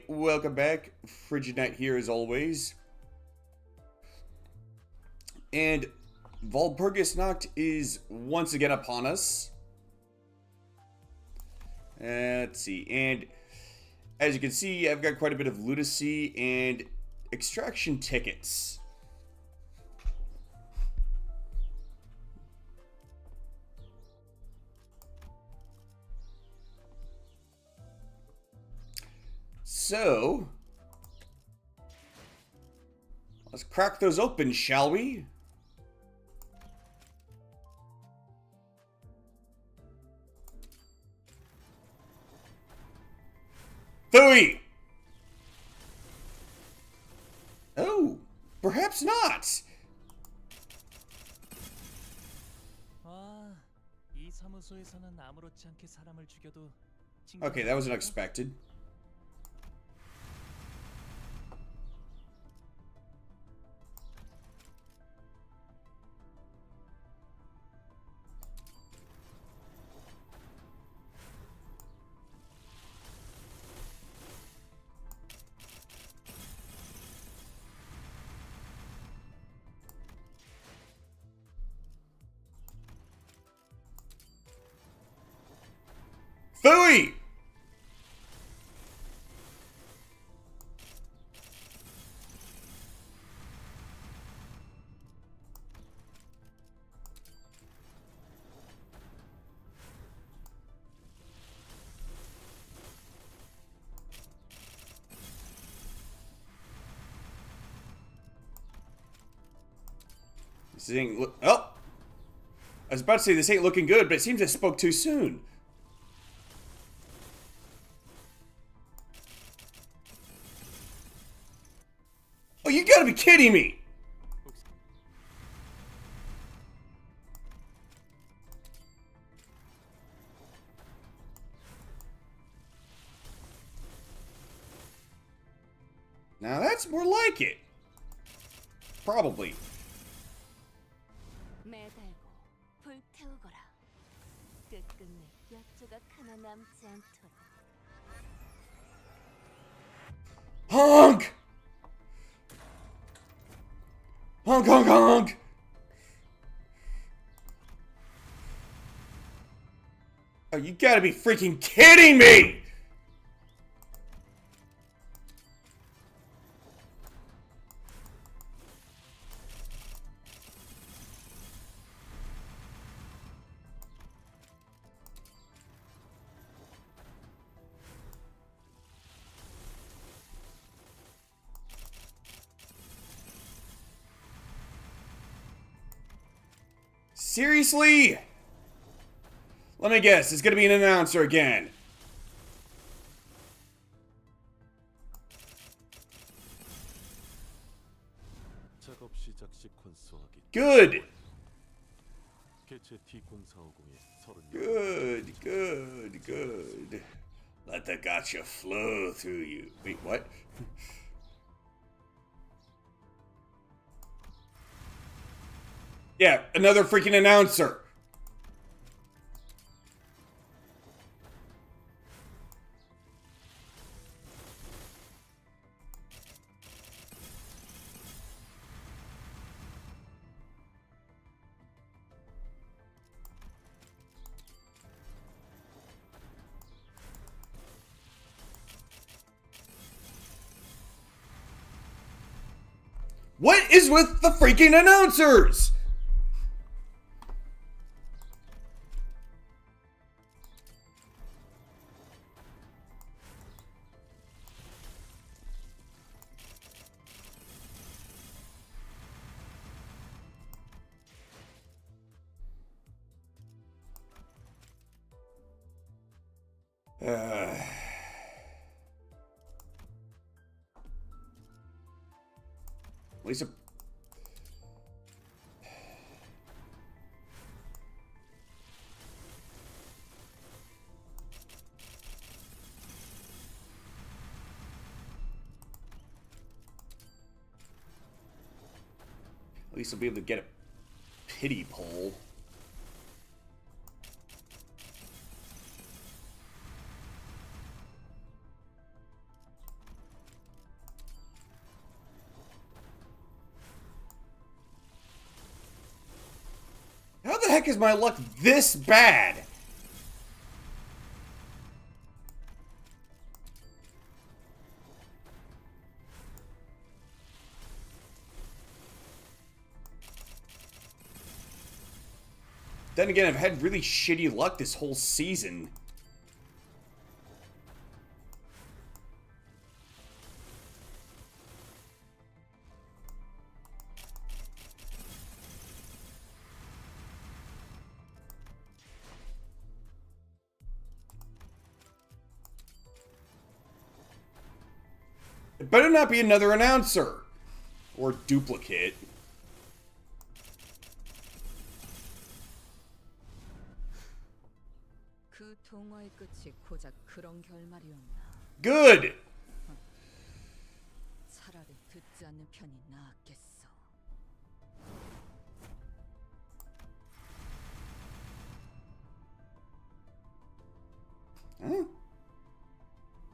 Welcome back. Frigid Knight here as always. And Walpurgis Nacht is once again upon us. Let's see. And as you can see, I've got quite a bit of lunacy and extraction tickets. So, let's crack those open, shall we? Phooey! Oh, perhaps not. Okay, that was unexpected. Phooey! This ain't look. Oh! I was about to say this ain't looking good, but it seems I spoke too soon. Oh, you gotta be kidding me! Now that's more like it. Probably. Honk! Honk, honk, honk! Oh, you gotta be freaking kidding me! Seriously? Let me guess, it's gonna be an announcer again. Good. Good, good, good. Let the gotcha flow through you. Wait, what? Yeah, another freaking announcer. What is with the freaking announcers? Lisa. At least I'll be able to get a pity pole. heck is my luck this bad? Then again, I've had really shitty luck this whole season. It better not be another announcer. Or duplicate. Good! Huh? Did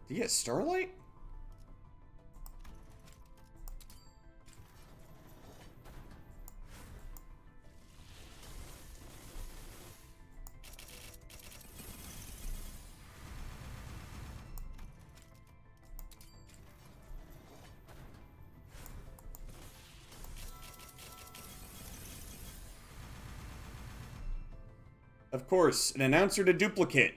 you get Starlight? Of course, an announcer to duplicate.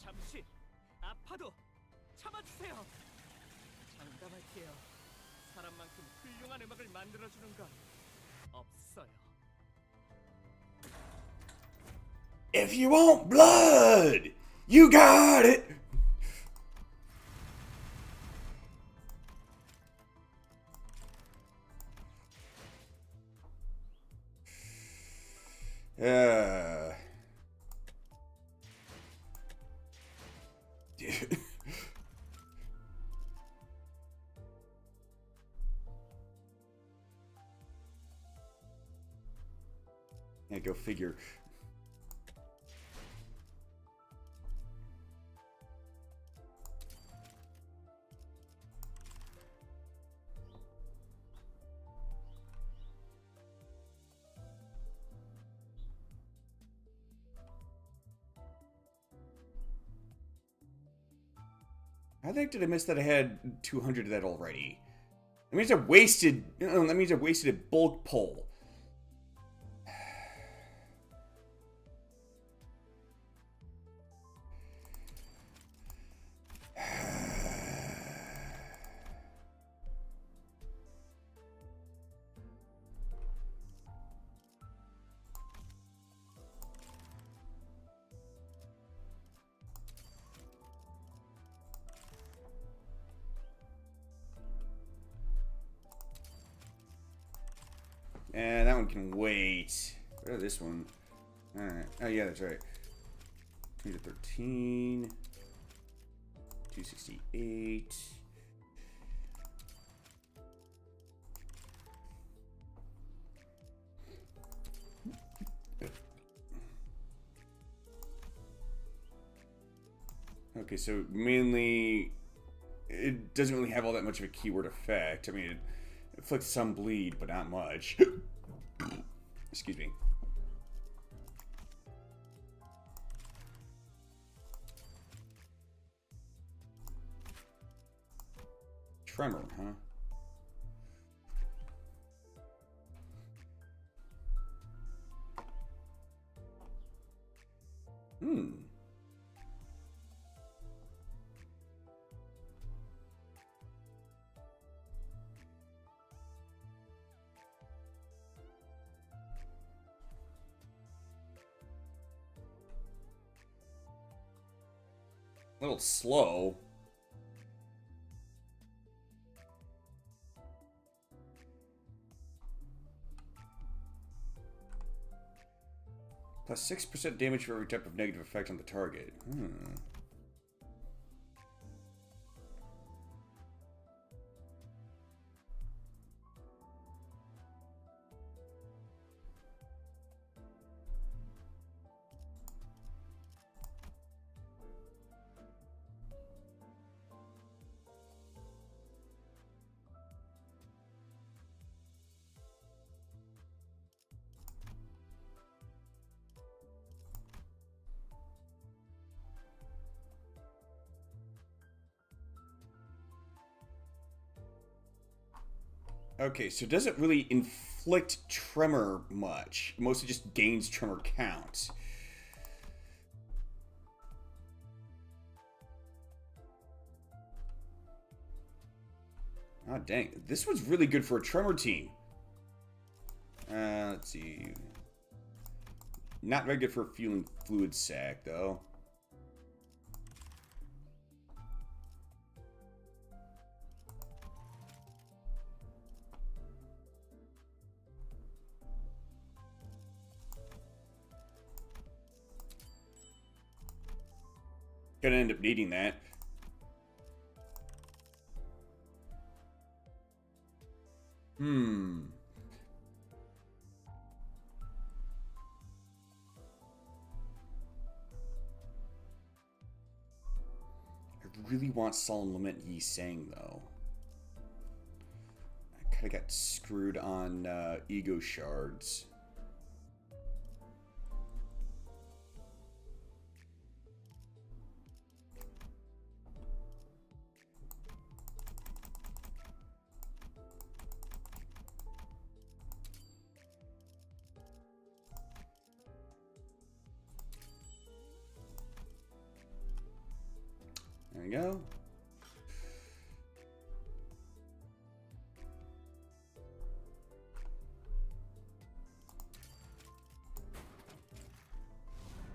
잠시 아파도 참아주세요. 장담할게요. 사람만큼 훌륭한 음악을 만들어주는 건 없어요. If you want blood, you got it. Dude. Yeah, go figure. How the heck did I miss that I had 200 of that already? That means I wasted... that means I wasted a bulk pull. And that one can wait. What about this one? Alright. Oh, yeah, that's right. 213. 268. Okay, so mainly it doesn't really have all that much of a keyword effect. I mean, it inflicts some bleed, but not much. Excuse me. Tremor, huh? A little slow. Plus 6% damage for every type of negative effect on the target. Okay, so it doesn't really inflict tremor much. Mostly just gains tremor count. Oh, dang. This one's really good for a tremor team. Let's see. Not very good for a fueling fluid sac, though. Gonna end up needing that. I really want Solemn Lament Yi Sang, though. I kind of got screwed on ego shards. There we go.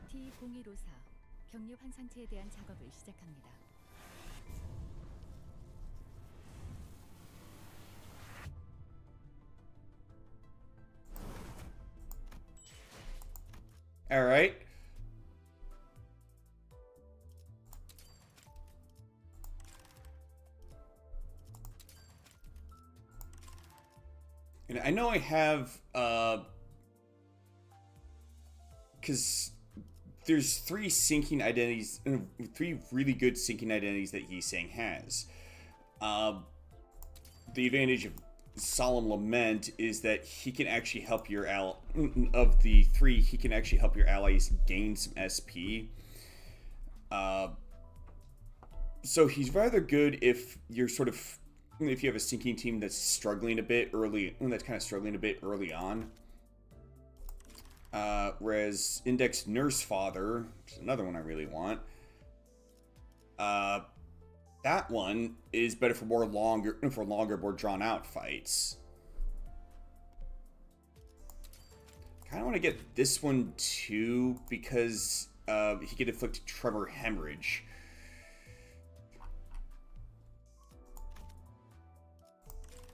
T0254 경류 환상체에 대한 작업을 시작합니다. All right. And I know I have, because there's three syncing identities, three really good syncing identities that Yi Sang has. The advantage of Solemn Lament is that he can actually help your of the three, he can actually help your allies gain some SP. So he's rather good if you're if you have a sinking team that's struggling a bit early, on. Whereas Index Nurse Father, which is another one I really want, that one is better for longer, more drawn out fights. Kind of want to get this one too because he can inflict tremor hemorrhage.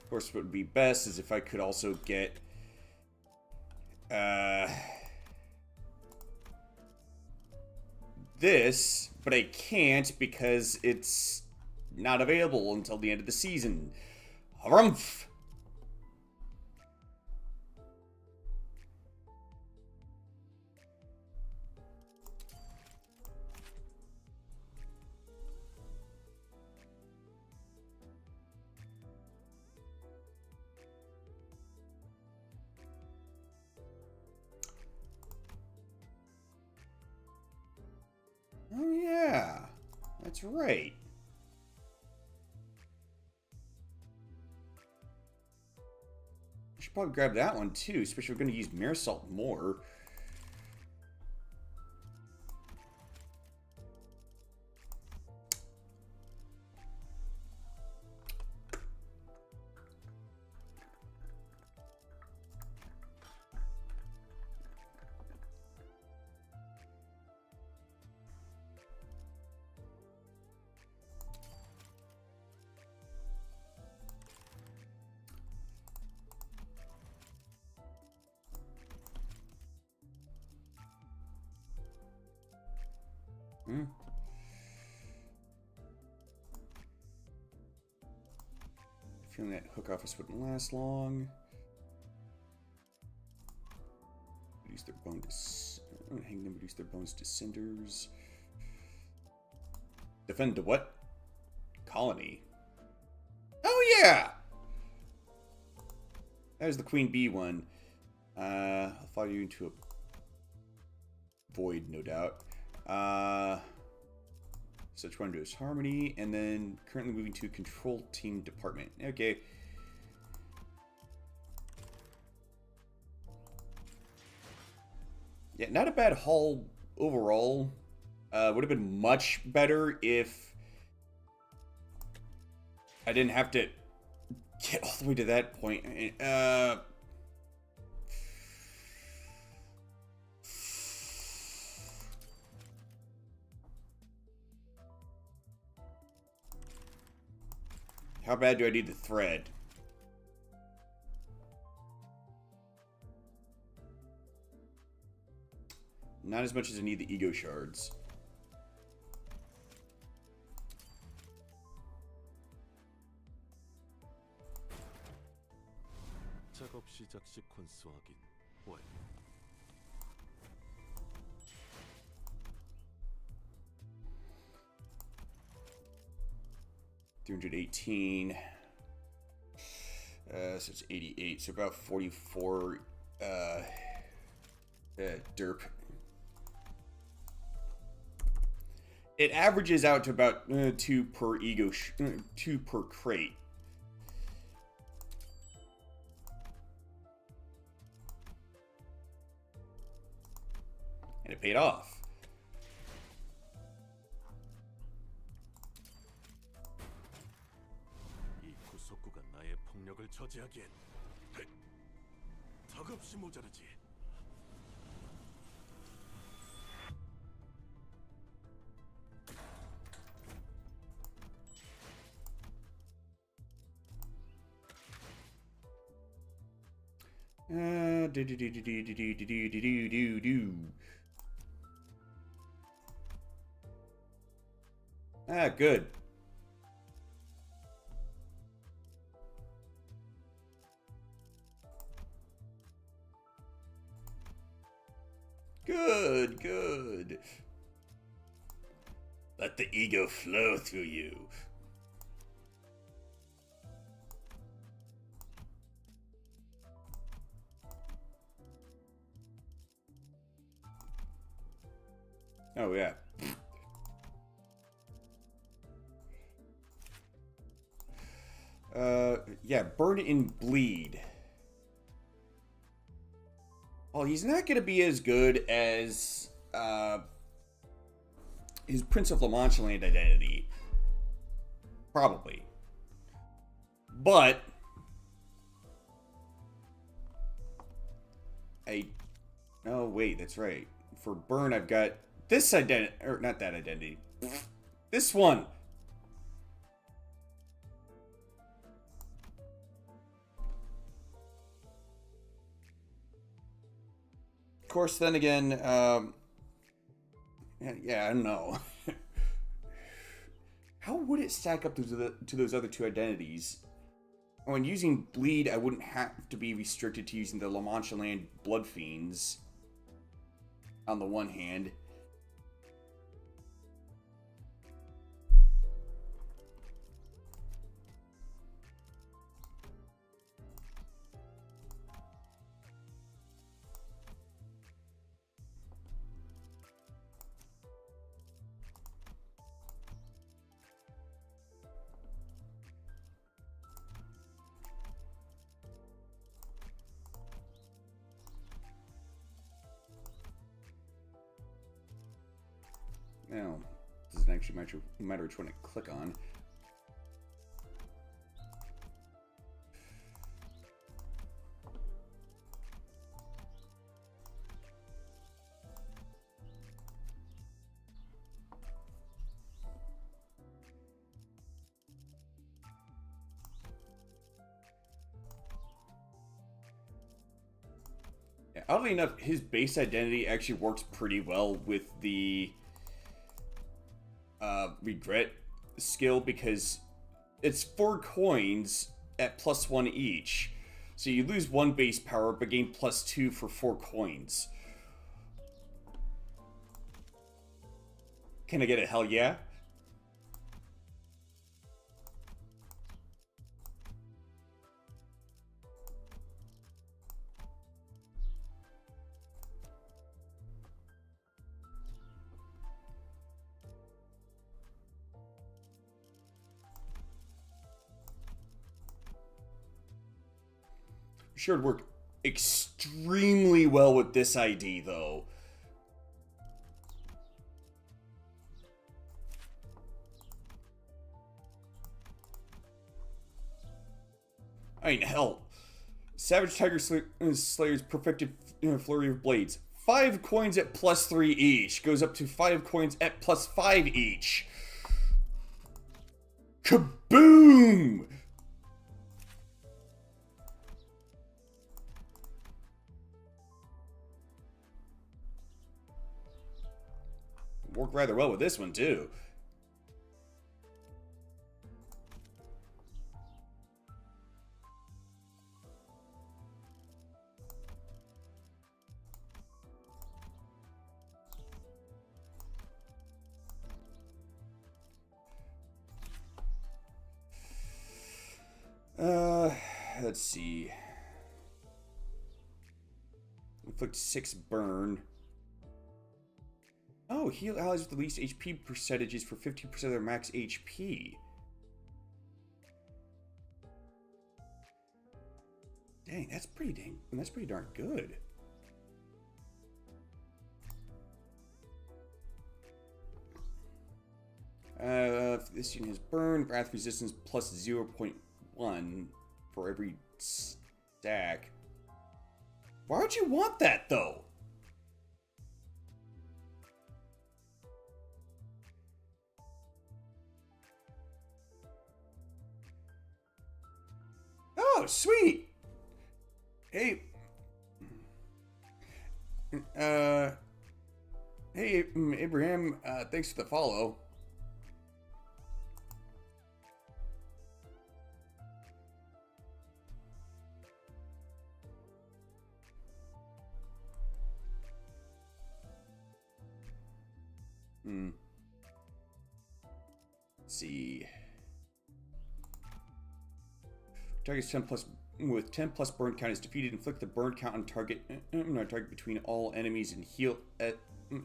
Of course, what would be best is if I could also get this, but I can't because it's not available until the end of the season. Harumph! Oh yeah, that's right. I should probably grab that one too, especially if we're going to use Marisol more. Feeling that hook office wouldn't last long. Reduce their bone to hang them. Reduce their bones to cinders. Defend the what? Colony. Oh yeah. There's the Queen Bee one. I'll follow you into a void, no doubt. Such one does Harmony, and then currently moving to Control Team Department. Okay. Yeah, not a bad haul overall. Would have been much better if I didn't have to get all the way to that point. How bad do I need the thread? Not as much as I need the ego shards. 작업 시작 시퀀스 확인 완료. 318. So it's 88. So about 44 derp. It averages out to about 2 per 2 per crate. And it paid off. 이 구속구가 나의 폭력을 저지하기엔 턱없이 모자르지. Ah, good. Good, good. Let the ego flow through you. Oh, yeah. Yeah, burn and bleed. Well, he's not going to be as good as his Prince of La Mancha Land identity. Probably. But oh, wait, that's right. For burn, I've got this identity, or not that identity. This one. Of course, then again, yeah, I don't know. How would it stack up to those other two identities? When using bleed, I wouldn't have to be restricted to using the La Mancha Land Blood Fiends. On the one hand. Now, it doesn't actually matter which one I click on. Yeah, oddly enough, his base identity actually works pretty well with the regret skill because it's 4 coins at +1 each. So you lose 1 base power but gain +2 for 4 coins. Can I get a hell yeah? Sure, it'd work extremely well with this ID, though. I mean, hell. Savage Tiger Slayer's perfected flurry of blades. 5 coins at +3 each. Goes up to 5 coins at +5 each. Kaboom! Worked rather well with this one, too. Let's see. Inflict 6 burn. Oh, heal allies with the least HP percentages for 15% of their max HP. Dang, that's pretty darn good. This unit has burn, wrath resistance plus 0.1 for every stack. Why would you want that, though? Oh, sweet! Hey. Hey, Abraham, thanks for the follow. Let's see. Target's 10 plus with 10 plus burn count is defeated. Inflict the burn count on target between all enemies and heal at I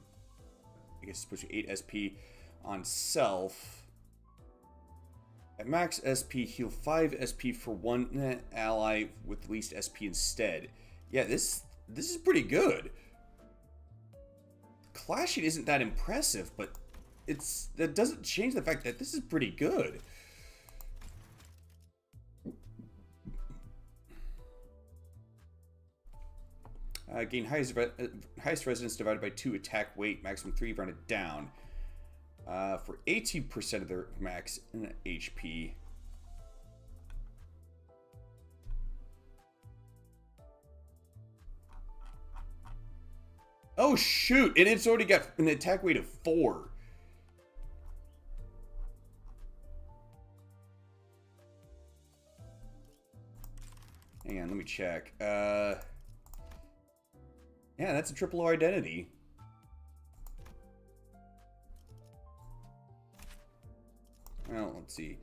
guess it's supposed to be 8 SP on self. At max SP, heal 5 SP for one ally with the least SP instead. Yeah, this is pretty good. Clashing isn't that impressive, but that doesn't change the fact that this is pretty good. Gain highest resonance divided by 2 attack weight, maximum 3 rounded down. For 18% of their max HP. Oh shoot, and it's already got an attack weight of 4. Hang on, let me check. Yeah, that's a triple O identity. Well, let's see.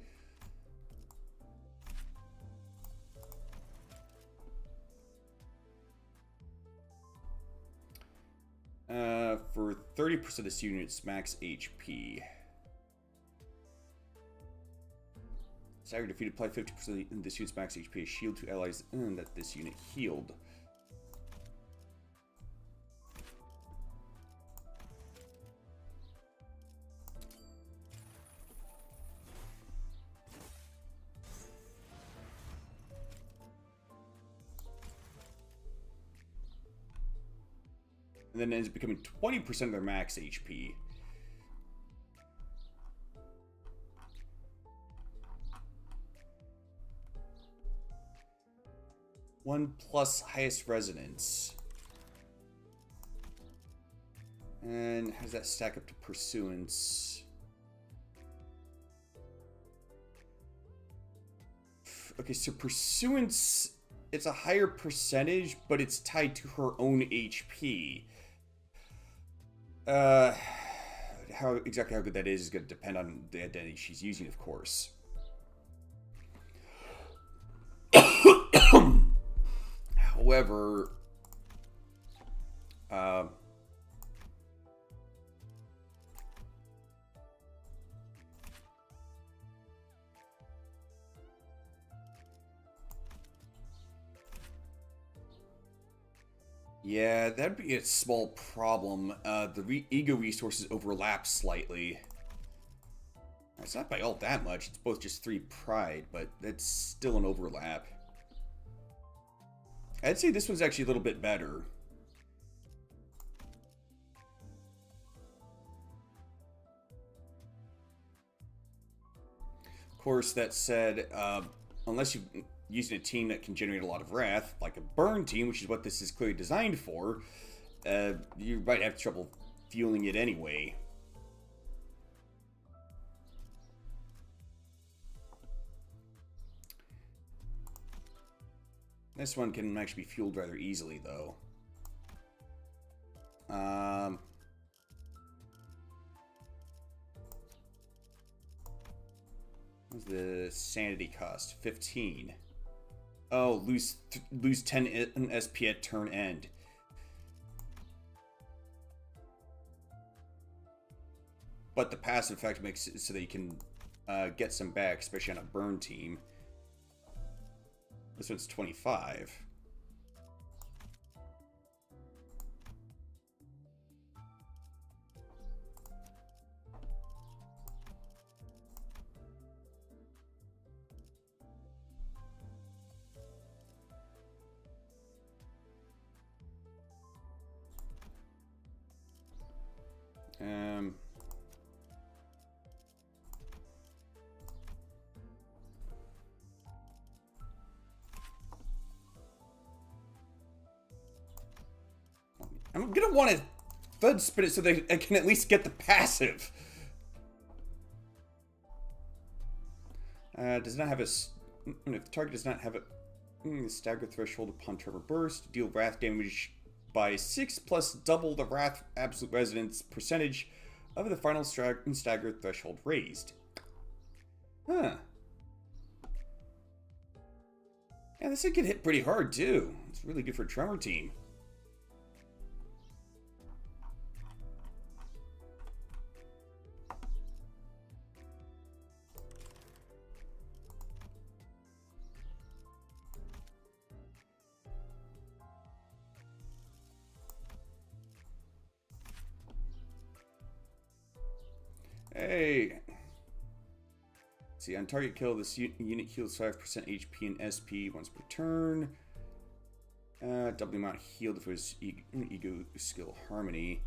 For 30% of this unit's max HP. Stagger defeated, apply 50% of this unit's max HP as shield to allies that this unit healed. And then ends up becoming 20% of their max HP. One plus highest resonance. And how does that stack up to pursuance? Okay, so pursuance, it's a higher percentage, but it's tied to her own HP. Exactly how good that is going to depend on the identity she's using, of course. However, yeah, that'd be a small problem. The ego resources overlap slightly. It's not by all that much. It's both just 3 pride, but that's still an overlap. I'd say this one's actually a little bit better. Of course, that said, unless you're using a team that can generate a lot of wrath, like a burn team, which is what this is clearly designed for, you might have trouble fueling it anyway. This one can actually be fueled rather easily, though. What's the sanity cost? 15. Oh, lose 10 SP at turn end. But the passive effect makes it so that you can get some back, especially on a burn team. This one's 25. I'm gonna want to thud spin it so that I can at least get the passive. Does not have a. If the target does not have a stagger threshold upon tremor burst, deal wrath damage by 6 plus double the wrath absolute resonance percentage of the final stagger threshold raised. Huh. Yeah, this thing can hit pretty hard too. It's really good for a tremor team. Hey. See, on target kill, this unit heals 5% HP and SP once per turn. Double the amount healed if it was ego skill harmony.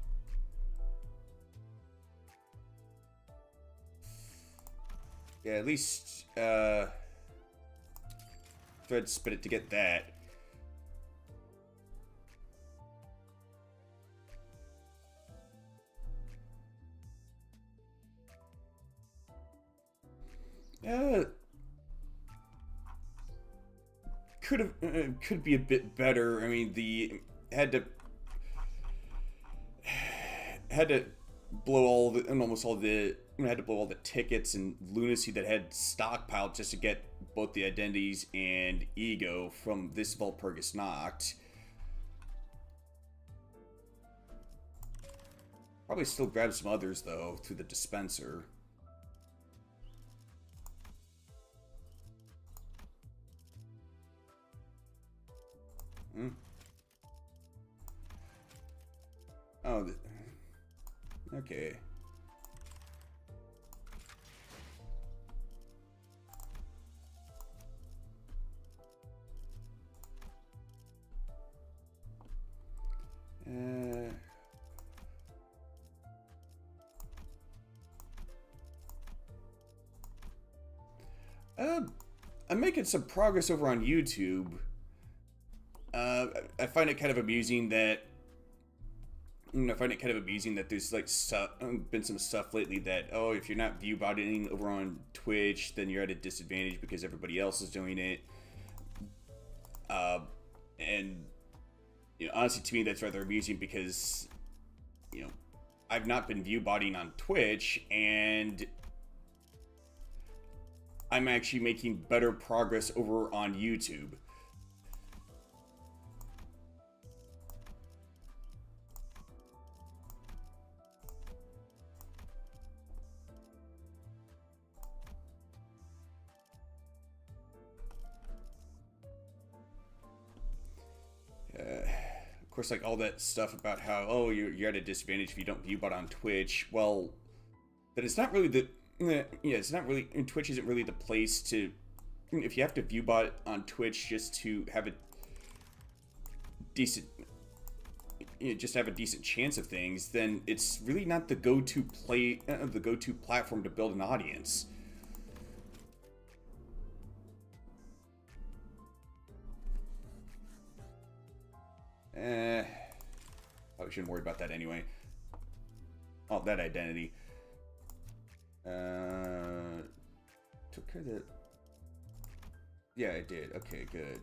Yeah, at least thread spit it to get that. Could be a bit better. I mean, the had to blow all the had to blow all the tickets and lunacy that had stockpiled just to get both the identities and ego from this Valpurgis Noct. Probably still grab some others though through the dispenser. Oh, okay. I'm making some progress over on YouTube. I find it kind of amusing that there's like been some stuff lately that, oh, if you're not view botting over on Twitch, then you're at a disadvantage because everybody else is doing it. And honestly, to me, that's rather amusing because I've not been view botting on Twitch, and I'm actually making better progress over on YouTube. Of course, like all that stuff about how, oh, you're at a disadvantage if you don't view bot on Twitch. Well, but it's not really it's not really, Twitch isn't really the place to, if you have to view bot on Twitch just to have it, decent, just have a decent chance of things, then it's really not the go-to platform to build an audience. Probably shouldn't worry about that anyway. Oh, that identity. Took care of the... Yeah, I did. Okay, good.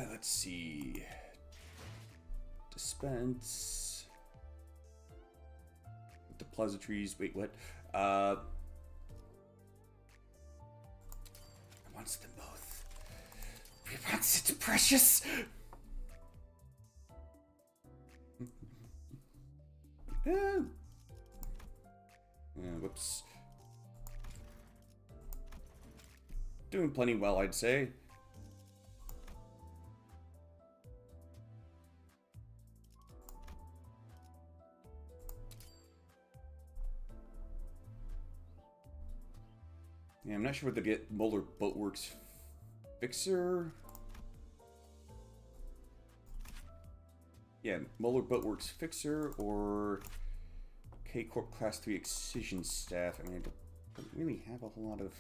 Let's see. Dispense. The pleasantries. Wait, what? I want them both. We want it, precious. Yeah, whoops. Doing plenty well, I'd say. Yeah, I'm not sure what to get. Molar Boatworks Fixer. Yeah, Molar Boatworks Fixer or K Corp Class 3 Excision Staff. I mean, I don't really have a whole lot of...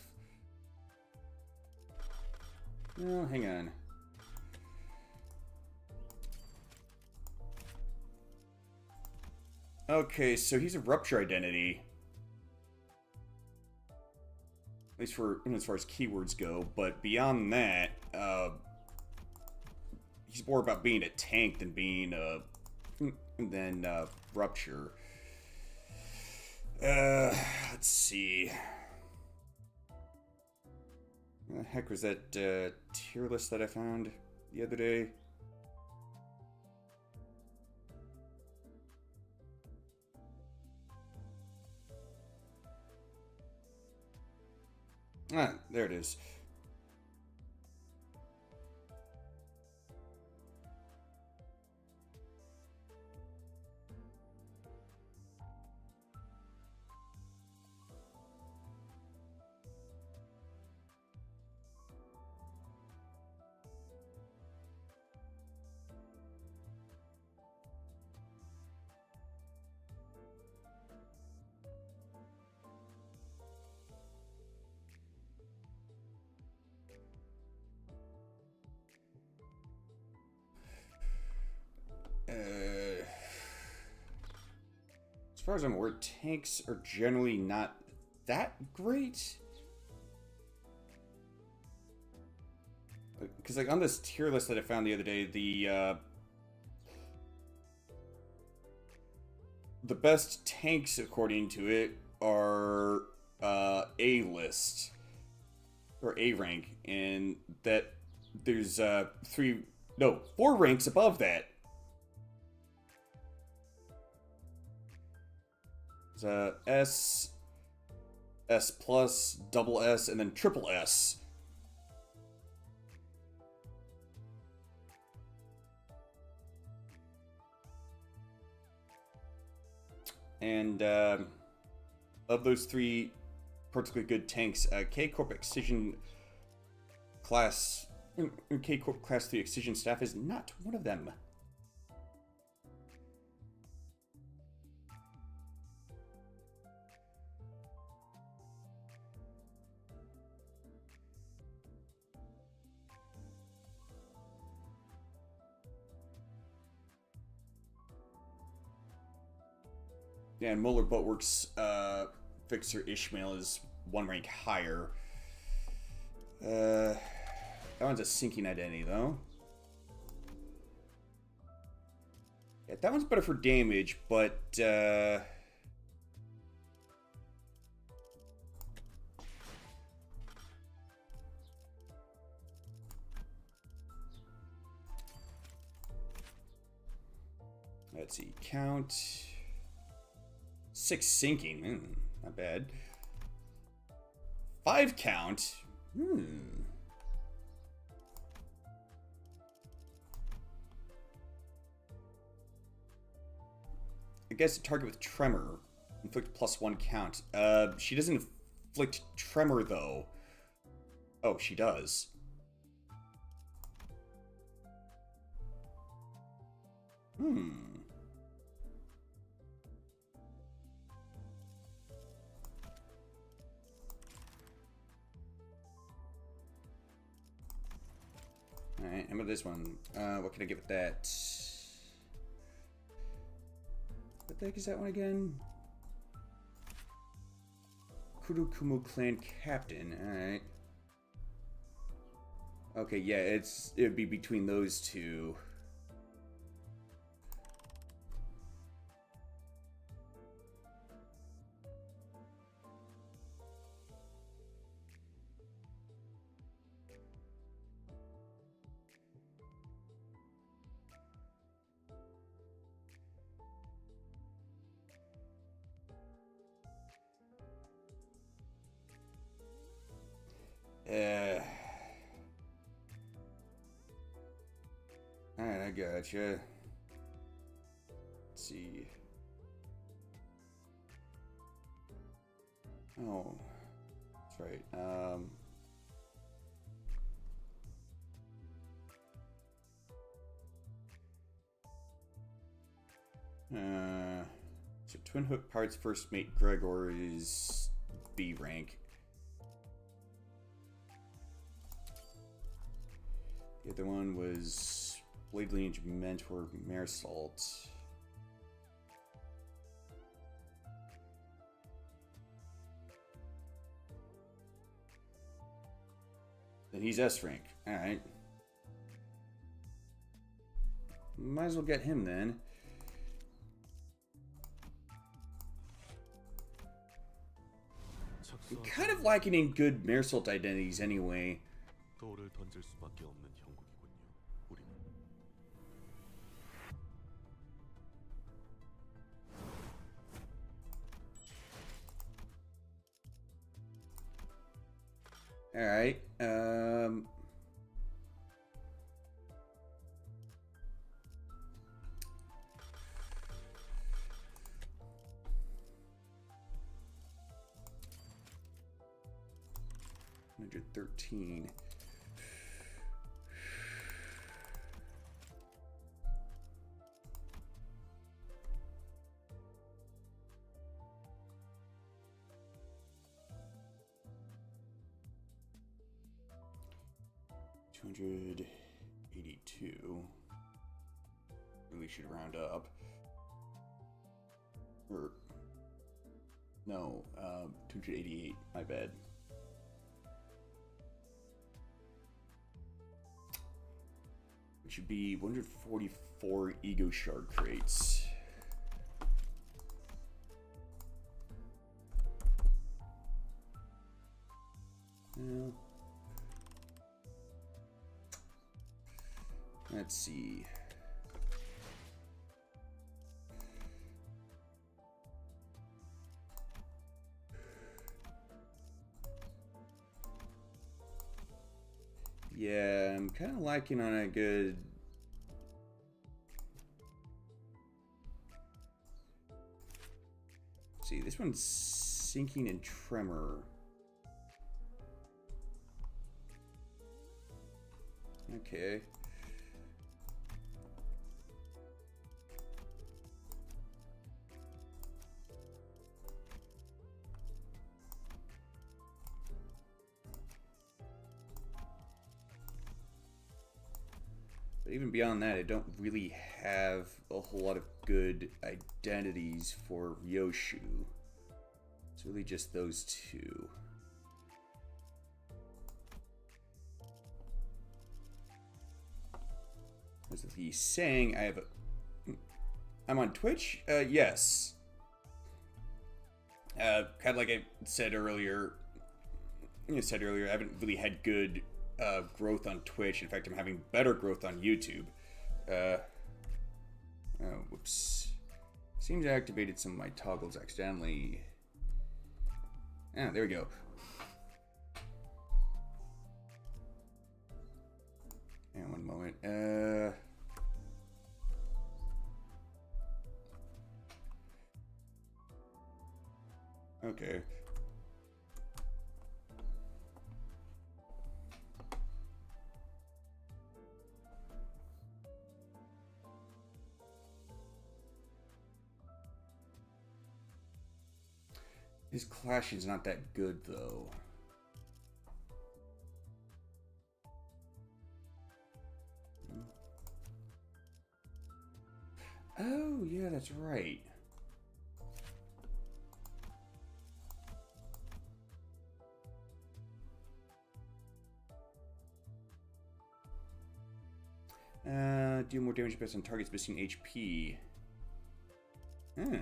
No, hang on. Okay, so he's a Rupture identity. At least for as far as keywords go, but beyond that, he's more about being a tank than being Rupture. Let's see. What the heck was that tier list that I found the other day? Ah, there it is. As far as I'm aware, tanks are generally not that great. Because like on this tier list that I found the other day, the best tanks according to it are A list or A rank, and that there's 4 ranks above that. S, S plus, double S, and then triple S. And of those 3 particularly good tanks, K Corp Excision Class, K Corp Class 3 Excision Staff is not one of them. Yeah, and Molar Boatworks Fixer Ishmael is 1 rank higher. That one's a sinking identity, though. Yeah, that one's better for damage, but... let's see, count... 6 sinking, not bad. 5 count, I guess a target with tremor, inflict +1 count. She doesn't inflict tremor, though. Oh, she does. Alright, how about this one? What can I get with that? What the heck is that one again? Kurukumu clan captain. Alright. Okay, yeah, it would be between those two. Alright, I gotcha. Let's see. Oh, that's right. So Twin Hook Pirate's first mate Gregor is B rank. The other one was Blade Lineage Mentor Maresalt. Then he's S rank. Alright. Might as well get him then. I'm kind of lacking in good Maresalt identities anyway. 돌을 던질 수밖에 없는 형국이군요. 우리는 Alright, $113. $282. Really should round up. Or no, 288. My bad. It should be 144 Ego Shard crates. Well, let's see. Yeah, I'm kind of lacking on a good... See, this one's Sinking and Tremor. Okay. But even beyond that, I don't really have a whole lot of good identities for Ryoshu. It's really just those two. As he's saying, I have a... I'm on Twitch? Yes. Kind of like I said earlier, I haven't really had good growth on Twitch. In fact, I'm having better growth on YouTube. Oh, whoops. Seems I activated some of my toggles accidentally. Ah, there we go. And one moment. Okay. His clashing's not that good, though. Oh, yeah, that's right. Deal more damage based on targets missing HP. Hmm.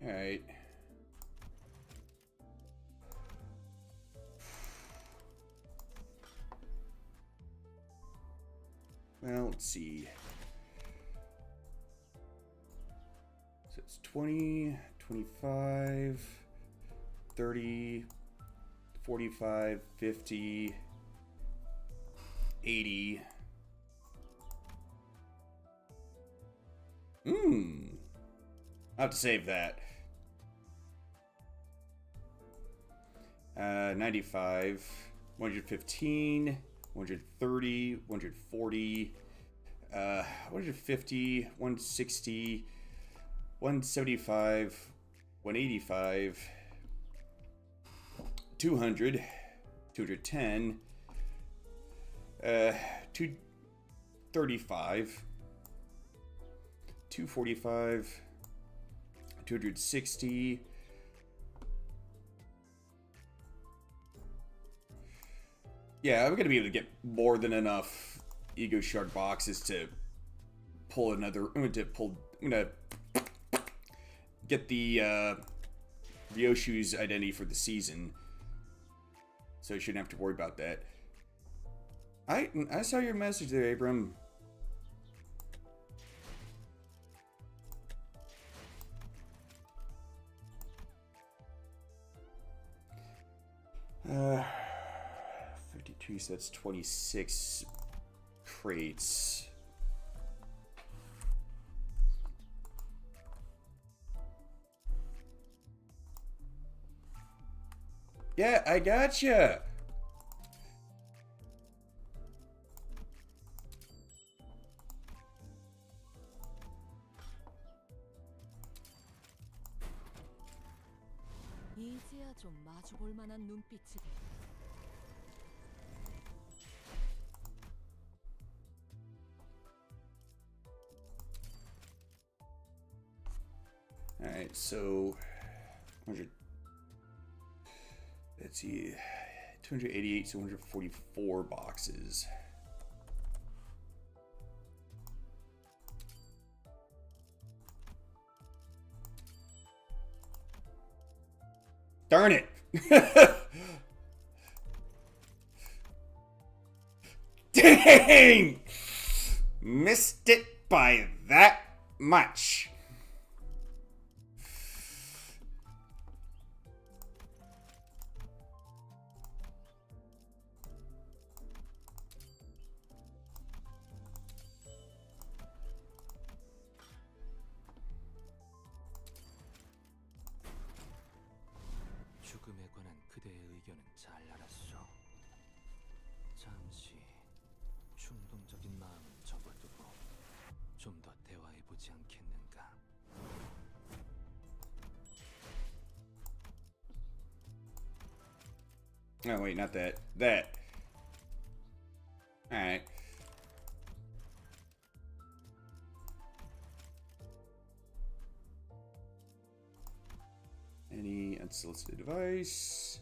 Alright. Well, let's see. So it's 20, 25, 30, 45, 50, 80. I'll have to save that. 95, 115, 130, 140, 150, 160, 175, 185, 200, 210, 235, 245, 260. Yeah, I'm gonna be able to get more than enough ego shard boxes to pull another. I'm gonna get the Ryoshu's identity for the season, so I shouldn't have to worry about that. I saw your message there, Abram. Uh, 52, so that's 26 crates. Yeah, I gotcha. 이제야 좀 마주볼 만한 눈빛이네. Alright, so 100. Let's see, 288, so 144 boxes. Darn it! Dang! Missed it by that much. 죽음에 관한 그대의 의견은 잘 알았소. 잠시 충동적인 마음은 접어두고 좀 더 대화해보지 않겠는가? Oh wait, not that. That. Alright. Any unsolicited device.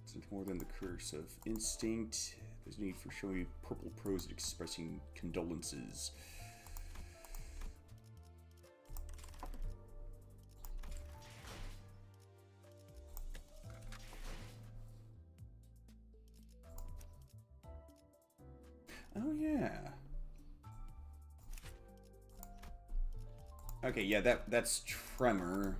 Something more than the curse of instinct. There's no need for showing purple prose and expressing condolences. Oh yeah. Okay, yeah, that's Tremor.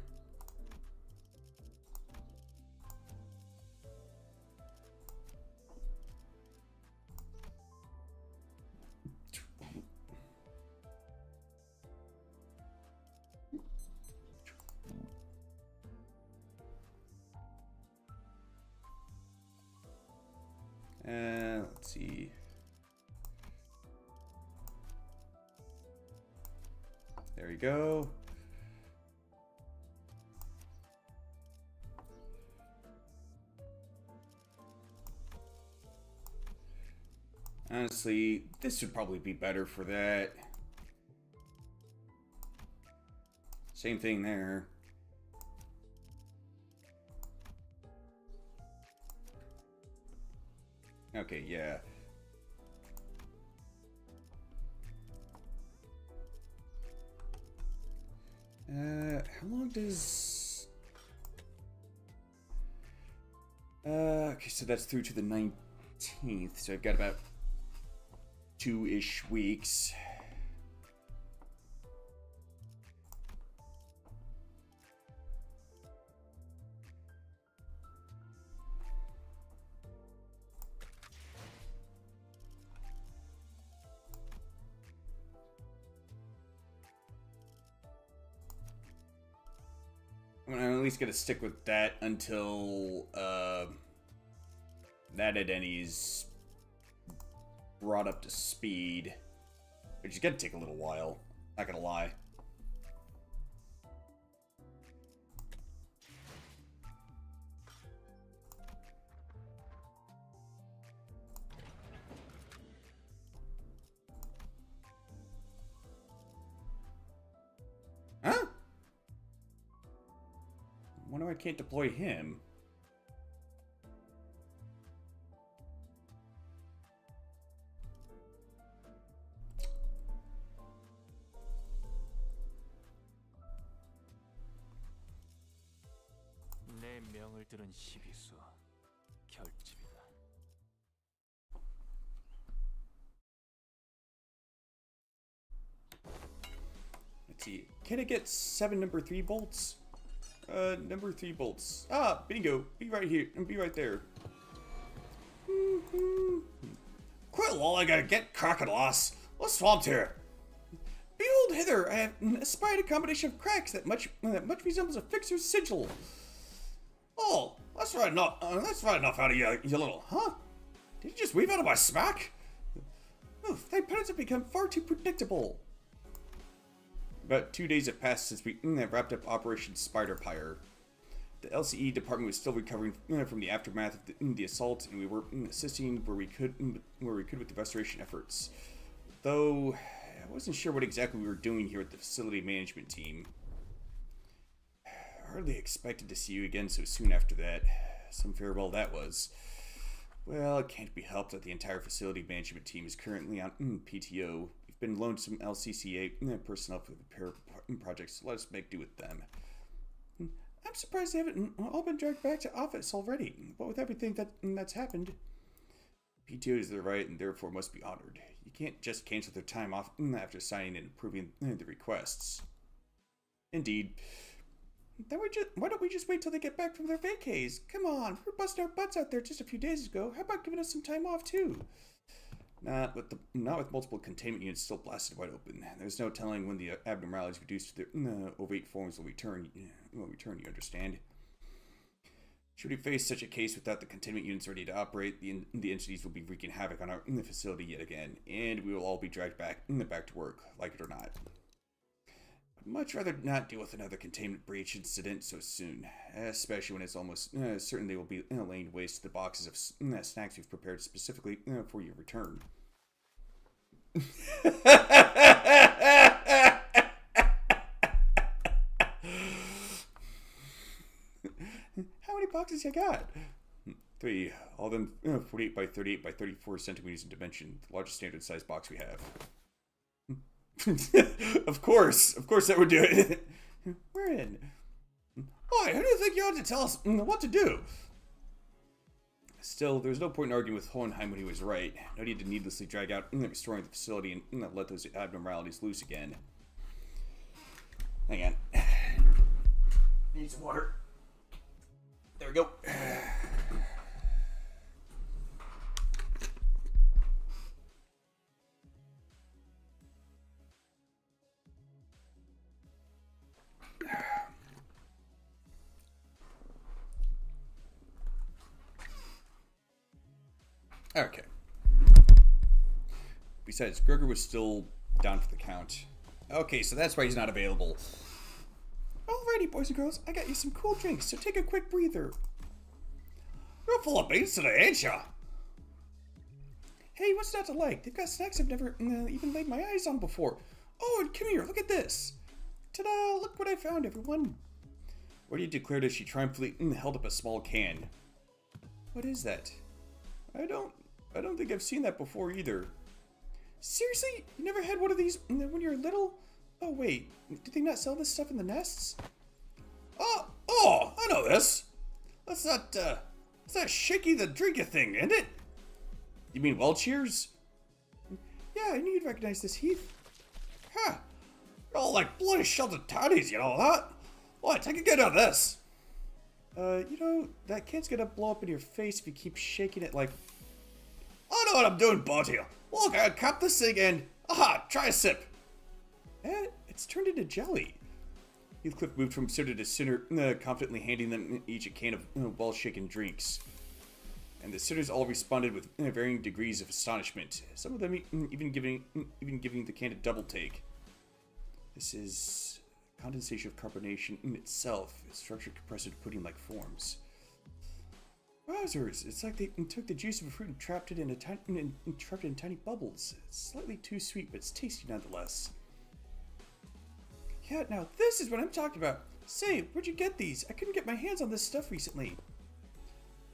Let's see. There we go. Honestly, this would probably be better for that. Same thing there. Okay, yeah. How long does... okay, so that's through to the 19th, so I've got about 2-ish weeks. I'm at least gonna stick with that until that identity's brought up to speed, which is gonna take a little while. Not gonna lie. Huh? Wonder why I can't deploy him. 내 명을 들은 시비수 결집이다. Let's see. Can I get 7 number 3 bolts? Number 3 bolts. Ah, bingo. Be right here. And be right there. Quite lol, I gotta get crocodiles. What's swamped here? Behold hither, I have espied a combination of cracks that much resembles a fixer's sigil. Oh, that's right enough out of you little, huh? Did you just weave out of my smack? Oof, thy patterns have become far too predictable. About 2 days have passed since we have wrapped up Operation Spider Pyre. The LCE department was still recovering from the aftermath of the assault, and we were assisting where we could with the restoration efforts. Though I wasn't sure what exactly we were doing here with the facility management team. Hardly expected to see you again so soon after that. Some farewell that was. Well, it can't be helped that the entire facility management team is currently on PTO. We've been loaned some LCCA personnel for the repair projects, so let us make do with them. I'm surprised they haven't all been dragged back to office already. But with everything that's happened, PTO is their right and therefore must be honored. You can't just cancel their time off after signing and approving the requests. Indeed. Then why don't we just wait till they get back from their vacays? Come on, we were busting our butts out there just a few days ago. How about giving us some time off too? Not with multiple containment units still blasted wide open. There's no telling when the abnormalities reduced to their ovate forms will return. You understand? Should we face such a case without the containment units ready to operate, the entities will be wreaking havoc on our facility yet again, and we will all be dragged back to work, like it or not. I'd much rather not deal with another containment breach incident so soon, especially when it's almost certain they will be laying waste to the boxes of snacks we've prepared specifically for your return. How many boxes you got? 3. All of them 48 by 38 by 34 centimeters in dimension, the largest standard size box we have. Of course that would do it. We're in. Boy, who do you think you ought to tell us what to do? Still, there's no point in arguing with Hohenheim when he was right. No need to needlessly drag out restoring the facility and let those abnormalities loose again. Hang on. Need some water. There we go. Okay. Besides, Gregor was still down for the count. Okay, so that's why he's not available. Alrighty, boys and girls, I got you some cool drinks, so take a quick breather. You're full of beans today, ain't ya? Hey, what's not to like? They've got snacks I've never even laid my eyes on before. Oh, and come here, look at this. Ta-da, look what I found, everyone. What he declared as she triumphantly held up a small can. What is that? I don't think I've seen that before either. Seriously? You never had one of these when you were little? Oh wait, did they not sell this stuff in the nests? Oh, I know this. That's that Shaky the Drinker thing, isn't it? You mean Welchier's? Yeah, I knew you'd recognize this, Heath. Huh. You're all like bloody sheltered toddies, you know that? Boy, take a good of this. You know, that can's gonna blow up in your face if you keep shaking it like... I know what I'm doing, Bertie. Look, I capped this thing and... Aha, try a sip. It's turned into jelly. Heathcliff moved from sitter to sitter, confidently handing them each a can of well-shaken drinks. And the sitters all responded with varying degrees of astonishment. Some of them even giving the can a double take. This is condensation of carbonation in itself. It's structured compressed into pudding-like forms. Wowzers! It's like they took the juice of a fruit and trapped it in tiny bubbles. It's slightly too sweet, but it's tasty nonetheless. Yeah, now this is what I'm talking about. Say, where'd you get these? I couldn't get my hands on this stuff recently.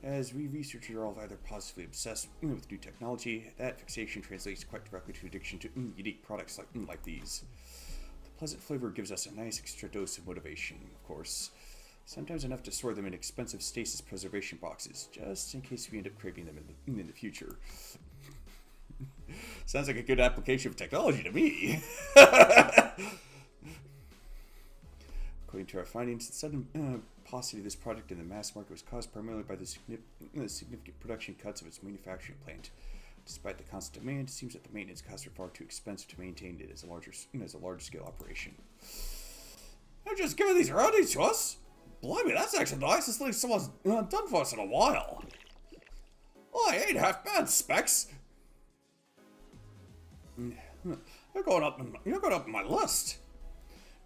As we researchers are all either positively obsessed with new technology, that fixation translates quite directly to addiction to unique products like these. The pleasant flavor gives us a nice extra dose of motivation, of course. Sometimes enough to store them in expensive stasis preservation boxes, just in case we end up craving them in the future. Sounds like a good application of technology to me. According to our findings, the sudden paucity of this product in the mass market was caused primarily by the significant production cuts of its manufacturing plant. Despite the constant demand, it seems that the maintenance costs are far too expensive to maintain it as a large-scale operation. They're just giving these roundies to us? Blimey, that's actually the nicest thing someone's done for us in a while. Well, I ain't half bad, Specs. You're going up in my list.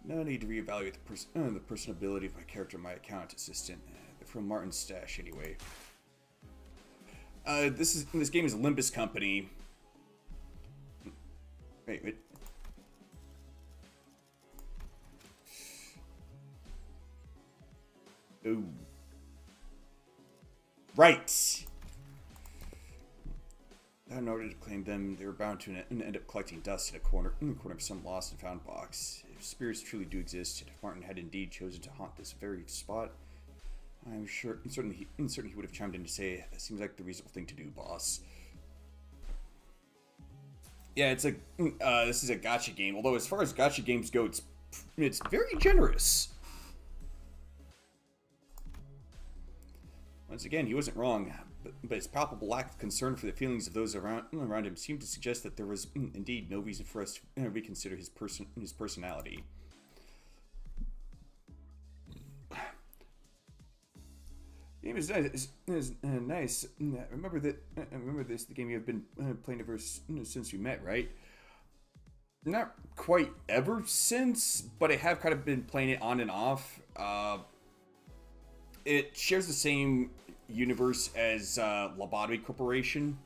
No need to reevaluate the personability of my character and my account assistant. They're from Martin's stash, anyway. This game is Limbus Company. Wait. Ooh. Right. In order to claim them, they were bound to end up collecting dust in the corner of some lost and found box. If spirits truly do exist, and if Martin had indeed chosen to haunt this very spot, I'm certain he would have chimed in to say, "That seems like the reasonable thing to do, boss." Yeah, it's this is a gacha game. Although as far as gacha games go, it's very generous. Once again, he wasn't wrong, but his palpable lack of concern for the feelings of those around him seemed to suggest that there was indeed no reason for us to reconsider his personality. The game is nice. I remember this. The game you have been playing ever since we met, right? Not quite ever since, but I have kind of been playing it on and off. It shares the same universe as Lobotomy Corporation.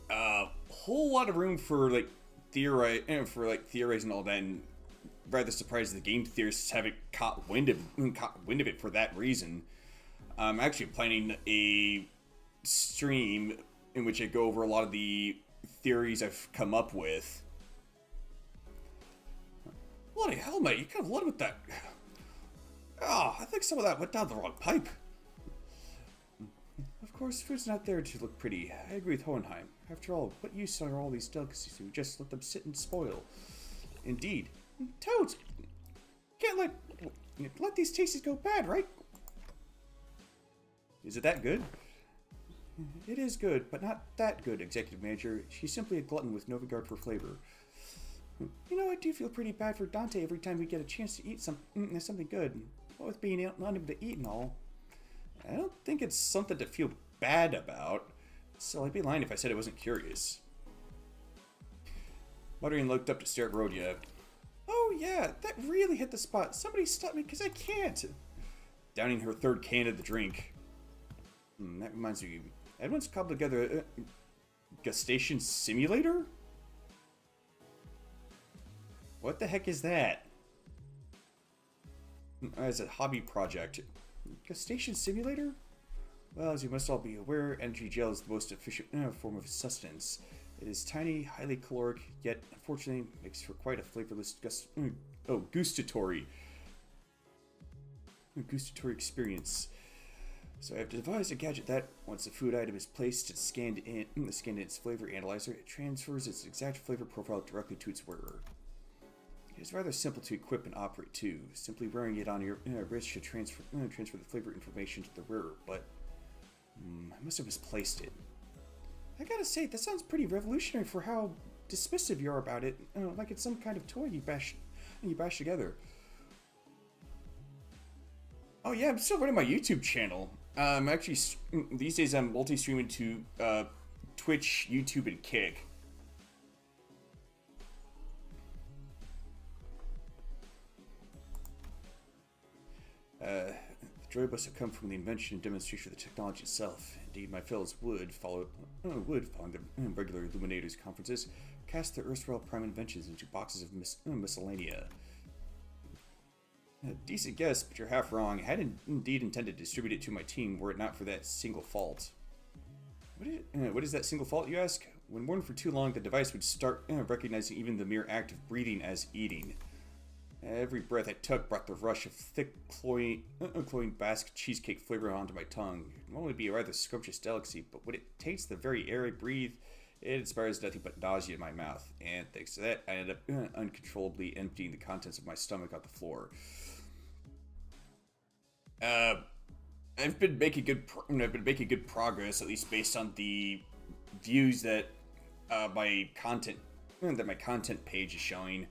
Whole lot of room for theorizing all that, and rather surprised the game theorists haven't caught wind of it for that reason. I'm actually planning a stream in which I go over a lot of the theories I've come up with. Bloody hell, mate! You kind of led with that. Oh, I think some of that went down the wrong pipe. Of course, food's not there to look pretty. I agree with Hohenheim. After all, what use are all these delicacies? We just let them sit and spoil. Indeed. Toads! Can't let these tastes go bad, right? Is it that good? It is good, but not that good, Executive Manager. She's simply a glutton with no regard for flavor. You know, I do feel pretty bad for Dante every time we get a chance to eat something good. What with being unable to eat and all. I don't think it's something to feel bad about. So I'd be lying if I said I wasn't curious. Muttering looked up to stare at Rhodia. Oh yeah, that really hit the spot. Somebody stop me because I can't. Downing her third can of the drink. That reminds me. Edwin's cobbled together a gustation simulator? What the heck is that? As a hobby project. Gustation simulator? Well, as you must all be aware, energy gel is the most efficient form of sustenance. It is tiny, highly caloric, yet unfortunately makes for quite a flavorless gustatory experience. So I have devised a gadget that, once the food item is placed and scanned in its flavor analyzer, it transfers its exact flavor profile directly to its wearer. It is rather simple to equip and operate too. Simply wearing it on your wrist should transfer the flavor information to the wearer, but I must have misplaced it. I gotta say, that sounds pretty revolutionary for how dismissive you are about it. Like it's some kind of toy you bash together. Oh yeah, I'm still running my YouTube channel. Actually, these days I'm multi-streaming to Twitch, YouTube, and Kick. The joy must have come from the invention and demonstration of the technology itself. Indeed, my fellows would, following the regular Illuminators conferences, cast their erstwhile prime inventions into boxes of miscellanea. A decent guess, but you're half wrong. I had indeed intended to distribute it to my team were it not for that single fault. What is that single fault, you ask? When worn for too long, the device would start recognizing even the mere act of breathing as eating. Every breath I took brought the rush of thick, cloying Basque cheesecake flavor onto my tongue. It would normally be a rather scrumptious delicacy, but when it tastes the very air I breathe, it inspires nothing but nausea in my mouth. And thanks to that, I ended up uncontrollably emptying the contents of my stomach on the floor. I've been making good progress, at least based on the views that my content page is showing.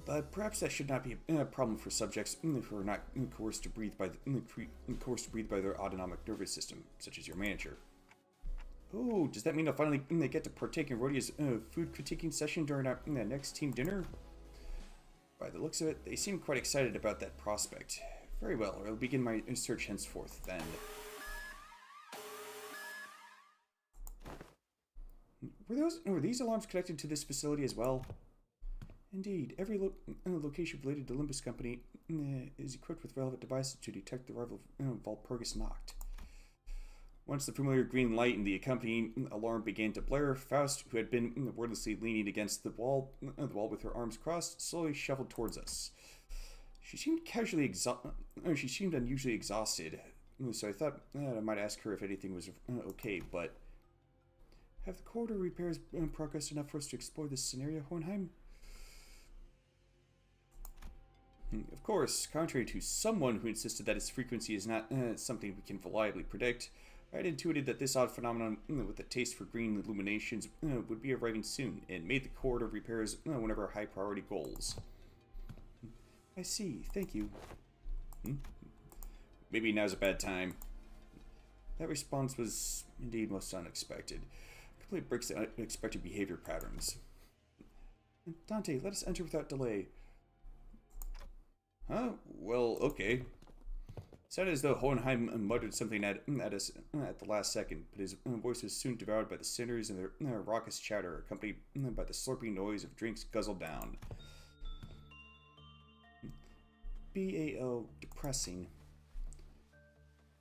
But perhaps that should not be a problem for subjects who are not coerced to breathe by their autonomic nervous system, such as your manager. Oh, does that mean I'll finally get to partake in Rhodia's food critiquing session during our next team dinner? By the looks of it, they seem quite excited about that prospect. Very well, I'll begin my search henceforth, then. Were these alarms connected to this facility as well? Indeed, every location related to Limbus Company is equipped with relevant devices to detect the arrival of Walpurgis Nacht. Once the familiar green light and the accompanying alarm began to blare, Faust, who had been wordlessly leaning against the wall with her arms crossed, slowly shuffled towards us. She seemed unusually exhausted, so I thought I might ask her if anything was okay, but... Have the corridor repairs progressed enough for us to explore this scenario, Hohenheim? Of course, contrary to someone who insisted that its frequency is not something we can reliably predict, I had intuited that this odd phenomenon with a taste for green illuminations would be arriving soon, and made the corridor repairs one of our high-priority goals. I see, thank you. Maybe now's a bad time. That response was indeed most unexpected. Completely breaks the unexpected behavior patterns. Dante, let us enter without delay. Huh? Well, okay. It sounded as though Hohenheim muttered something at us at the last second, but his voice was soon devoured by the cinders and their raucous chatter, accompanied by the slurping noise of drinks guzzled down. BAO, depressing.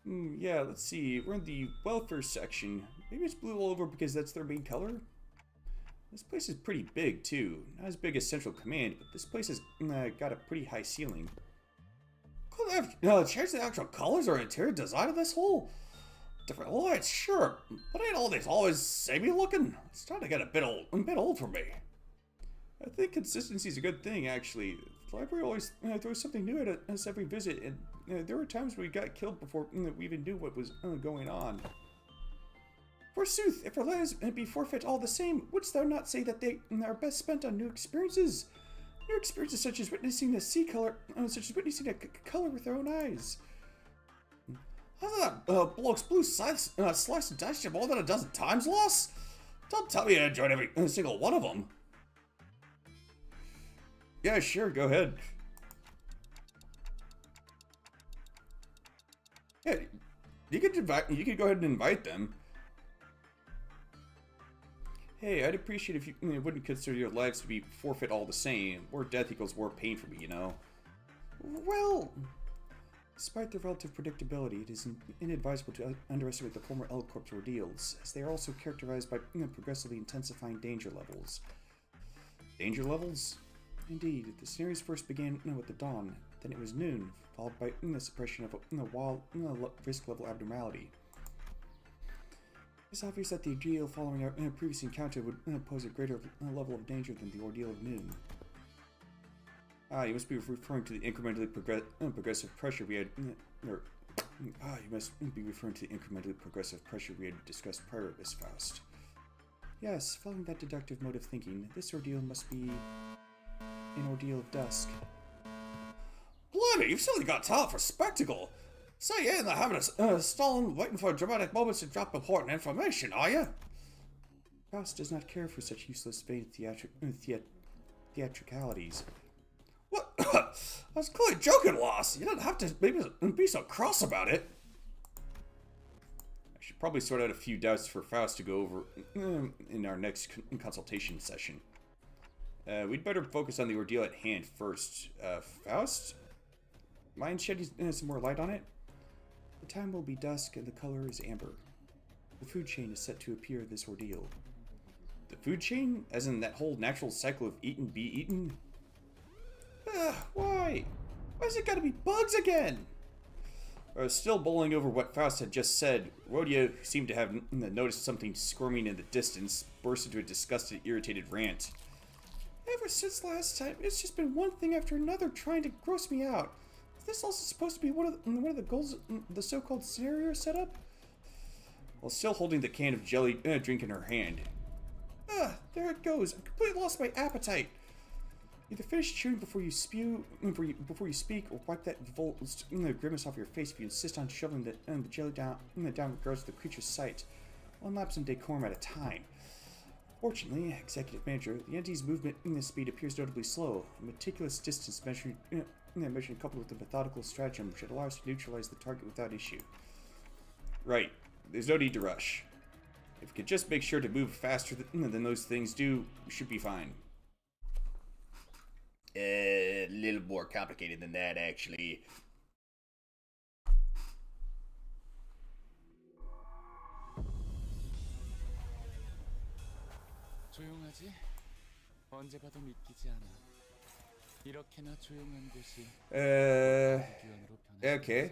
Yeah, let's see. We're in the welfare section. Maybe it's blue all over because that's their main color? This place is pretty big, too. Not as big as Central Command, but this place has got a pretty high ceiling. Could have changed the actual colors or interior design of this whole different lights, sure, but ain't all these always samey looking? It's starting to get a bit old for me. I think consistency is a good thing, actually. The library always throws something new at us every visit, and there were times when we got killed before we even knew what was going on. Forsooth, if our lives be forfeit all the same, wouldst thou not say that they are best spent on new experiences? Your experience is such as witnessing color with their own eyes. Hasn't that bloke's blue slice and diced you more than a dozen times, Loss? Don't tell me you enjoyed every single one of them. Yeah, sure, go ahead. Yeah, you could go ahead and invite them. Hey, I'd appreciate if you wouldn't consider your lives to be forfeit all the same. More death equals more pain for me, you know. Well, despite their relative predictability, it is inadvisable to underestimate the former L Corp's ordeals, as they are also characterized by progressively intensifying danger levels. Danger levels? Indeed, the series first began with the dawn, then it was noon, followed by the suppression of a wild risk level abnormality. It's obvious that the ordeal following our previous encounter would pose a greater level of danger than the ordeal of noon. You must be referring to the incrementally progressive pressure we had. You must be referring to the incrementally progressive pressure we had discussed prior to this, Faust. Yes, following that deductive mode of thinking, this ordeal must be an ordeal of dusk. Blimey, you've certainly got talent for spectacle! So you're in the habit of stalling, waiting for dramatic moments to drop important information, are you? Faust does not care for such useless vain theatricalities. What? I was clearly joking, Loss. You don't have to be so cross about it. I should probably sort out a few doubts for Faust to go over in our next consultation session. We'd better focus on the ordeal at hand first. Faust? Mind shedding some more light on it? The time will be dusk and the color is amber. The food chain is set to appear this ordeal. The food chain? As in that whole natural cycle of eat and be eaten? Why? Why's it gotta be bugs again? Still bowling over what Faust had just said, Rodeo, who seemed to have noticed something squirming in the distance, burst into a disgusted, irritated rant. Ever since last time, it's just been one thing after another trying to gross me out. Is this also supposed to be one of the goals of the so-called scenario setup? While still holding the can of jelly drink in her hand. There it goes. I completely lost my appetite. Either finish chewing before you spew, before you speak, or wipe that grimace off your face if you insist on shoveling the jelly down regardless of the creature's sight. One lapse in decorum at a time. Fortunately, Executive Manager, the entity's movement speed appears notably slow. A meticulous distance measured coupled with a methodical stratagem should allow us to neutralize the target without issue. Right. There's no need to rush. If we could just make sure to move faster than those things do, we should be fine. A little more complicated than that, actually. 조용하지? 언제 봐도 믿기지 않아. 이렇게나 조용한 곳이 기원으로 변해. Okay.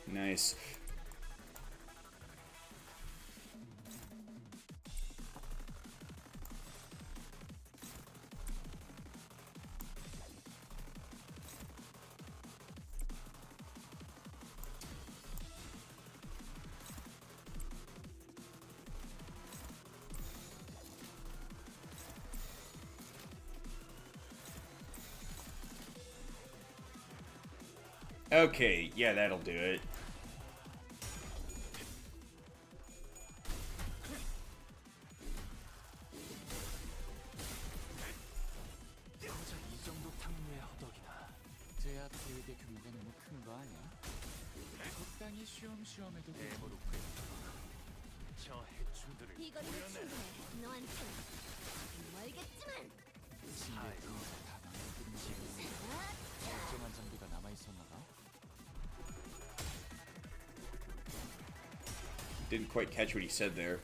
Nice. Okay, yeah, that'll do it. 고작 이 정도 탕류의 허덕이나. 제압 계획의 규모가 너무 큰 거 아니야? 적당히 쉬엄쉬엄해도 에버로크에 저 해충들을 이건 충분해. 너한테 멀겠지만. 신뢰 등에서 다 망가뜨린 지금 멀쩡한 장비가 남아있었나 봐? Didn't quite catch what he said there.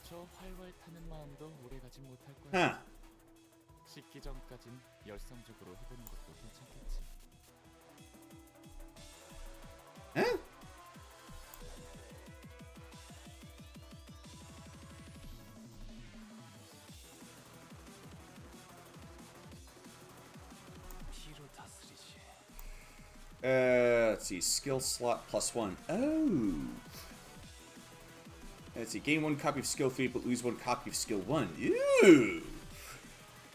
저 활활 타는 마음도 오래가지 못할 거야. Huh. 식기 전까진 열성적으로 해보는 것도 괜찮겠지. Huh? 피로 다스리지. Let's see. Skill slot +1. Oh. Let's see. Gain 1 copy of skill 3, but lose 1 copy of skill 1. Ew.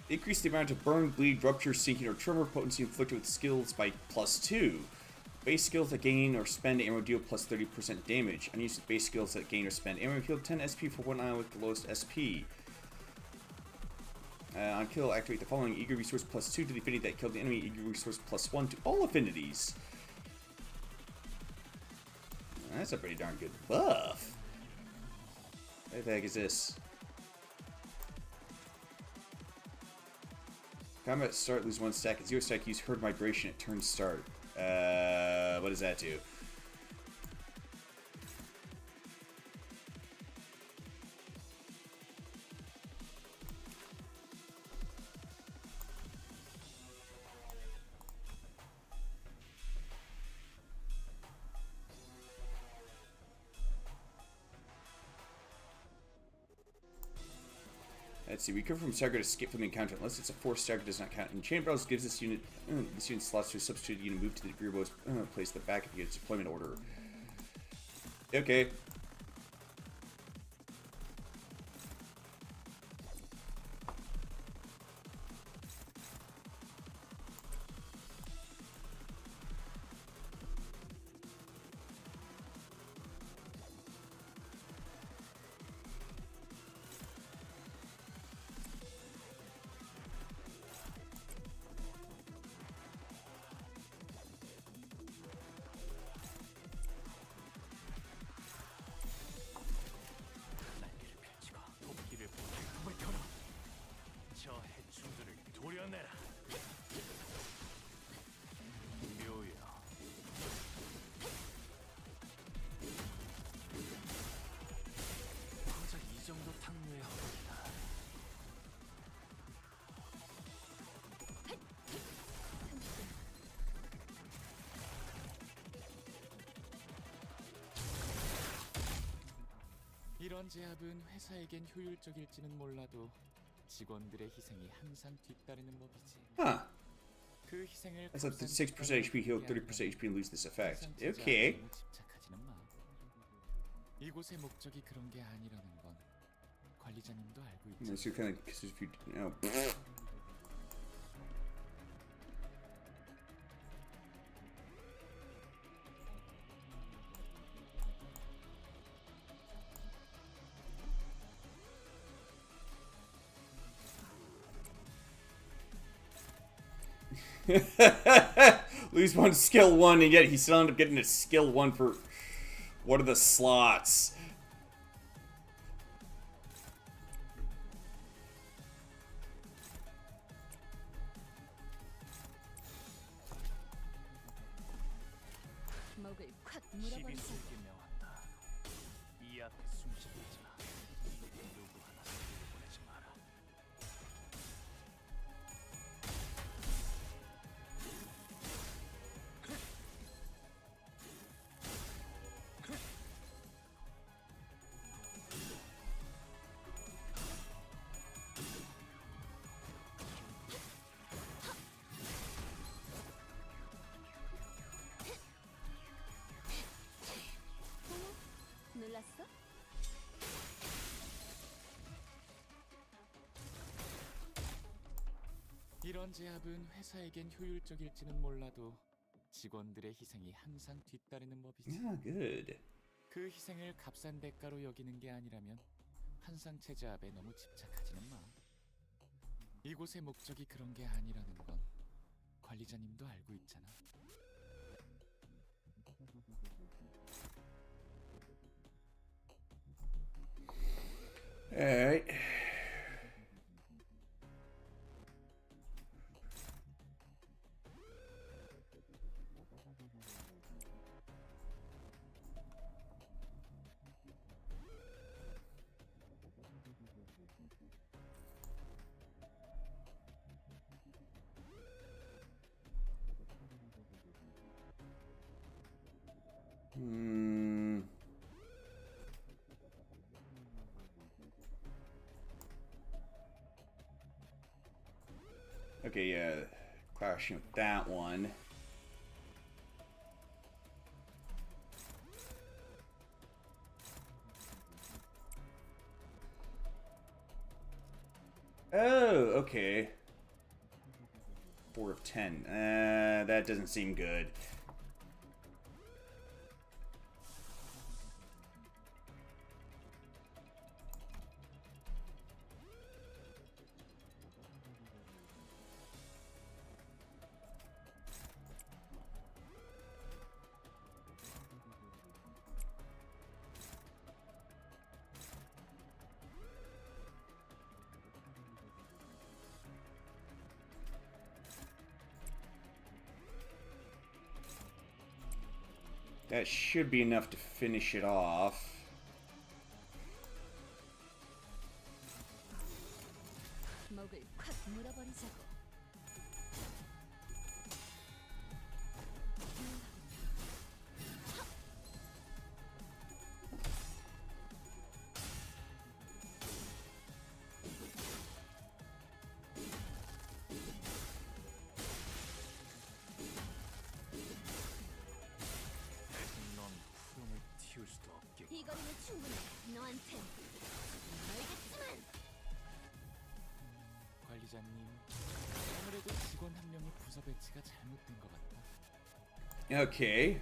Increase the amount of burn, bleed, rupture, sinking, or tremor potency inflicted with skills by +2. Base skills that gain or spend ammo deal plus 30% damage. Unused base skills that gain or spend ammo heal 10 SP for 1 ally with the lowest SP. On kill, activate the following: Eager Resource +2 to the affinity that killed the enemy, Eager Resource +1 to all affinities. That's a pretty darn good buff. What the heck is this? Combat start, lose 1 stack. At 0 stack, use herd migration at turn start. What does that do? Let's see. Recover from stagger to skip from the encounter unless it's a 4 stagger does not count. And chain battles gives this unit slots to a substitute unit move to the rearmost place at the back of the unit's deployment order. Okay. 날개를 펼치고 도끼를 보내 켜라. 저 해충들을 도려내라. 묘야. 고작 이 정도 탕류의 허리다. 이런 제압은 회사에겐 효율적일지는 몰라도 직원들의 희생이 항상 뒤따르는 법이지. Huh. 그 희생을 That's up to 6% HP heal, 30% HP and lose this effect. Okay. 집착하지는 마. 이곳의 목적이 그런 게 아니라는 건 관리자님도 알고 있지. So kind of because if you know. Lose 1 skill 1 and yet he still ended up getting a skill 1 for what are the slots? 목을 콱 힘이 물어버리자. 숨게 명한다. 이 앞에 숨쉬고 있지마. 누구 하나 소리를 보내지 마라. 놀랐어? 이런 제압은 회사에겐 효율적일지는 몰라도 직원들의 희생이 항상 뒤따르는 법이지. Yeah, good. 그 희생을 값싼 대가로 여기는 게 아니라면 한상체 제압에 너무 집착하지는 마. 이곳의 목적이 그런 게 아니라는 건 관리자님도 알고 있잖아. Alright. Okay, clashing with that one. Oh, okay. 4 of 10. That doesn't seem good. That should be enough to finish it off. 목을 콱 물어버리자고. 넌 흐름을 틔울 수도 없겠고. 이 거리는 충분해. 너한텐 멀겠지만. 관리자님, 아무래도 직원 한 명의 부서 배치가 잘못된 것 같다. Okay.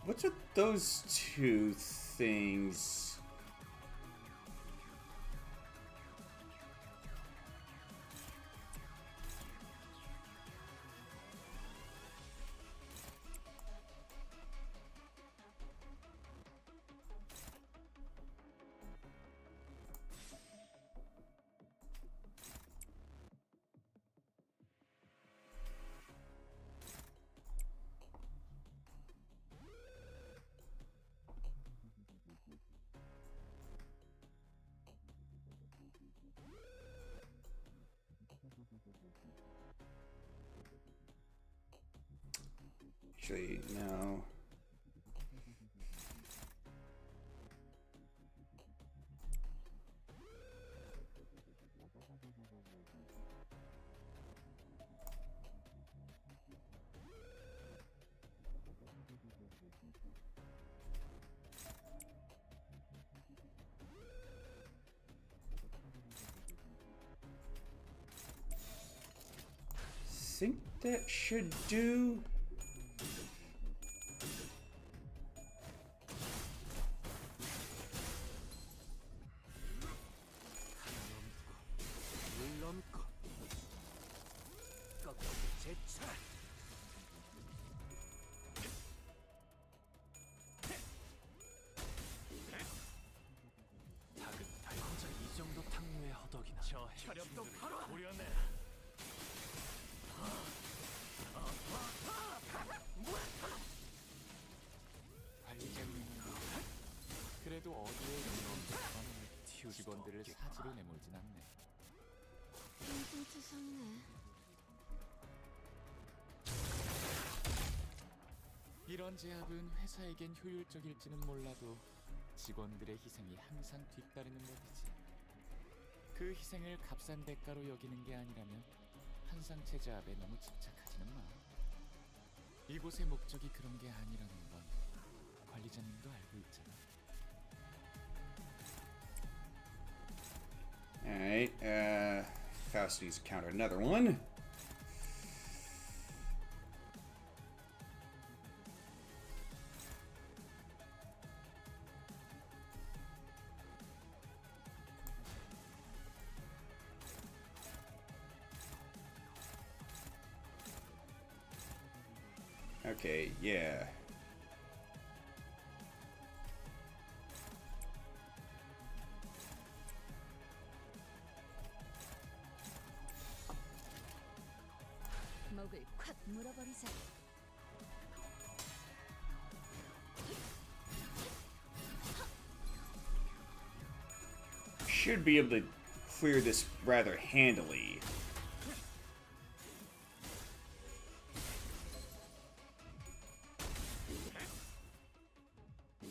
What's with those two things? Actually, no. Think that should do. 물넘고 꺾고 제차. 닭은 달고자 이 정도 탕류의 허덕이나. 저 혈압도 바로 고려내. 관리자님은 그래도 어디에 있는 직원들을 사지로 내몰진 않네. 퉁퉁치셨네. 이런 제압은 회사에겐 효율적일지는 몰라도 직원들의 희생이 항상 뒤따르는 법이지. 그 희생을 값싼 대가로 여기는 게 아니라면 한상체 제압에 너무 집착하지는 마. 이곳의 목적이 그런 게 아니라는 건 관리자님도 알고 있잖아. Alright, Faust needs to counter another one. Okay, yeah. 목을 콱 물어버리자고. Should be able to clear this rather handily.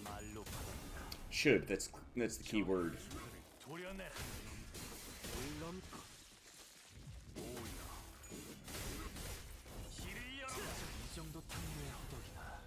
말로 Should, that's the key word. 도려내. 물넘고 오야. 길을 열어. 이 정도 탕류의 허덕이나.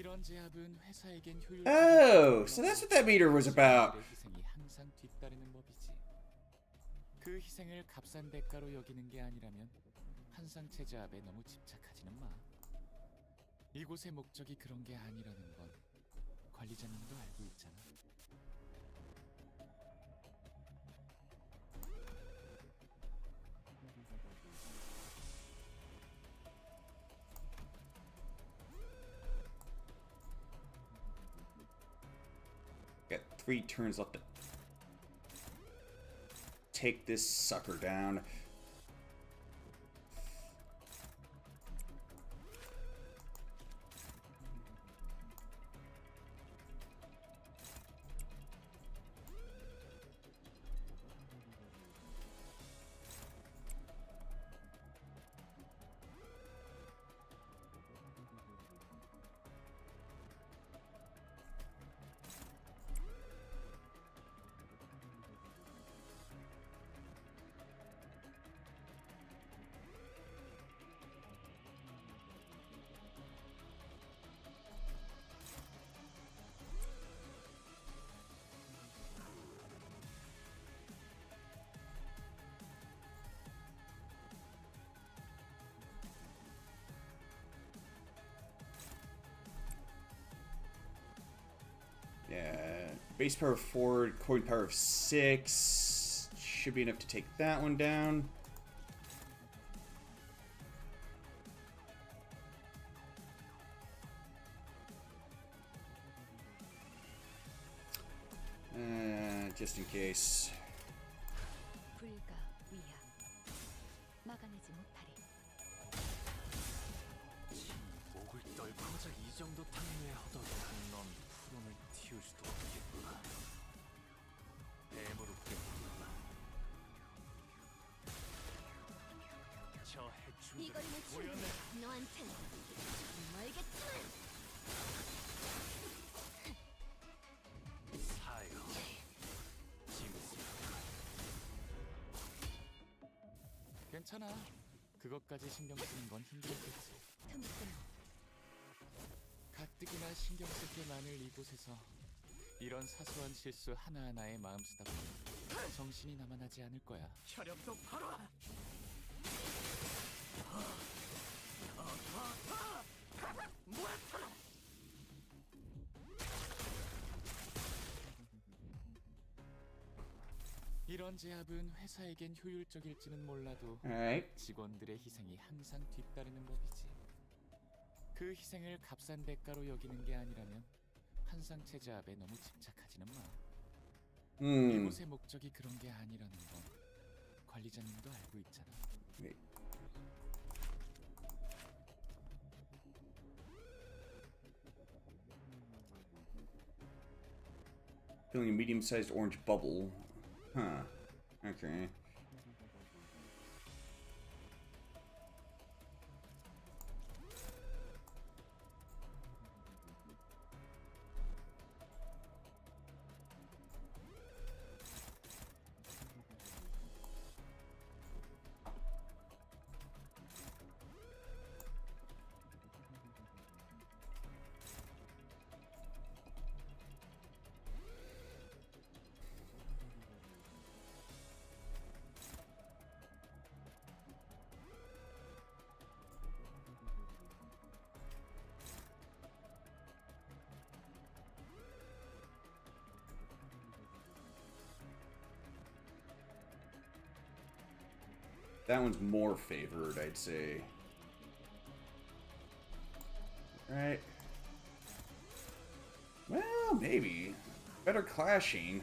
이런 제압은 회사에겐 효율. Oh, so that's what that meter was about. 희생이 항상 뒤따르는 법이지. 그 희생을 값싼 대가로 여기는 게 아니라면 한상체 제압에 너무 집착하지는 마. 이곳의 목적이 그런 게 아니라는 건 관리자님도 알고 있잖아. Got 3 turns left to take this sucker down. Yeah, base power of 4, coin power of 6. Should be enough to take that one down. Just in case. 불가 위야 막아내지 못하리. 목을 떨고 고작 이 정도 탕류에 허덕이나 넌 푸른을 틔울 수도 없겠구나. 뱀으로 깨물라. 저 해충들을 이거리는 보였네. 충분해. 너한텐 멀겠지만. 사요. 짐승. 괜찮아. 그것까지 신경 쓰는 건 힘들겠지. 틈틈 가뜩이나 신경 쓸 게 많을 이곳에서 이런 사소한 실수 하나하나에 마음 쓰다 보면 정신이 남아나지 않을 거야. 혈압도 바로. 이런 제압은 회사에겐 효율적일지는 몰라도 Alright. 직원들의 희생이 항상 뒤따르는 법이지. 그 희생을 값싼 대가로 여기는 게 아니라면 한상체 제압에 너무 집착하지는 마. 이곳의 목적이 그런 게 아니라는 건 관리자님도 알고 있잖아. Wait. Feeling a medium-sized orange bubble. Huh. Okay. That one's more favored, I'd say. Right. Well, maybe. Better clashing.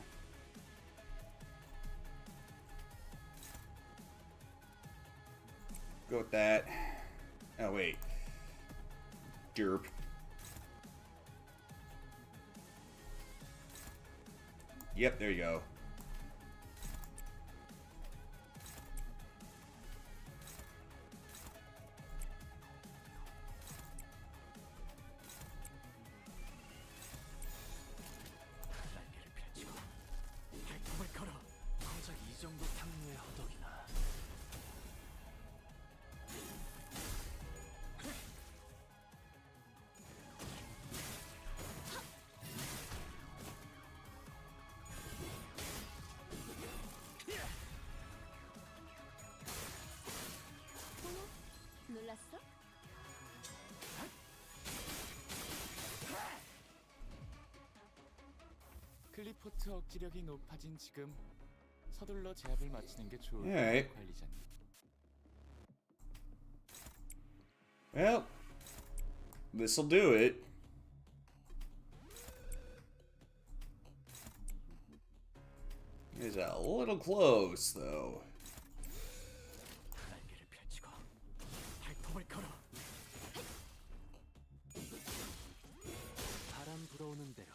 Go with that. Oh, wait. Derp. Yep, there you go. 날개를 펼치고 발톱을 걸어. 고작 이 정도 탕류에 허덕이나. 클리포트 억지력이 높아진 지금 서둘러 제압을 마치는 게 좋을 Alright. 거예요, 관리자님. Well, this'll do it. It's a little close, though. 날개를 펼치고 발톱을 걸어. 바람 불어오는 대로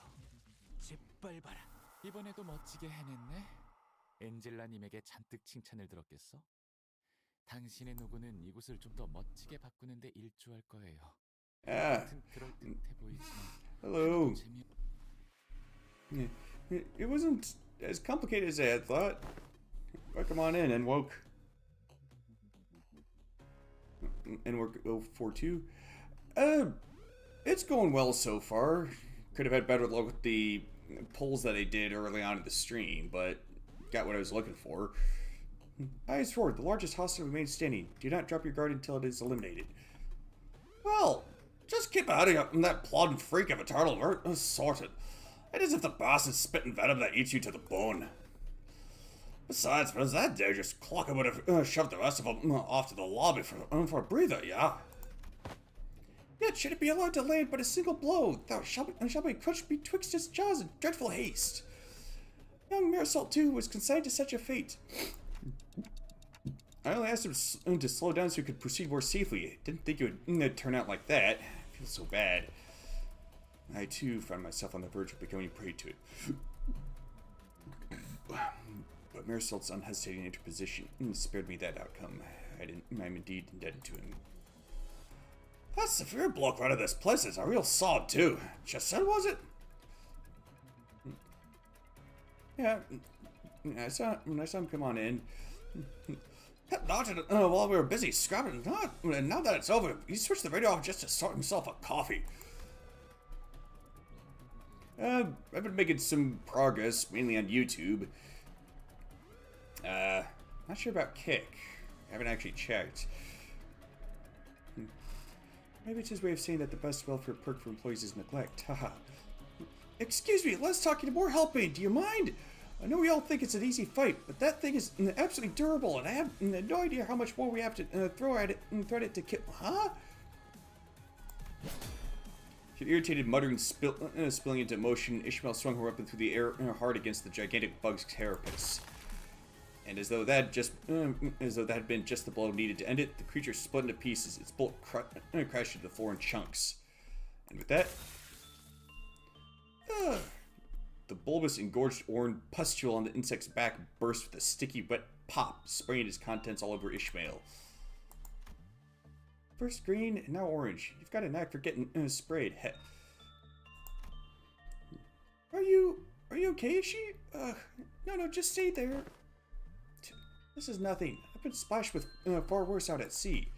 짓밟아라. 이번에도 멋지게 해냈네. 엔젤라님에게 잔뜩 칭찬을 들었겠어? 당신의 노고는 이곳을 좀 더 멋지게 바꾸는데 일조할 거예요. Ah, 하여튼 그럴 듯해 보이지만 hello. 재미... It wasn't as complicated as I had thought. Welcome on in, Enwoke. Enwoke 042. It's going well so far. Could have had better luck with the pulls that I did early on in the stream, but got what I was looking for. Eyes forward, the largest hostile remains standing. Do not drop your guard until it is eliminated. Well, just keep out of that plodding freak of a turtle. We're sorted. It is if the boss is spitting venom that eats you to the bone. Besides, what does that do? Just Clocker would have shoved the rest of them off to the lobby for a breather, yeah? Yet should it be allowed to land but a single blow, thou shall be crushed betwixt his jaws in dreadful haste. Young Marisol, too, was consigned to such a fate. I only asked him to slow down so he could proceed more safely. Didn't think it would turn out like that. I feel so bad. I, too, found myself on the verge of becoming prey to it. But Marisol's unhesitating interposition spared me that outcome. I'm indeed indebted to him. That severe bloke right of this place is a real sod, too. Just said, was it? Yeah, I saw him come on in. Not while we were busy scrapping. Now that it's over, he switched the radio off just to sort himself a coffee. I've been making some progress, mainly on YouTube. Not sure about Kick. I haven't actually checked. Maybe it's his way of saying that the best welfare perk for employees is neglect. Haha. Excuse me, less talking and more helping. Do you mind? I know we all think it's an easy fight, but that thing is absolutely durable, and I have no idea how much more we have to throw at it and thread it to kill. Huh? Your irritated muttering spilling into motion, Ishmael swung her weapon through the air hard against the gigantic bug's carapace. And as though that had been just the blow needed to end it, the creature split into pieces. Its bolt crashed to the floor in chunks. And with that, the bulbous, engorged orange pustule on the insect's back burst with a sticky, wet pop, spraying its contents all over Ishmael. First green, and now orange. You've got a knack for getting sprayed. Heh. Are you okay, is she? No, just stay there. This is nothing. I've been splashed with far worse out at sea.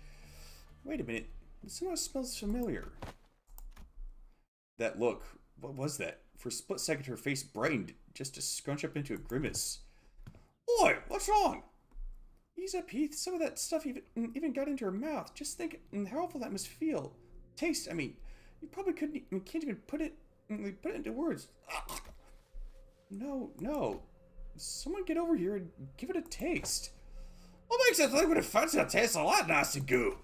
Wait a minute. This somehow smells familiar. That look. What was that? For a split second, her face brightened, just to scrunch up into a grimace. Oi! What's wrong? Ease up, Heath. Some of that stuff even got into her mouth. Just think how awful that must feel. Taste, I mean. You probably can't even put it into words. No. Someone get over here and give it a taste. What makes it think with a fancy that tastes a lot nasty goo?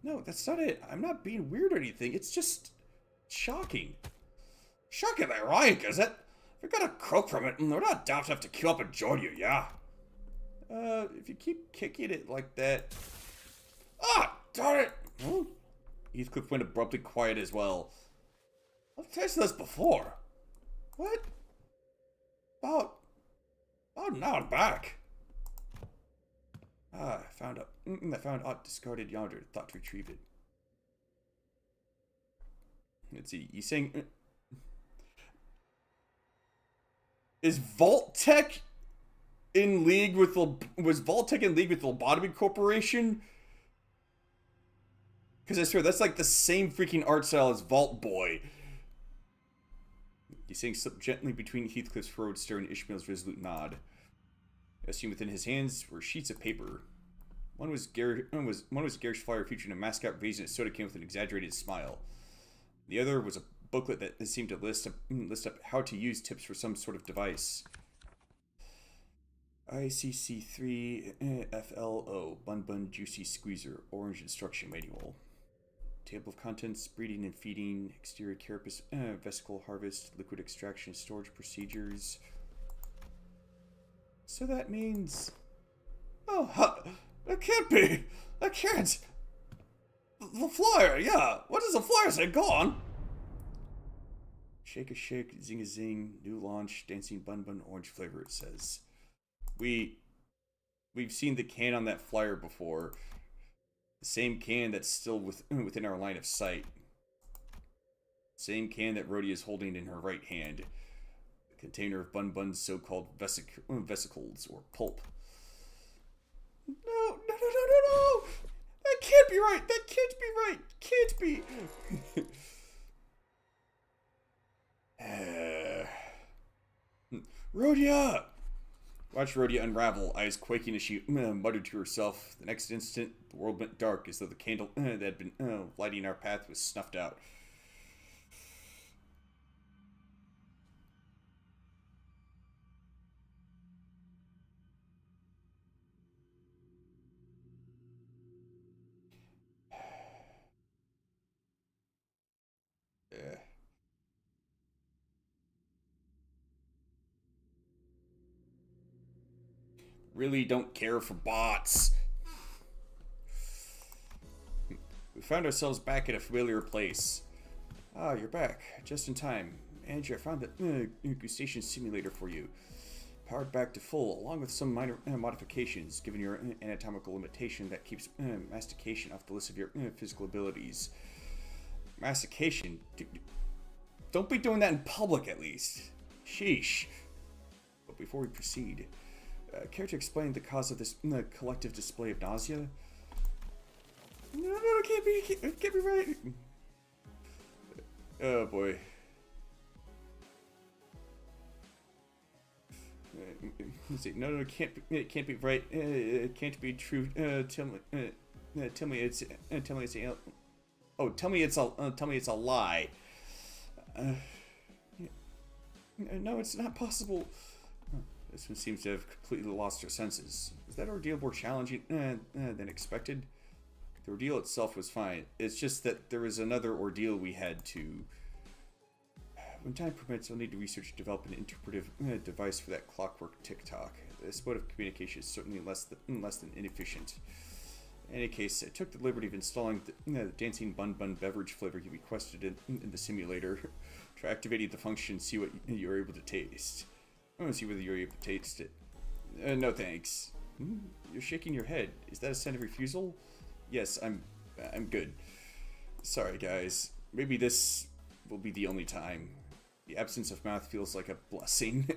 No, that's not it. I'm not being weird or anything. It's just shocking. Shocking ironic, is it? If you're gonna croak from it, we're not daft enough to queue up and join you, yeah? If you keep kicking it like that... Ah, darn it! Oh. Heathcliff went abruptly quiet as well. I've tasted this before. What? About an hour back. I found aught discarded yonder. Thought to retrieve it. Let's see. You saying? Is Vault-Tec in league with was Vault-Tec in league with Lobotomy Corporation? Because I swear that's like the same freaking art style as Vault Boy. He slipped gently between Heathcliff's furrowed stare and Ishmael's resolute nod. Resting within his hands were sheets of paper. One was Garish flyer featuring a mascot raising a soda can with an exaggerated smile. The other was a booklet that seemed to list up how to use tips for some sort of device. ICC3 FLO Bun Juicy Squeezer Orange Instruction Manual. Table of contents: breeding and feeding, exterior carapace, vesicle harvest, liquid extraction, storage procedures. So that means... Oh, that can't be! That can't! The flyer, yeah! What does the flyer say? Go on! Shake a shake, zing a zing, new launch, dancing bun orange flavor, it says. We've seen the can on that flyer before. The same can that's still within our line of sight. Same can that Rhodia is holding in her right hand. A container of Bun's so-called vesicles, or pulp. No! That can't be right! That can't be right! Can't be! Rhodia! Watch Rhodia unravel, eyes quaking as she muttered to herself. The next instant, the world went dark as though the candle that had been lighting our path was snuffed out. Really don't care for bots. We found ourselves back at a familiar place. Ah, you're back. Just in time. Andrew, I found the gustation simulator for you. Powered back to full, along with some minor modifications, given your anatomical limitation that keeps mastication off the list of your physical abilities. Mastication? Don't be doing that in public, at least. Sheesh. But before we proceed... care to explain the cause of this collective display of nausea? No, it can't be right. Oh boy. No, it can't be right. It can't be true. Tell me it's a lie. No, it's not possible. This one seems to have completely lost her senses. Is that ordeal more challenging than expected? The ordeal itself was fine. It's just that there was another ordeal we had to... When time permits, I'll need to research and develop an interpretive device for that clockwork tick-tock. This mode of communication is certainly less than inefficient. In any case, I took the liberty of installing the dancing bun beverage flavor you requested in the simulator. Try activating the function, see what you're able to taste. I want to see whether you're able to taste it. No thanks. You're shaking your head. Is that a sign of refusal? Yes, I'm good. Sorry, guys. Maybe this will be the only time. The absence of mouth feels like a blessing.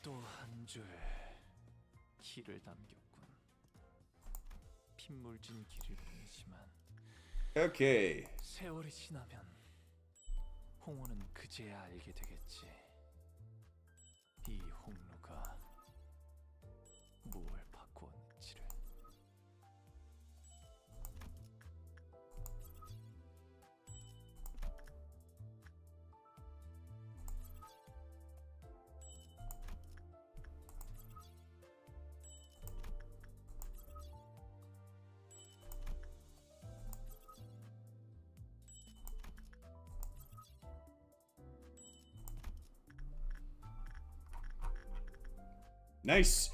또 한 줄 길을 남겼군. 핏물진 길일 뿐이지만 Okay. 세월이 지나면 홍호는 그제야 알게 되겠지. 이 홍로가 무엇을 바꾸었는지를. Nice.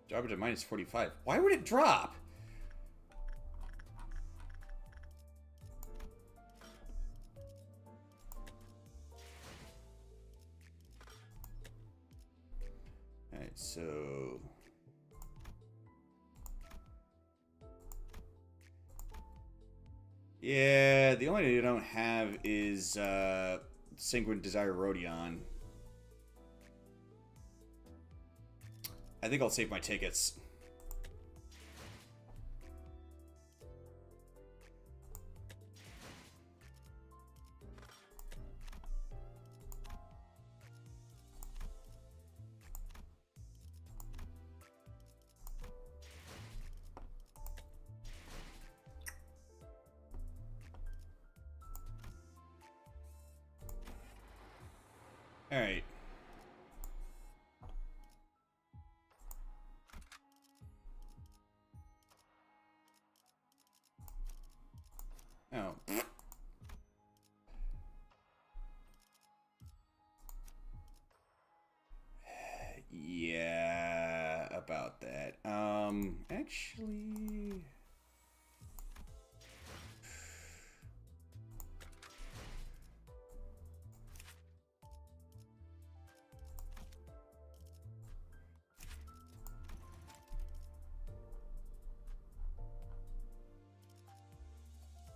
Drop it to minus 45. Why would it drop? Alright, so... Yeah, the only thing I don't have is Sanguine Desire Rodion. I think I'll save my tickets. Alright. Oh. Yeah, about that. Actually...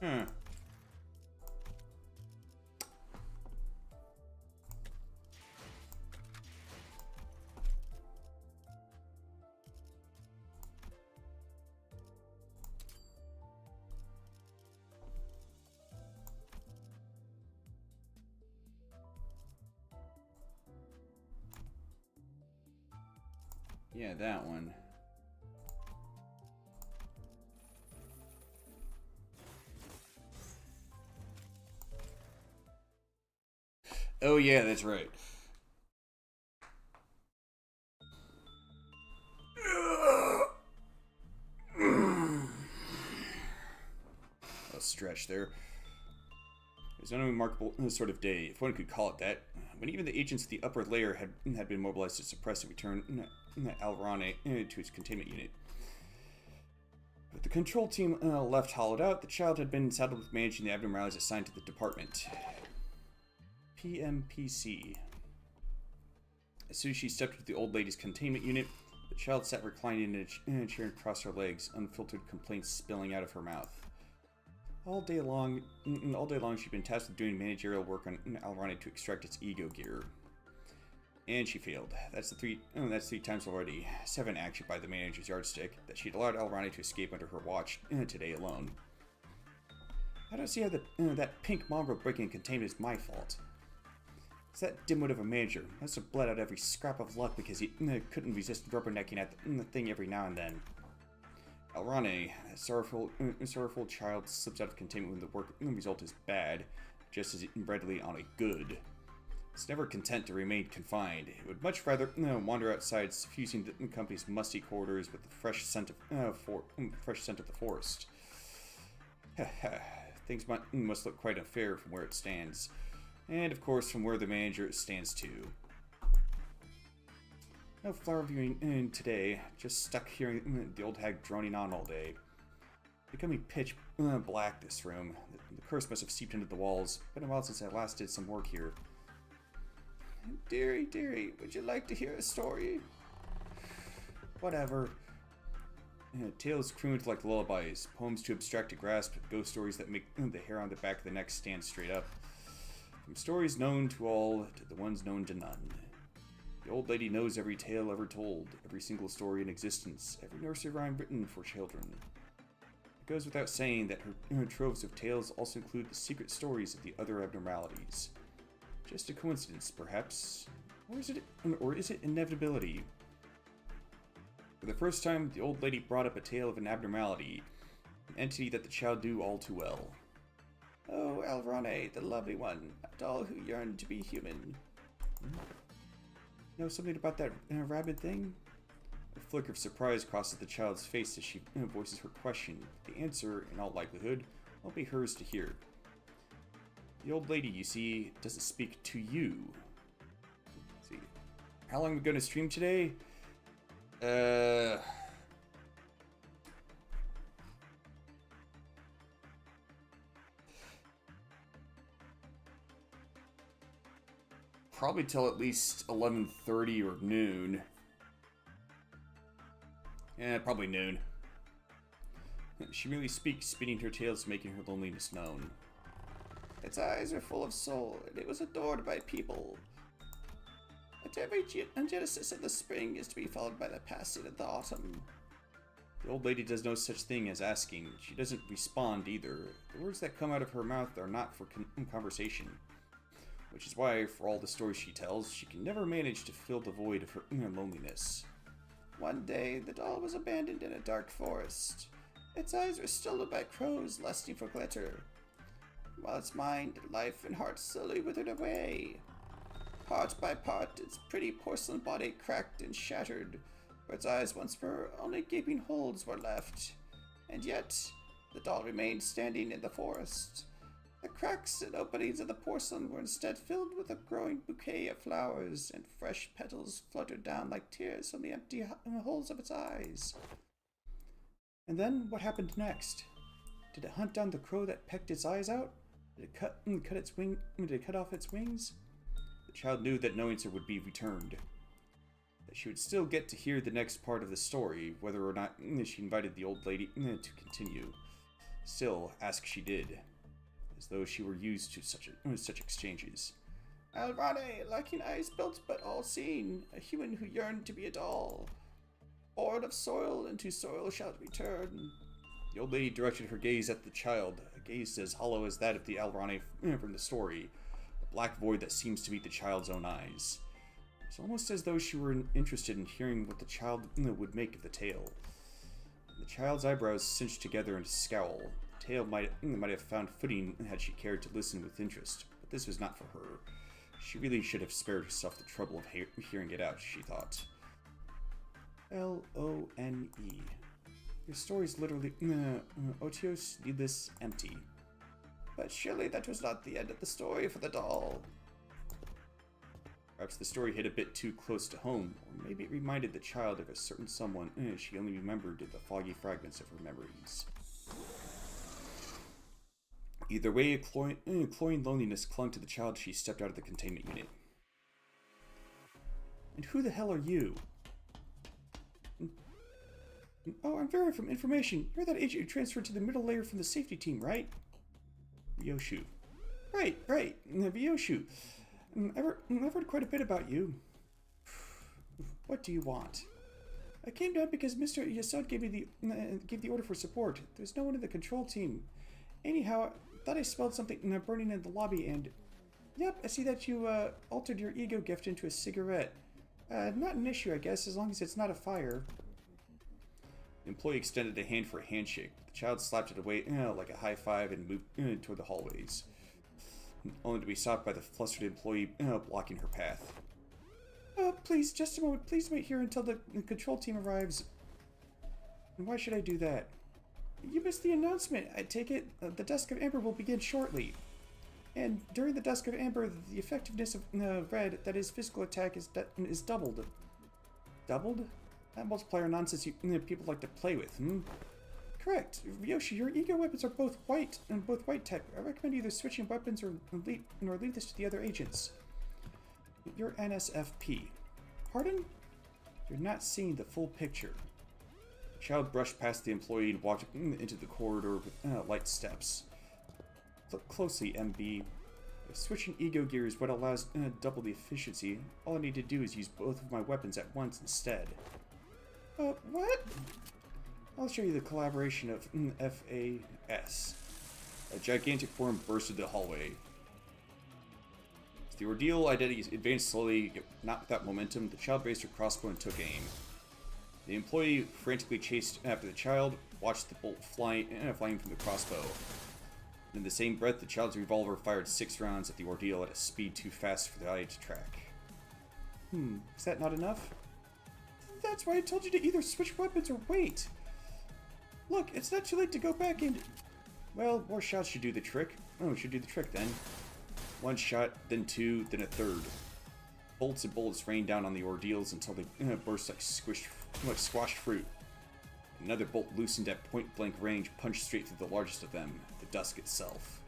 Huh. Yeah, that one. Oh yeah, that's right. A stretch there. It was an unremarkable sort of day, if one could call it that, when even the agents of the upper layer had been mobilized to suppress and return Alrane to its containment unit. With the control team left hollowed out, the child had been saddled with managing the abnormalities assigned to the department. PMPC. As soon as she stepped into the old lady's containment unit, the child sat reclining in a chair and crossed her legs, unfiltered complaints spilling out of her mouth. All day long, she'd been tasked with doing managerial work on Alrani to extract its ego gear. And she failed. That's 3 times already. 7 actually by the manager's yardstick, that she'd allowed Alrani to escape under her watch today alone. I don't see how that pink mongrel breaking containment is my fault. It's that dimwit of a manager. Must have bled out every scrap of luck because he couldn't resist rubbernecking at the thing every now and then. Alrane, that sorrowful child, slips out of containment when the work result is bad, just as readily on a good. It's never content to remain confined. It would much rather wander outside, suffusing the company's musty corridors with the fresh scent of the forest. Things must look quite unfair from where it stands. And, of course, from where the manager stands too. No flower viewing today, just stuck hearing the old hag droning on all day. Becoming pitch black, this room. The curse must have seeped into the walls. Been a while since I last did some work here. Dearie, dearie, would you like to hear a story? Whatever. Tales crooned like lullabies, poems too abstract to grasp, ghost stories that make the hair on the back of the neck stand straight up. From stories known to all to the ones known to none. The old lady knows every tale ever told, every single story in existence, every nursery rhyme written for children. It goes without saying that her troves of tales also include the secret stories of the other abnormalities. Just a coincidence, perhaps? Or is it inevitability? For the first time, the old lady brought up a tale of an abnormality, an entity that the child knew all too well. Oh, Alrane, the lovely one, a doll who yearned to be human. Know something about that rabid thing? A flicker of surprise crosses the child's face as she voices her question. The answer, in all likelihood, won't be hers to hear. The old lady, you see, doesn't speak to you. Let's see. How long are we going to stream today? Probably till at least 11:30 or noon. Yeah, probably noon. She merely speaks, spinning her tales, making her loneliness known. Its eyes are full of soul, and it was adored by people. But every genesis of the spring is to be followed by the passing of the autumn. The old lady does no such thing as asking. She doesn't respond either. The words that come out of her mouth are not for conversation. Which is why, for all the stories she tells, she can never manage to fill the void of her loneliness. One day, the doll was abandoned in a dark forest. Its eyes were stolen by crows lusting for glitter, while its mind, life, and heart slowly withered away. Part by part, its pretty porcelain body cracked and shattered. Where its eyes once were, only gaping holes were left. And yet, the doll remained standing in the forest. The cracks and openings of the porcelain were instead filled with a growing bouquet of flowers, and fresh petals fluttered down like tears from the empty holes of its eyes. And then, what happened next? Did it hunt down the crow that pecked its eyes out? Did it cut off its wings? The child knew that no answer would be returned. That she would still get to hear the next part of the story, whether or not she invited the old lady to continue. Still, ask she did, as though she were used to such exchanges. Alrane, lacking eyes built but all-seeing, a human who yearned to be a doll. Born of soil, and to soil shall return. The old lady directed her gaze at the child, a gaze as hollow as that of the Alrane from the story, a black void that seems to meet the child's own eyes. It's almost as though she were interested in hearing what the child would make of the tale. The child's eyebrows cinched together in a scowl. The tale might have found footing had she cared to listen with interest, but this was not for her. She really should have spared herself the trouble of hearing it out, she thought. L-O-N-E. Your story's literally, otiose, needless, empty. But surely that was not the end of the story for the doll. Perhaps the story hit a bit too close to home, or maybe it reminded the child of a certain someone she only remembered in the foggy fragments of her memories. Either way, a cloying loneliness clung to the child as she stepped out of the containment unit. And who the hell are you? Oh, I'm Vera from Information. You're that agent who transferred to the middle layer from the safety team, right? Ryoshu. Right. Ryoshu. I've heard quite a bit about you. What do you want? I came down because Mr. Yasod gave the order for support. There's no one in the control team. Anyhow, I thought I smelled something burning in the lobby, and... Yep, I see that you altered your ego gift into a cigarette. Not an issue, I guess, as long as it's not a fire. The employee extended a hand for a handshake. The child slapped it away like a high five and moved toward the hallways, only to be stopped by the flustered employee blocking her path. Please, just a moment. Please wait here until the control team arrives. And why should I do that? You missed the announcement. I take it the Dusk of Amber will begin shortly. And during the Dusk of Amber, the effectiveness of Red, that is physical attack, is doubled. Doubled? That multiplier nonsense people like to play with, Correct. Ryoshu, your ego weapons are both white tech. I recommend either switching weapons or leave this to the other agents. You're NSFP. Pardon? You're not seeing the full picture. The child brushed past the employee and walked into the corridor with light steps. Look closely, MB. If switching ego gear is what allows double the efficiency, all I need to do is use both of my weapons at once instead. What? I'll show you the collaboration of FAS. A gigantic form burst into the hallway. As the ordeal identity advanced slowly, not without momentum, the child raised her crossbow and took aim. The employee frantically chased after the child, watched the bolt flying from the crossbow. In the same breath, the child's revolver fired 6 rounds at the ordeal at a speed too fast for the eye to track. Is that not enough? That's why I told you to either switch weapons or wait. Look, it's not too late to go back and... Well, more shots should do the trick. Oh, should do the trick then. 1 shot, then 2, then a 3rd. Bolts and bullets rained down on the ordeals until they burst like squashed fruit. Another bolt loosened at point-blank range punched straight through the largest of them, the Dusk itself.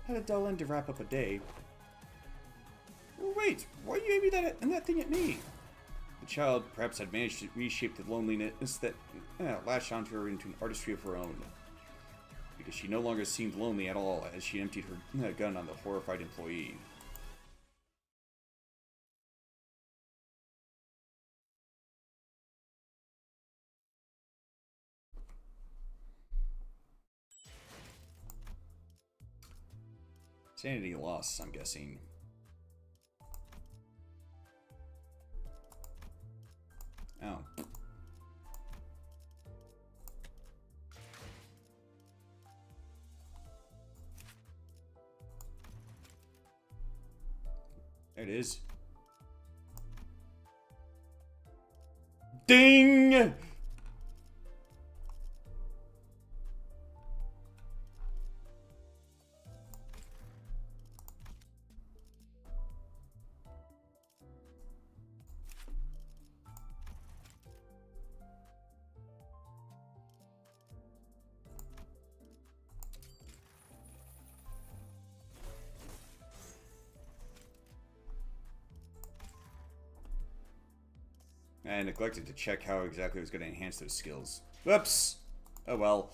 Had a dull end to wrap up a day. Wait, why are you aiming that thing at me? The child perhaps had managed to reshape the loneliness that latched onto her into an artistry of her own. Because she no longer seemed lonely at all as she emptied her gun on the horrified employee. Sanity loss, I'm guessing. Oh. There it is. Ding! I neglected to check how exactly it was going to enhance those skills. Whoops! Oh well.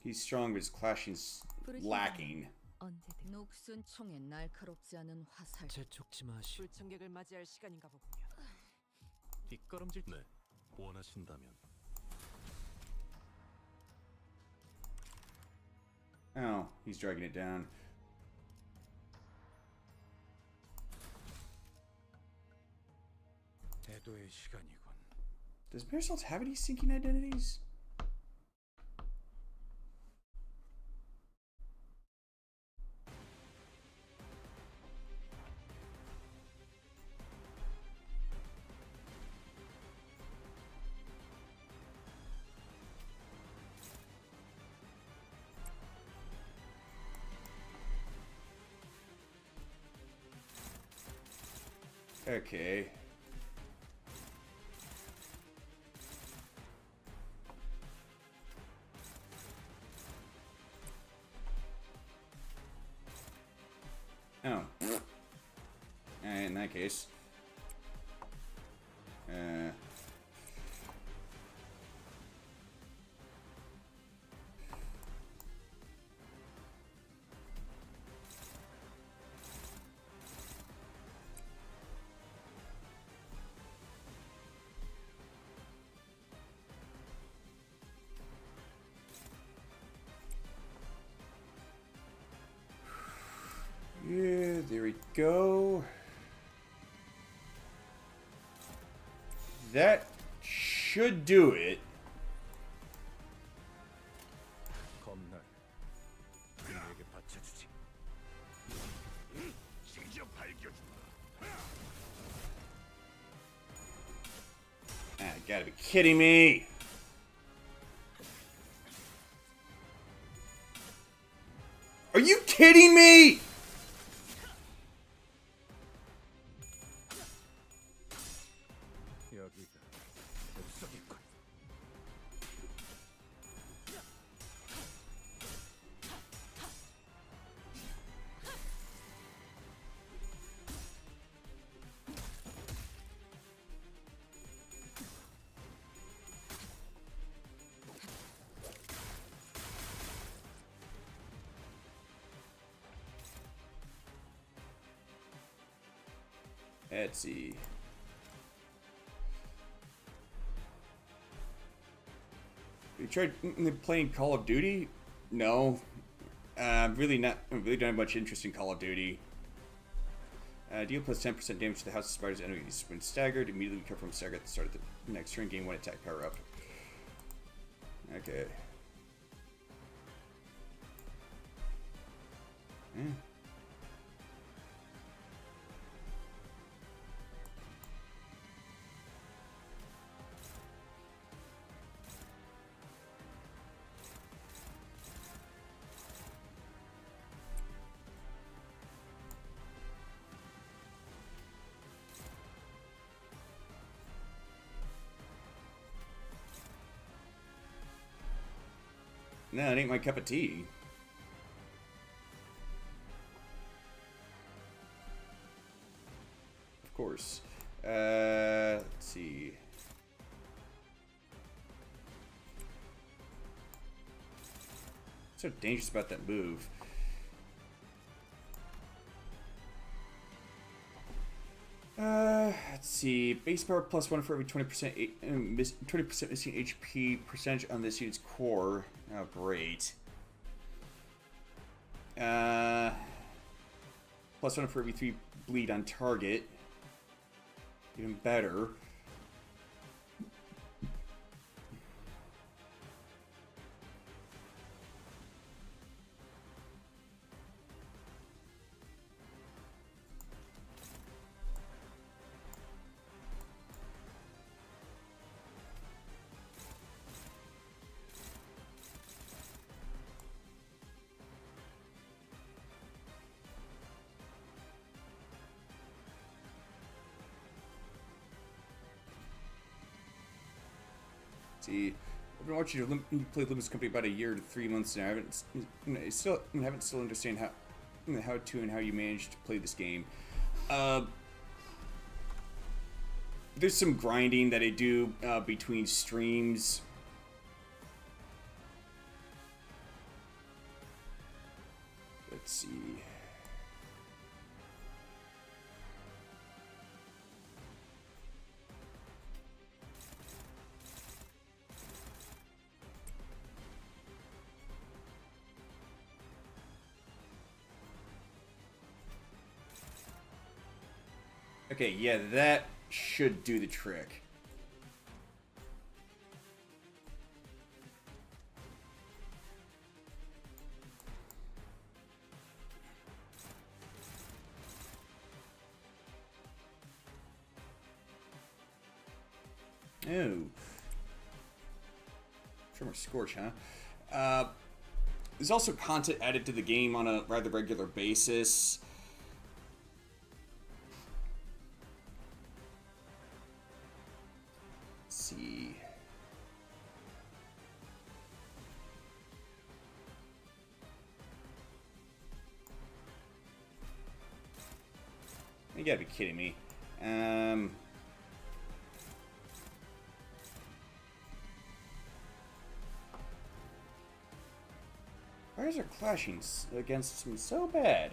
He's strong, but his clashing's lacking. 언제든 녹슨 총에 날카롭지 않은 화살. 재촉지 마시. 불청객을 맞이할 시간인가 보군요. 뒷걸음질. 네, 원하신다면. Oh, he's dragging it down. 대도의 시간이군. Does Marisol have any sinking identities? Okay. Oh. In that case. Yeah, there we go. That should do it. 검날. 그에게 바쳐주지. 직접 밝혀주마. Ah, gotta be kidding me. Are you kidding me? 여기가 옥석이군. Let's see. You tried playing Call of Duty? No. Really not. Really don't have much interest in Call of Duty. Deal plus 10% damage to the House of Spiders enemies. When staggered, immediately recover from stagger at the start of the next turn. Gain 1 attack power up. Okay. No, it ain't my cup of tea. Of course. Let's see. What's so dangerous about that move? Let's see. Base power +1 for every 20% 20% missing HP percentage on this unit's core. Oh, great. +1 for every 3 bleed on target. Even better. See, I've been watching you play Limbus Company about a year to 3 months now. I haven't still understand how you managed to play this game. There's some grinding that I do between streams. Let's see. Okay, yeah, that should do the trick. Oh. Tremor Scorch, huh? There's also content added to the game on a rather regular basis. See. You gotta be kidding me. Why is our clashing against me so bad?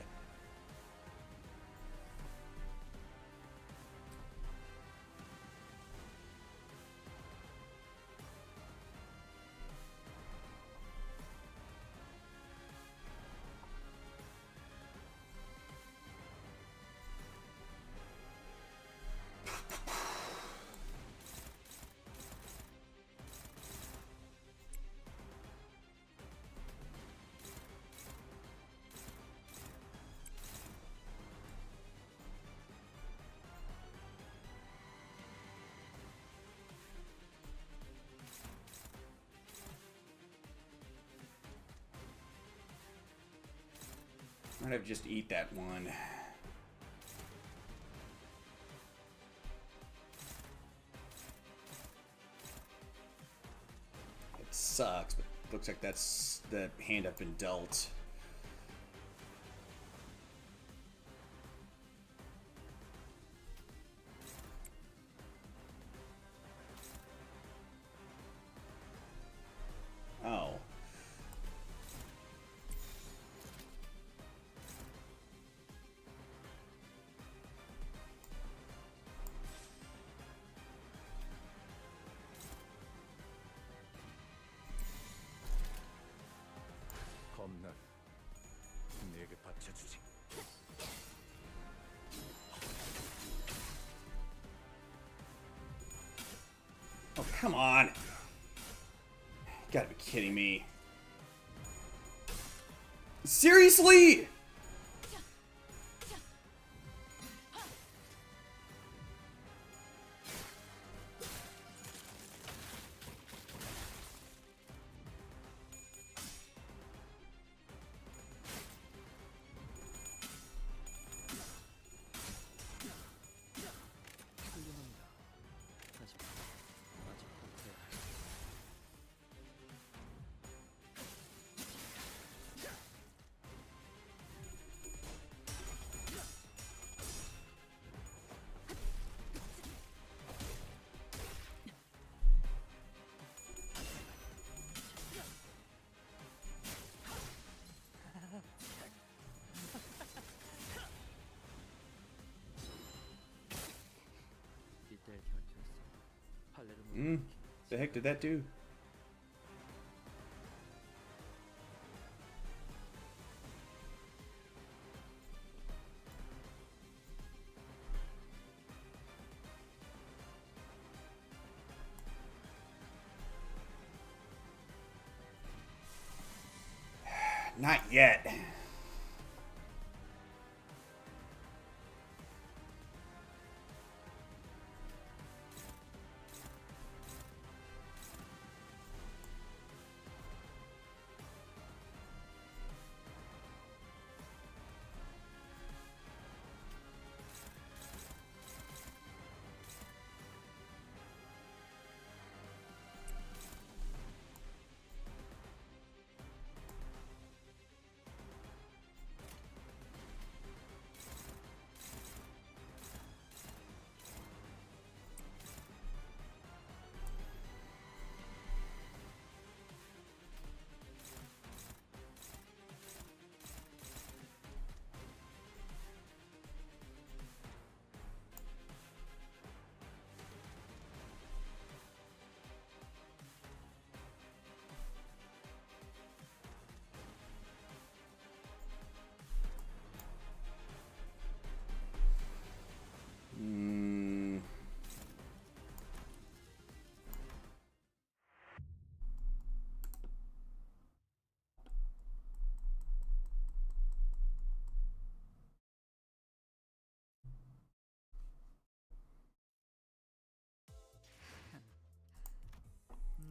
Might have just eat that one. It sucks, but it looks like that's the hand I've been dealt. Oh. 겁난 내게 바쳐주지. Oh, come on. You gotta be kidding me. Seriously? The heck did that do? Not yet.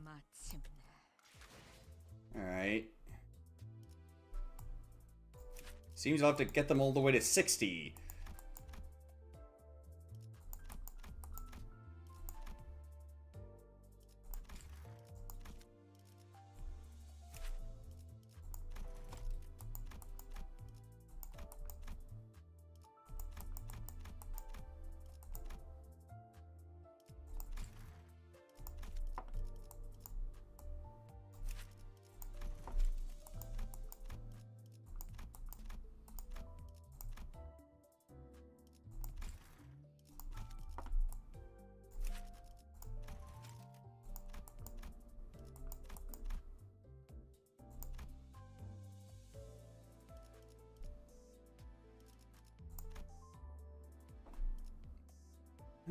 마침내. Alright. Seems I'll have to get them all the way to 60.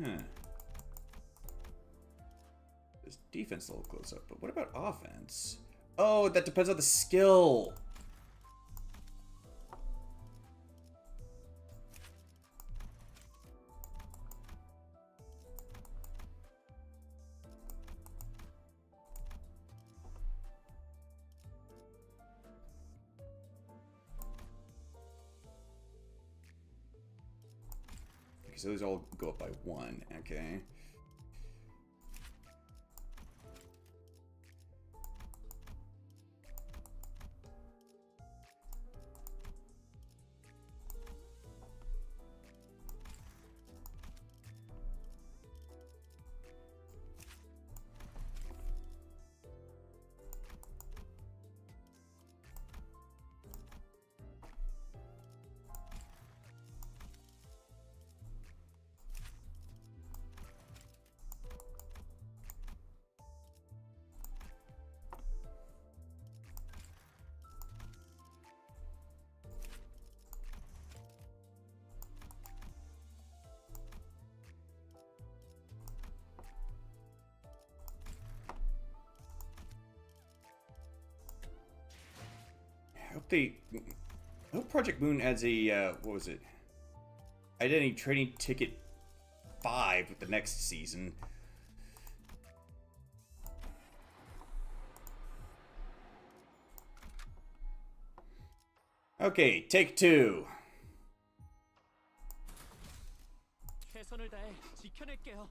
Huh. This defense a little close up, but what about offense? Oh, that depends on the skill. Okay, so those all go up by 1. Okay. I hope Project Moon adds a, what was it? Identity Training Ticket 5 with the next season. Okay, take 2. 최선을 다해 지켜낼게요.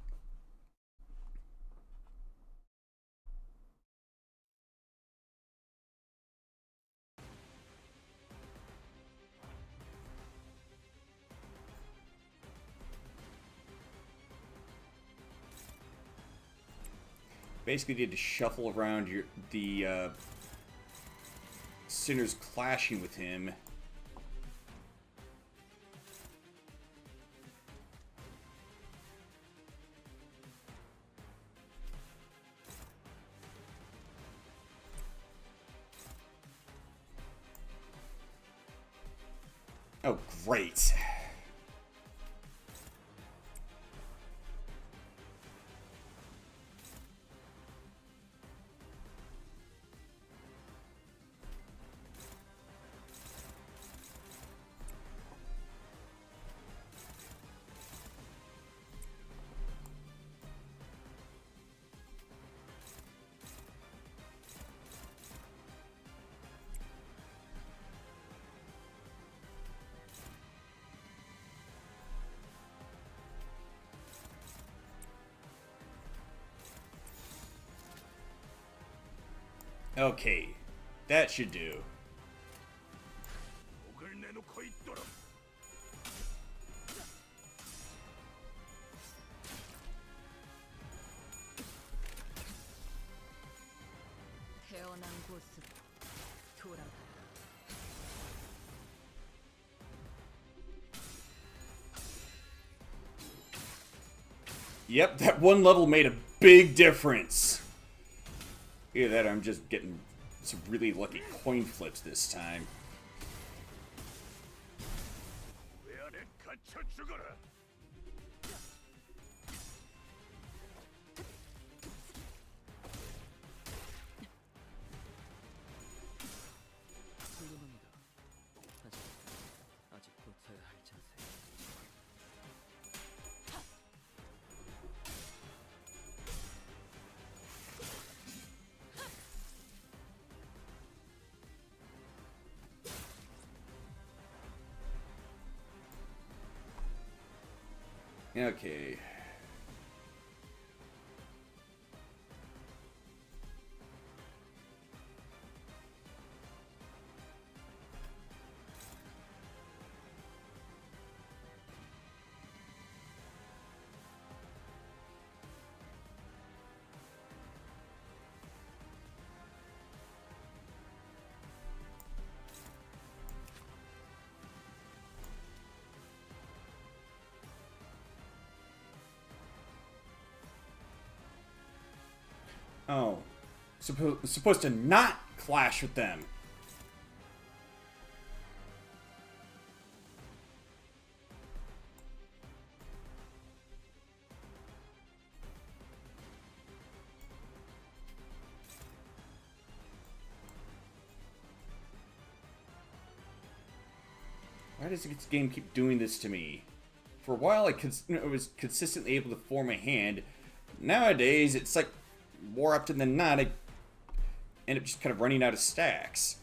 Basically need to shuffle around the sinners clashing with him. Oh, great. Okay, that should do. 태어난 곳으로 돌아가. Yep, that one level made a big difference. Either that or I'm just getting some really lucky coin flips this time. 훌륭합니다. 하지만 아직도 져야 할 자세. Okay. Oh. Supposed to not clash with them. Why does this game keep doing this to me? For a while, I was consistently able to form a hand. Nowadays, it's like more often than not, I end up just kind of running out of stacks.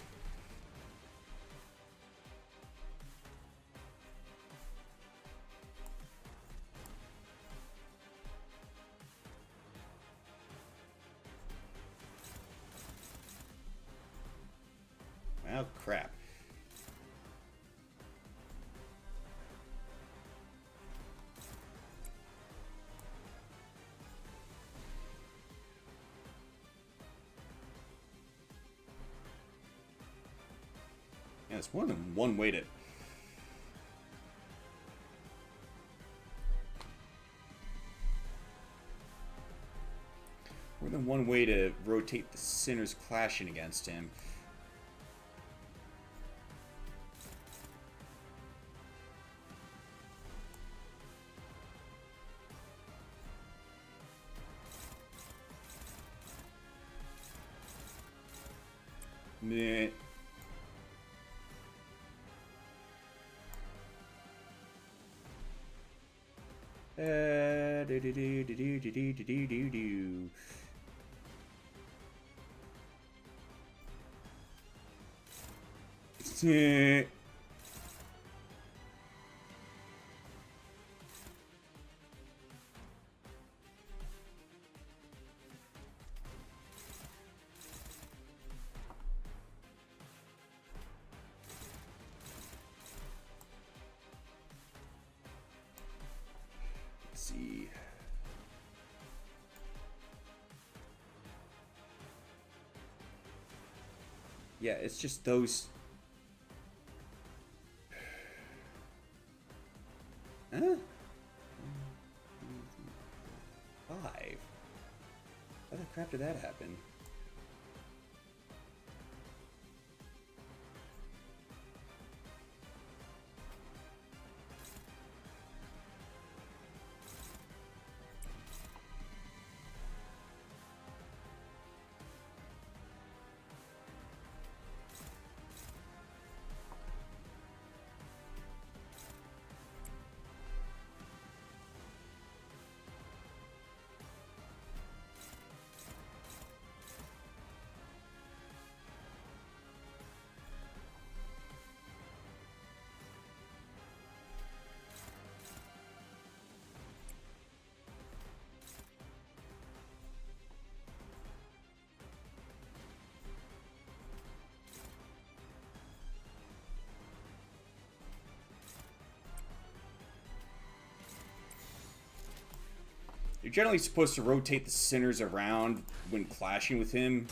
Well, crap. Yeah, it's more than one way to... More than one way to rotate the sinners clashing against him. Meh. Do do do do do do do do do do. Let's see. Yeah, it's just those. Huh? 5. How the crap did that happen? You're generally supposed to rotate the sinners around when clashing with him.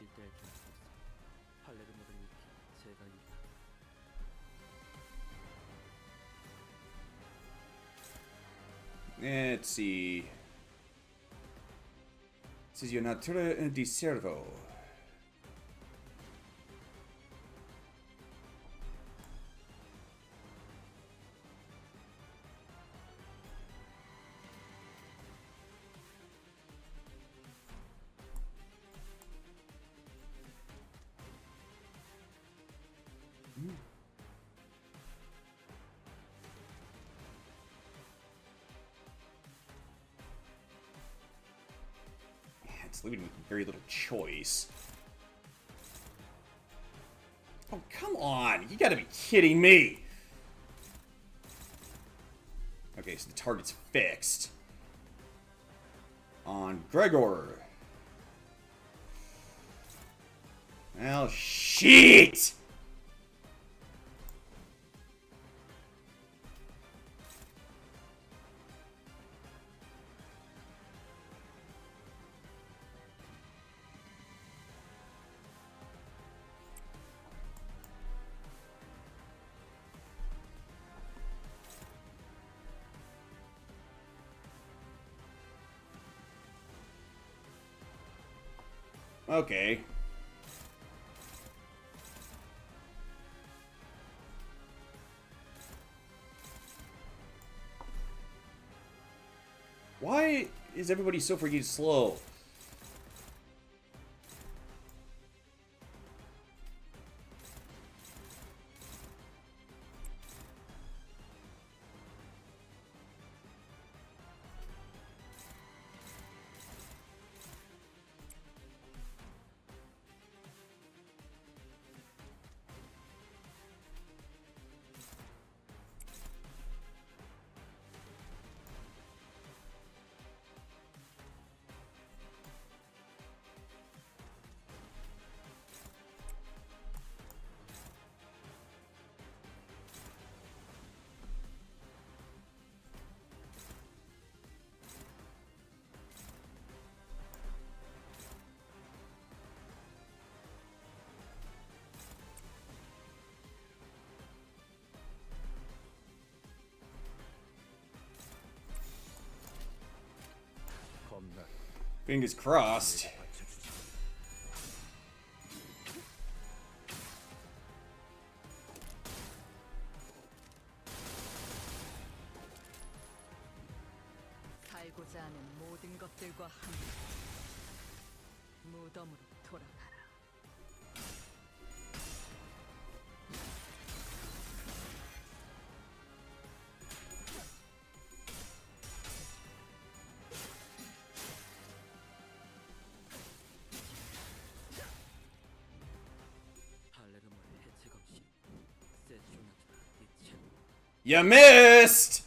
이때의 경기에서 팔레르모를 일으킨 제가 이기다. Let's see. This is your natura di servo. It's leaving with very little choice. Oh, come on! You gotta be kidding me! Okay, so the target's fixed. On Gregor. Well, shit! Okay. Why is everybody so freaking slow? Fingers crossed. 살고자 하는 모든 것들과 함께 무덤으로 돌아가라. 팔레르모의 해책 없이 세조나트라 이체. You missed!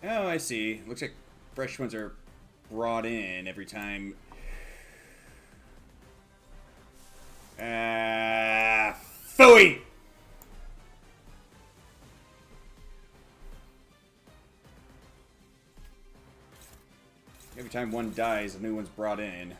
Oh, I see. Looks like fresh ones are brought in every time. Phooey! Every time one dies, a new one's brought in.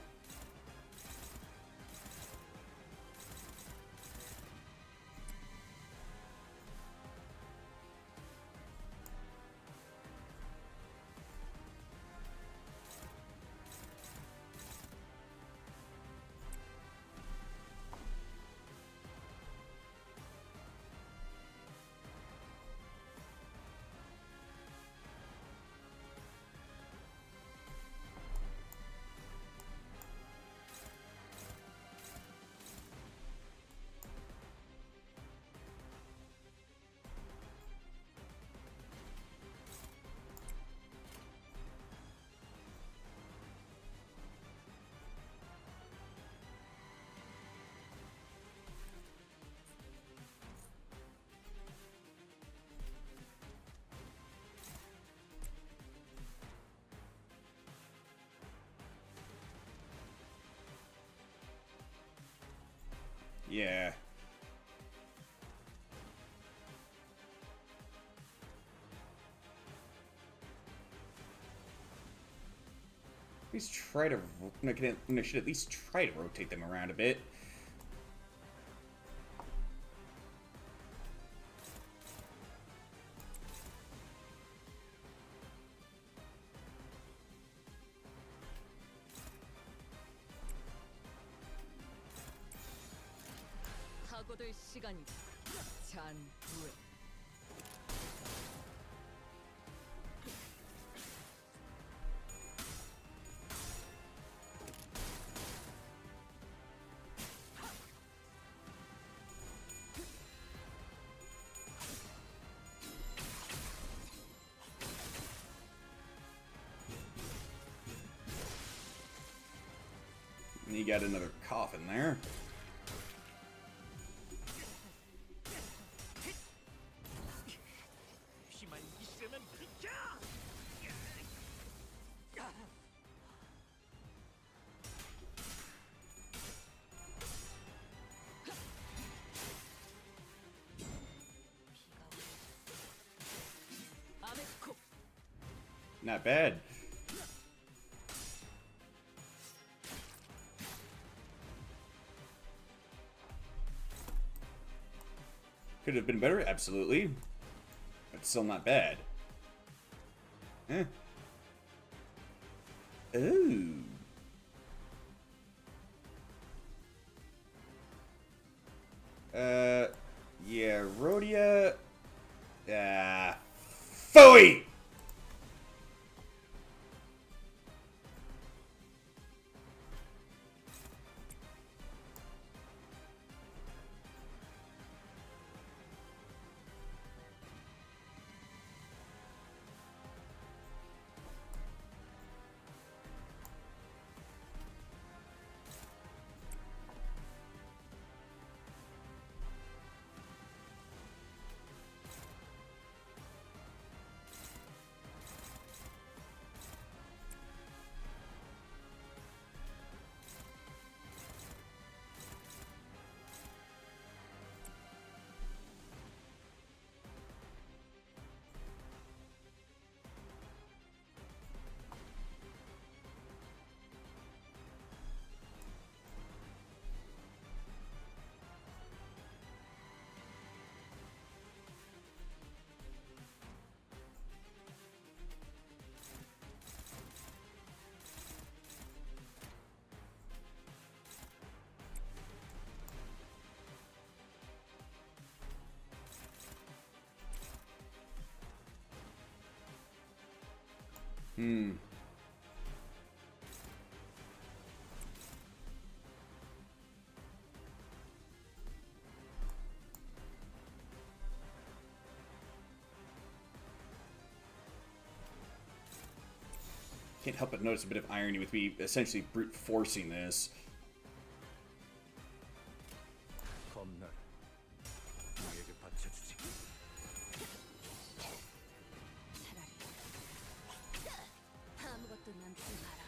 Yeah. At least try to. I should at least try to rotate them around a bit. 하고들 시간이 잔후에. You got another coffin there. 힘만 있으면 비켜! 아메코. Not bad. Could have been better, absolutely. But still not bad. Eh. Ooh. Yeah, Rhodia. Phooey! Can't help but notice a bit of irony with me essentially brute forcing this. 검날 우리에게 바쳐주지. 차라리 아무것도 남지 마라.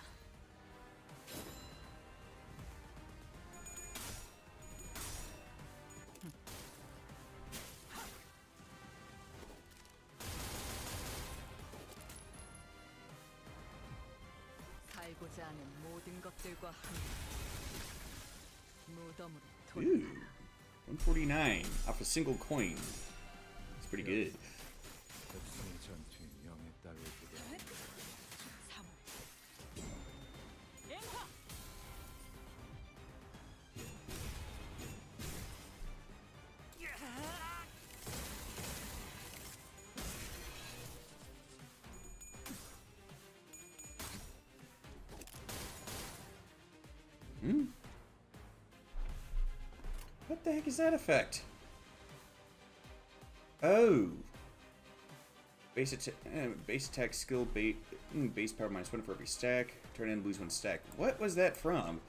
버리고자 하는 모든 것들과 함께 무덤으로 돌. Ooh, 149 off a single coin. It's pretty good. 백승 전투 명에 따르게 되는 Hmm? What the heck is that effect? Oh. Base attack skill base power -1 for every stack. Turn in, lose 1 stack. What was that from?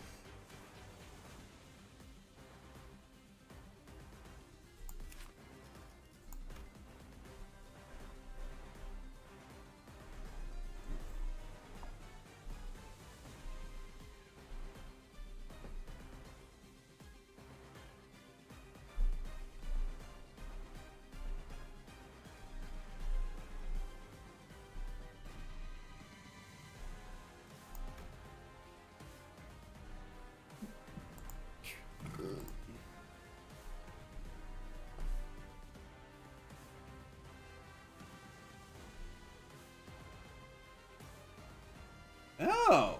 Oh!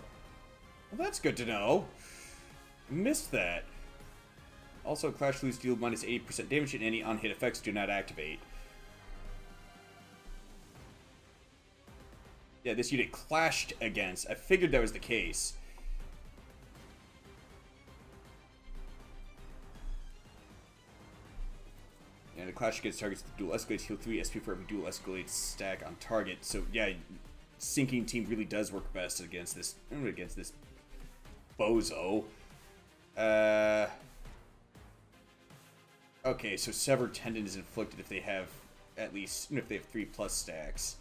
Well, that's good to know. Missed that. Also, Clash Loose deal minus 80% damage and any on-hit effects do not activate. Yeah, this unit clashed against. I figured that was the case. And the clash against targets with dual escalates heal 3 SP for every dual escalate stack on target. So yeah, sinking team really does work best against this bozo. Okay, so severed tendon is inflicted if they have at least if they have 3+ stacks.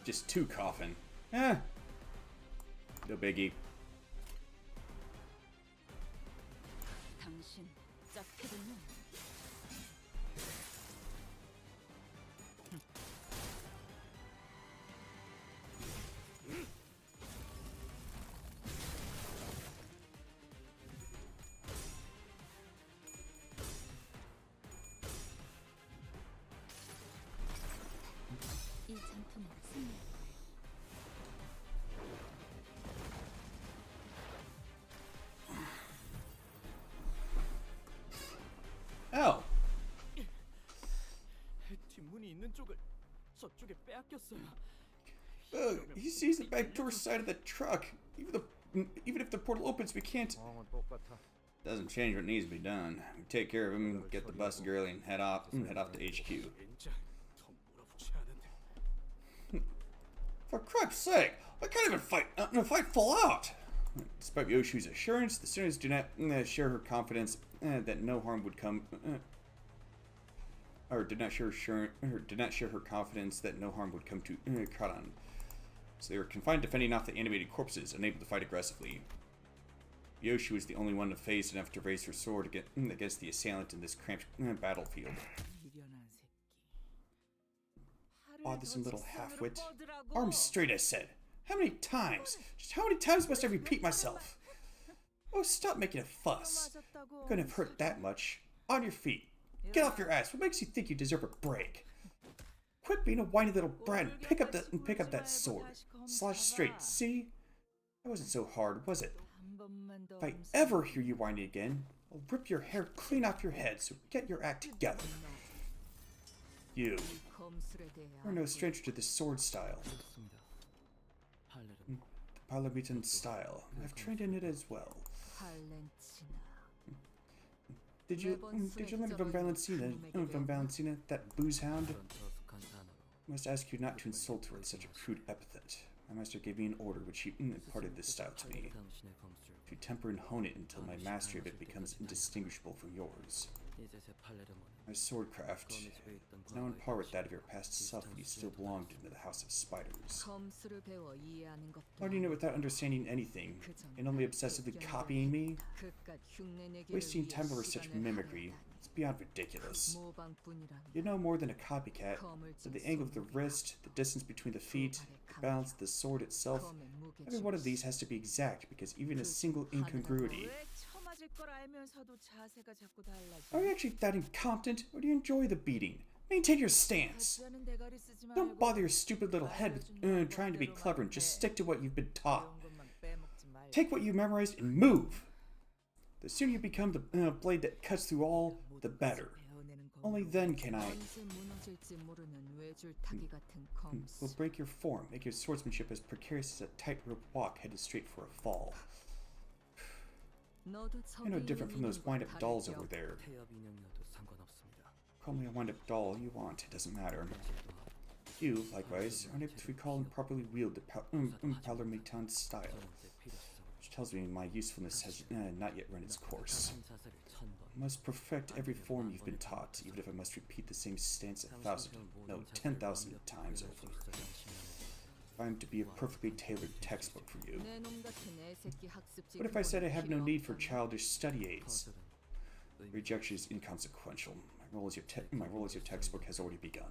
Just 2 coffin. No biggie. 당신 짝패군요. 이 전투는 승리할 거예요. Oh. 뒷문이 있는 쪽을 저쪽에 빼앗겼어요. He sees the back door side of the truck. Even if the portal opens, we can't. 똑같아. Doesn't change what needs to be done. We take care of him, get the bus girly, and head off to HQ. 인자 더 몰아붙여야 하는데. For crap's sake, I can't even fight full out. Despite Yoshu's assurance, the students do not share her confidence that no harm would come. Or did not share her confidence that no harm would come to Karan. So they were confined defending off the animated corpses, unable to fight aggressively. Yoshu was the only one phased enough to raise her sword against the assailant in this cramped battlefield. Bothersome little half-wit. Arms straight, I said. How many times? Just how many times must I repeat myself? Oh, stop making a fuss. Couldn't have hurt that much. On your feet. Get off your ass. What makes you think you deserve a break? Quit being a whiny little brat and pick up that sword. Slash straight. See? That wasn't so hard, was it? 한 번만 더 If I ever hear you whining again, I'll rip your hair clean off your head, so get your act together. You. 검술에 대해 You're no stranger to the sword style. 좋습니다. 할렐은 The Parliamentan style. I've trained in it as well. 발렌치나. Did you learn from Valentina? From Valentina, that booze hound? 그런 저속한 단어로 I must ask you not to insult her with such a crude epithet. My master gave me an order which he imparted this style to me. 당신의 검술. To temper and hone it until my mastery of it becomes indistinguishable from yours. 이제 제 팔레르몬은 My swordcraft is now on par with that of your past self when you still belonged into the House of Spiders. 검술을 배워 이해하는 것도 Learning it without understanding anything, and only obsessively copying me, 그깟 흉내내기를 wasting 위해 time over such 시간을 mimicry, 할애하다니. it's beyond ridiculous. 모방뿐이라니. You're no more than a copycat, 검을 but the 쥔 angle of the 손으로 wrist, the distance between the feet, the balance of the sword itself, 검의 무게 every one of these has to be exact because even a single incongruity. 왜 처맞을 걸 알면서도 자세가 자꾸 달라져? Are you actually that incompetent, or do you enjoy the beating? Maintain your stance. 하는 대가리 쓰지 Don't 말고 bother your stupid little head with trying to be clever and just stick to what you've been taught. 배운 것만 빼먹지 말고. Take what you memorized and move. The sooner you become the blade that cuts through all, the better. 배워내는 건 Only then can I 언제 무너질지 모르는 외줄타기 같은 will 검술. break your form, make your swordsmanship as precarious as a tightrope walk headed straight for a fall. 너도 You're no different from those wind-up dolls over there. 태엽 인형이어도 상관없습니다. Call me a wind-up doll all you want, it doesn't matter. 현실도 You, likewise, are unable to recall and properly wield the Parliamentan style, 저한테 필요성. which tells me my usefulness has not yet run its course. 한 자세를 1000번. I must perfect every form you've been taught, even if I must repeat the same stance 10,000 times over. If I'm to be a perfectly tailored textbook for you. 내놈 같은 애새끼 학습지. What if I said I have no need for childish study aids? 거슬은 Rejection is inconsequential. My role as your textbook has already begun.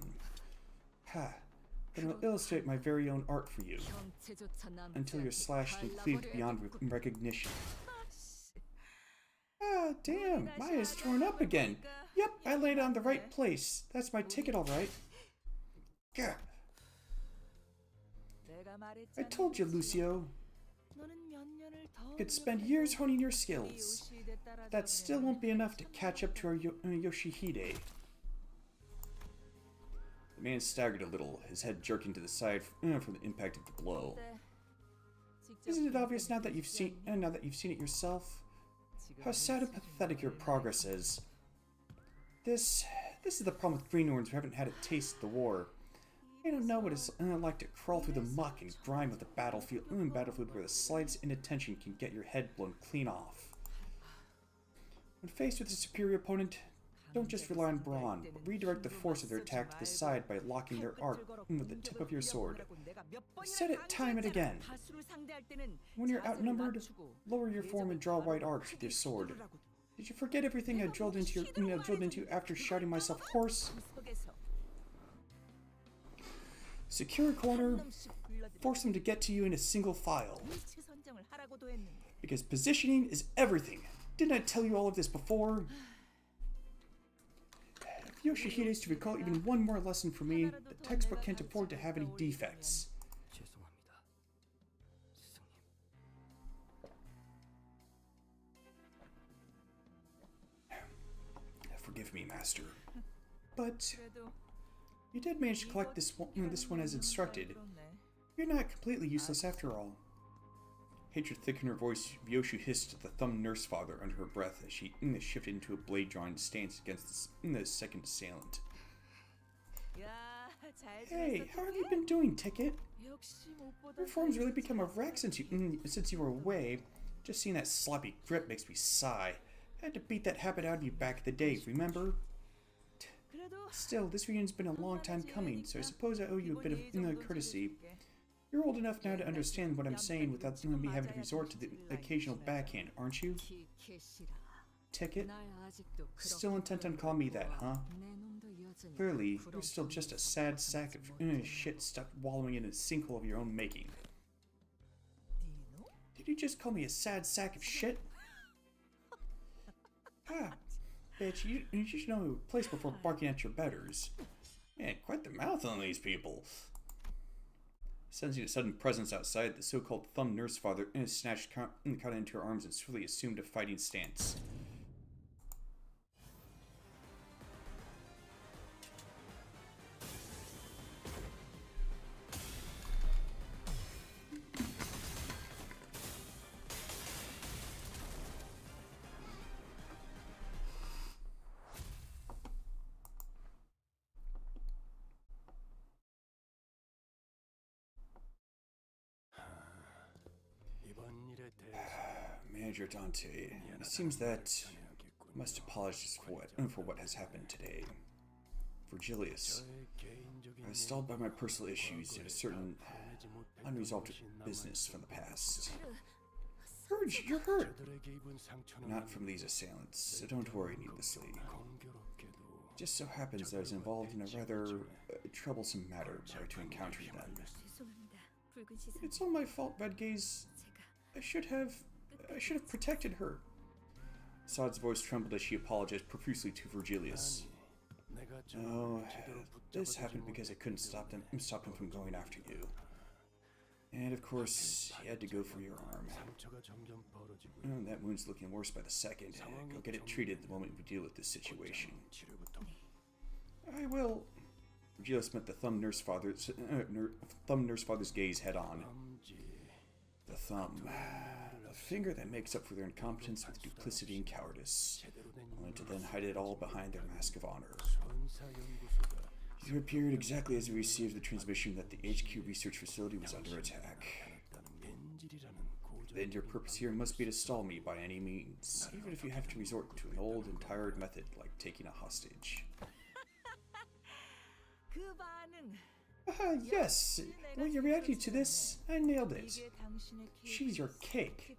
Ha! Then I'll illustrate my very own art for you, 형체조차 남지 until you're 않게 slashed and cleaved beyond recognition. Ah, damn! Maya's torn up again! Yep, I laid it on the right place. That's my ticket, alright. Gah! 내가 말했잖아. I told you, Lucio. 너는 몇 년을 더 You could spend years honing your skills. 요시대 따라잡으려면 That still won't be enough to catch up to our Yoshihide. The man staggered a little, his head jerking to the side from the impact of the blow. 어때? 직접 Isn't it obvious now that you've seen it yourself? How sad and pathetic your progress is. This is the problem with greenhorns who haven't had a taste of the war. They don't know what it's like to crawl through the muck and grime of the battlefield where the slightest inattention can get your head blown clean off. When faced with a superior opponent, don't just rely on brawn, but redirect the force of their attack to the side by locking their arc with the tip of your sword. I said it time and again. When you're outnumbered, lower your form and draw wide arcs with your sword. Did you forget everything I drilled into you after shouting myself hoarse? Secure a corner, force them to get to you in a single file. Because positioning is everything. Didn't I tell you all of this before? If Yoshihide is to recall even one more lesson from me, the textbook can't afford to have any defects. 죄송합니다. 스승님. Forgive me, Master. But you did manage to collect this one as instructed. You're not completely useless after all. Hatred thickened her voice. Vyoshu hissed at the thumb nurse father under her breath as she shifted into a blade-drawing stance against the second assailant. Hey, how have you been doing, Ticket? Your form's really become a wreck since you were away. Just seeing that sloppy grip makes me sigh. I had to beat that habit out of you back in the day, remember? Still, this reunion's been a long time coming, so I suppose I owe you a bit of courtesy. You're old enough now to understand what I'm saying without me having to resort to the occasional backhand, aren't you? Ticket? Still intent on calling me that, huh? Clearly, you're still just a sad sack of shit stuck wallowing in a sinkhole of your own making. Did you just call me a sad sack of shit? Ah, bitch, you should know your place before barking at your betters. Man, quite the mouth on these people. Sensing a sudden presence outside, the so-called thumb nurse father snatched Kana into her arms and swiftly assumed a fighting stance. Manager Dante, it seems that I must apologize for what has happened today. Virgilius, I was stalled by my personal issues and a certain unresolved business from the past. Virg, you're hurt! Not from these assailants, so don't worry needlessly. Just so happens that I was involved in a rather troublesome matter prior to encountering them. It's all my fault, Red Gaze. I should have protected her. Assad's voice trembled as she apologized profusely to Virgilius. Oh, this happened because I couldn't stop him from going after you. And of course, he had to go for your arm. Oh, that wound's looking worse by the second. Go get it treated the moment we deal with this situation. I will. Virgilius met the thumb nurse father's gaze head on. The thumb. The finger that makes up for their incompetence with duplicity and cowardice, only to then hide it all behind their mask of honor. You appeared exactly as we received the transmission that the HQ research facility was under attack. Then your purpose here must be to stall me by any means, even if you have to resort to an old and tired method like taking a hostage. Yes, the way you're reacting to this, I nailed it. She's your cake.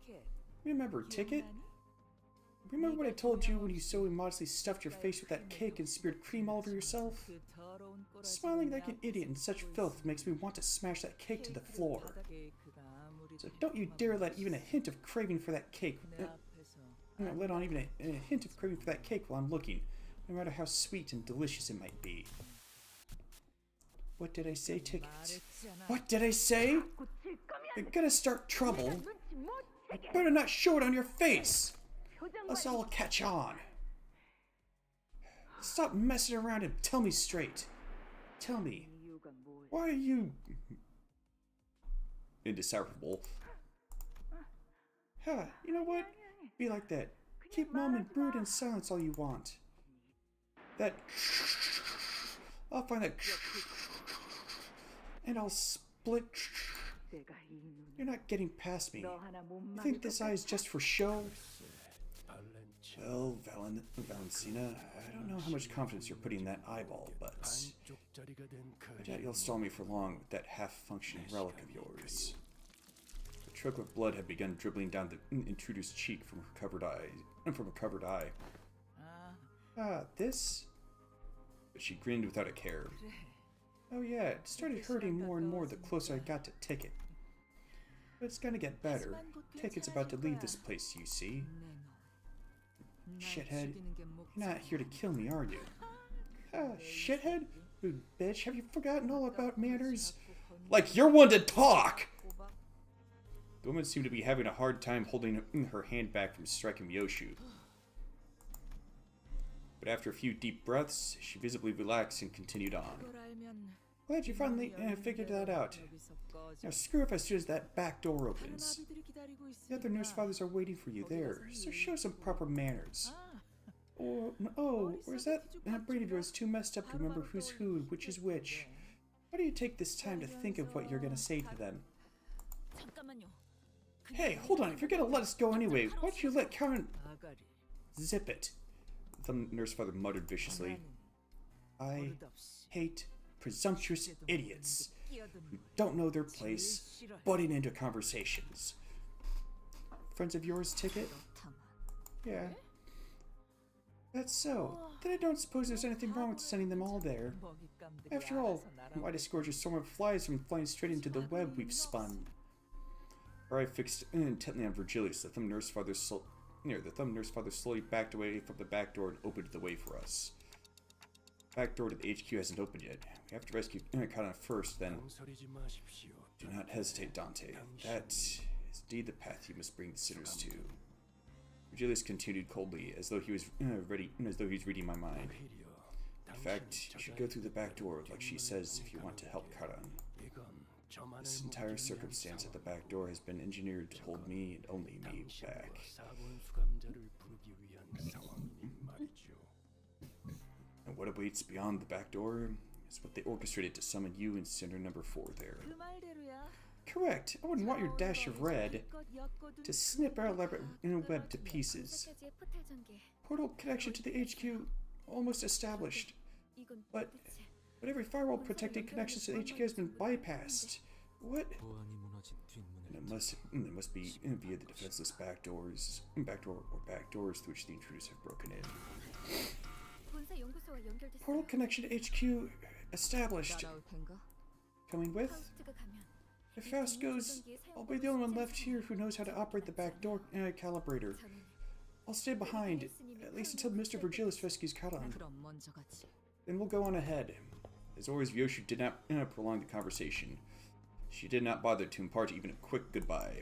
Remember, Ticket? Remember what I told you when you so immodestly stuffed your face with that cake and smeared cream all over yourself? Smiling like an idiot in such filth makes me want to smash that cake to the floor. So don't you dare let even a hint of craving for that cake, let on even a hint of craving for that cake while I'm looking, no matter how sweet and delicious it might be. What did I say, Ticket? What did I say? You're gonna start trouble. You better not show it on your face. Let's all catch on. Stop messing around and tell me straight. Tell me, why are you indecipherable? Huh, you know what? Be like that. Keep mum and brood in silence all you want. That I'll find that and I'll split. You're not getting past me. You think this eye is just for show? Well, Valencina, I don't know how much confidence you're putting in that eyeball, but I doubt you'll stall me for long with that half-functioning relic of yours. A trickle of blood had begun dribbling down the intruder's cheek from her covered eye. This? But she grinned without a care. Oh yeah, it started hurting more and more the closer I got to Ticket. But it's gonna get better. Ticket's about to leave this place, you see. Shithead, you're not here to kill me, are you? Shithead? Rude bitch, have you forgotten all about manners? Like you're one to talk! The woman seemed to be having a hard time holding her hand back from striking Myoshu. But after a few deep breaths, she visibly relaxed and continued on. Glad you finally figured that out. Now screw up as soon as that back door opens. The other nurse fathers are waiting for you there, so show some proper manners. Or is that brain of yours too messed up to remember who's who and which is which? Why do you take this time to think of what you're gonna say to them? Hey, hold on, if you're gonna let us go anyway, why don't you let Karen... Zip it. The nurse father muttered viciously. I hate presumptuous idiots who don't know their place, butting into conversations. Friends of yours, Ticket? Yeah. That's so. Then I don't suppose there's anything wrong with sending them all there. After all, why discourage a swarm of flies from flying straight into the web we've spun? Her eye fixed intently on Virgilius. The thumb nurse father slowly backed away from the back door and opened the way for us. Back door to the HQ hasn't opened yet. We have to rescue Kana first, then... Do not hesitate, Dante. That is indeed the path you must bring the sinners to. Virgilius continued coldly, as though he was reading my mind. In fact, you should go through the back door, like she says, if you want to help Karan. This entire circumstance at the back door has been engineered to hold me and only me back. And what awaits beyond the back door is what they orchestrated to summon you and Sinner number 4 there. 그 말대로야. Correct. I wouldn't want your dash of red to snip our elaborate web to pieces. Portal connection to the HQ almost established. But every firewall protecting connections to the HQ has been bypassed. What? And it must be via the defenseless backdoors through which the intruders have broken in. Portal connection to HQ established. 따라올 텐가? Coming with? If Faust goes, I'll be the only one left here who knows how to operate the backdoor calibrator. I'll stay behind, at least until Mr. Virgilius rescues Karan. 그럼 먼저 가지. Then we'll go on ahead. As always, Vyoshu did not prolong the conversation. She did not bother to impart even a quick goodbye,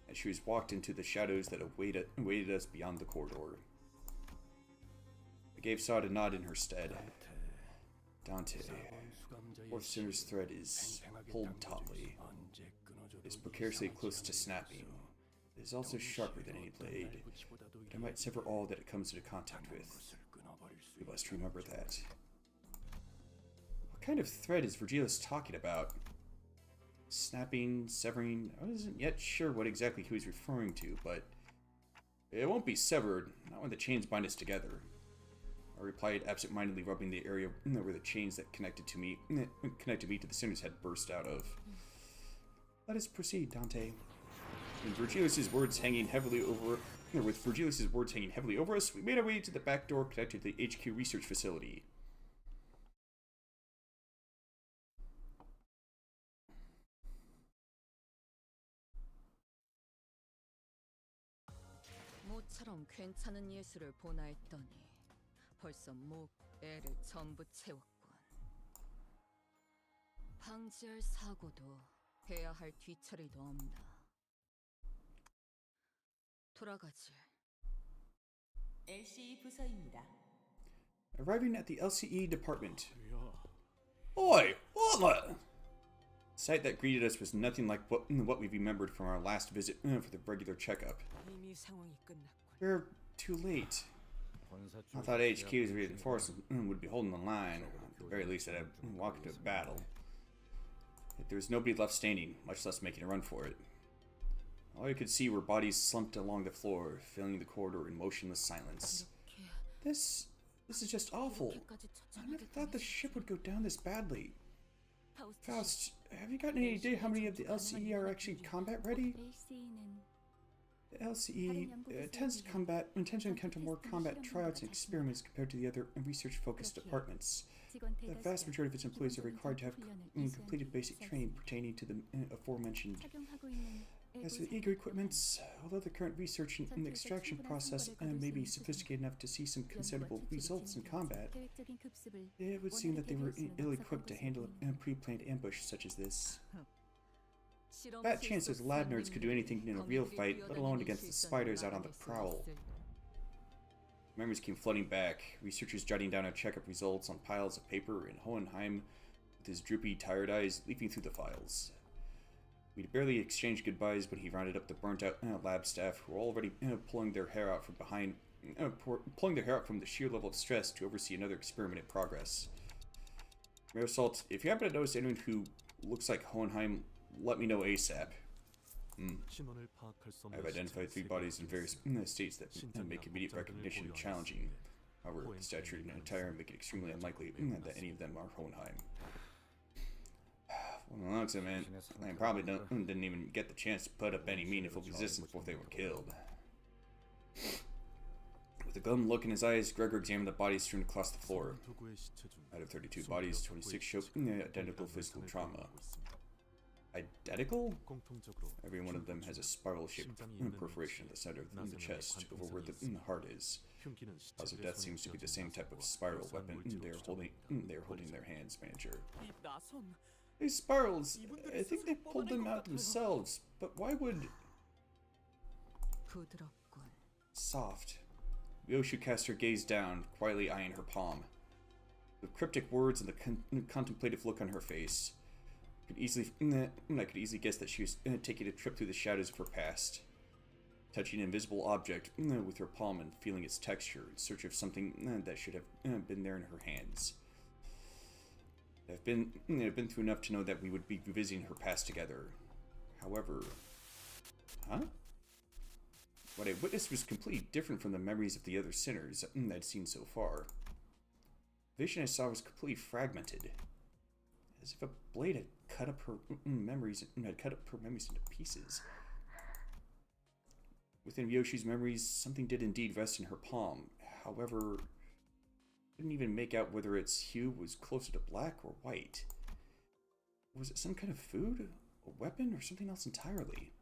as she was walked into the shadows that awaited us beyond the corridor. I gave Saad a nod in her stead. Dante, fourth sinner's thread is pulled tautly. It is precariously close to snapping. It is also sharper than any blade. It might sever all that it comes into contact with. We must remember that. What kind of thread is Virgilius talking about? Snapping, severing, I wasn't yet sure what exactly he was referring to, but it won't be severed, not when the chains bind us together. I replied, absent-mindedly rubbing the area where the chains that connected me to the sinners had burst out of. Let us proceed, Dante. With Virgilius's words hanging heavily over us, we made our way to the back door connected to the HQ research facility. 모처럼 괜찮은 예술을 보나 했더니 벌써 목, 애를 전부 채웠군. 방지할 사고도 해야 할 뒤처리도 없나. 돌아가지. LCE 부서입니다. Arriving at the LCE department. Oi! What? The sight that greeted us was nothing like what we remembered from our last visit for the regular checkup. 이미 상황이 끝났군. We're too late. I thought HQ's reinforced would be holding the line. At the very least, I'd have walked into a battle. Yet there was nobody left standing, much less making a run for it. All you could see were bodies slumped along the floor, filling the corridor in motionless silence. This is just awful. I never thought the ship would go down this badly. Faust, have you gotten any idea how many of the LCE are actually combat ready? The LCE tends to encounter more combat tryouts and experiments compared to the other research-focused departments. The vast majority of its employees are required to have completed basic training pertaining to the aforementioned. As for the eager equipments, although the current research and extraction process may be sophisticated enough to see some considerable results in combat, it would seem that they were ill-equipped to handle a pre-planned ambush such as this. Bad chance those lab nerds could do anything in a real fight, let alone against the spiders out on the prowl. Memories came flooding back, researchers jotting down our checkup results on piles of paper, and Hohenheim, with his droopy, tired eyes, leafing through the files. We'd barely exchanged goodbyes when he rounded up the burnt-out lab staff who were already pulling their hair out from the sheer level of stress to oversee another experiment in progress. Mayor Salt, if you happen to notice anyone who looks like Hohenheim, let me know ASAP. I've identified 3 bodies in various states that make immediate recognition challenging. However, the stature and attire make it extremely unlikely that any of them are Hohenheim. Well, looks of it, they probably didn't even get the chance to put up any meaningful resistance before they were killed. With a glum look in his eyes, Gregor examined the bodies strewn across the floor. Out of 32 bodies, 26 showed identical physical trauma. Identical? Every one of them has a spiral-shaped perforation at the center of the chest, over where the heart is. Cause of death seems to be the same type of spiral weapon they are holding in their hands, Manager. 이 나선 These spirals, I think they pulled them out themselves, but why would... 부드럽군. Soft. Yoshu cast her gaze down, quietly eyeing her palm. The cryptic words and the contemplative look on her face. I could easily guess that she was taking a trip through the shadows of her past. Touching an invisible object with her palm and feeling its texture in search of something that should have been there in her hands. I've been through enough to know that we would be revisiting her past together. However... Huh? What I witnessed was completely different from the memories of the other sinners I'd seen so far. The vision I saw was completely fragmented. As if a blade had cut up her memories into pieces. Within Yoshi's memories, something did indeed rest in her palm. However, I couldn't even make out whether its hue was closer to black or white. Was it some kind of food, a weapon, or something else entirely?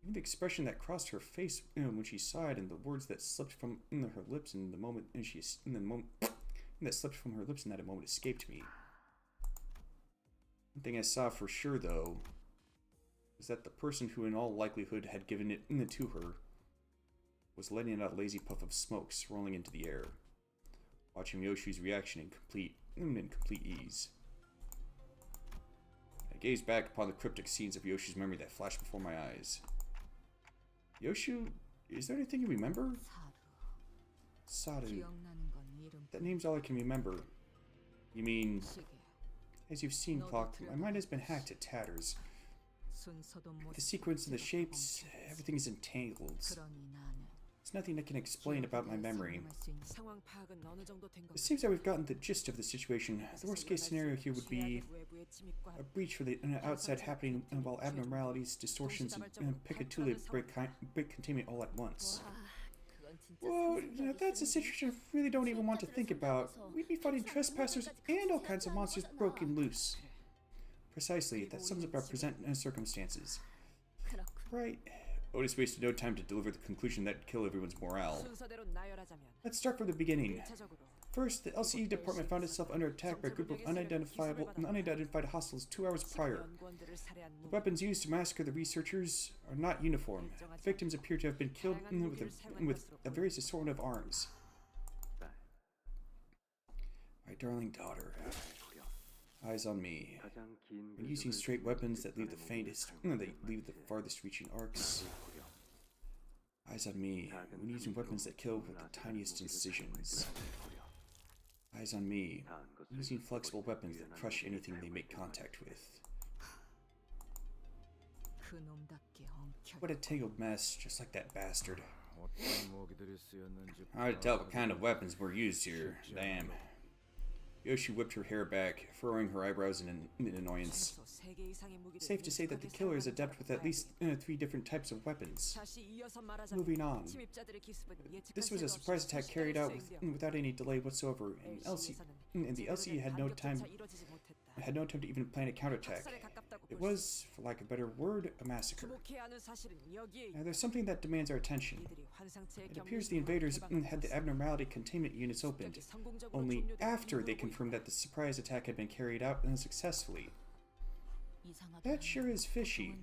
Even the expression that crossed her face when she saw it, and the words that slipped from her lips in the moment, that slipped from her lips in that moment escaped me. One thing I saw for sure, though, was that the person who in all likelihood had given it to her was letting out a lazy puff of smoke swirling into the air, watching Yoshi's reaction in complete ease. I gazed back upon the cryptic scenes of Yoshi's memory that flashed before my eyes. Yoshu, is there anything you remember? Saru. 기억나는 건 이름. That name's all I can remember. You mean, 시계. as you've seen, Clock, my mind has been hacked to tatters. 순서도 The sequence and the shapes, everything is entangled. 그러니 나는 There's nothing I can explain about my memory. 상황할 수 있는 상황 파악은 어느 정도 된 It seems that we've gotten the gist of the situation. The worst case scenario here would be 외부의 침입과 a breach for the outside happening while abnormalities, distortions, and Picatula break containment all at once. Well, that's a situation I really don't even want to think about. We'd be fighting trespassers and all kinds of monsters broken loose. Precisely, that sums up our present circumstances. Right. Otis wasted no time to deliver the conclusion that would kill everyone's morale. 순서대로 나열하자면 Let's start from the beginning. 1차적으로 First, the LCE department found itself under attack by a group of unidentified hostiles 2 hours prior. 연구원들을 살해한 The weapons used to massacre the researchers are not uniform. Victims appear to have been killed with a various assortment of arms. My darling daughter, eyes on me. When using straight weapons that leave the farthest reaching arcs. Eyes on me. When using weapons that kill with the tiniest incisions. Eyes on me. Using flexible weapons that crush anything they make contact with. 그놈답게 엉켜. What a tangled mess, just like that bastard. 어떤 무기들이 쓰였는지 Hard to tell what kind of weapons were used here. Damn. Yoshi whipped her hair back, furrowing her eyebrows in annoyance. 최소 3개 이상의 무기를 Safe to say that the killer is adept with at least 3 different types of weapons. 다시 이어서 말하자면 Moving on. 침입자들의 기습은 예측할 This was a 새도 없이 surprise attack carried out 시간대로 without any delay whatsoever, and the LCE had no time to even plan a counterattack. It was, for lack of a better word, a massacre. 주목해야 하는 사실은 여기에 Now, there's something that demands our attention. 이들이 환상체의 It appears the invaders had the abnormality containment units opened, only after they confirmed that the surprise attack had been carried out successfully. That sure is fishy.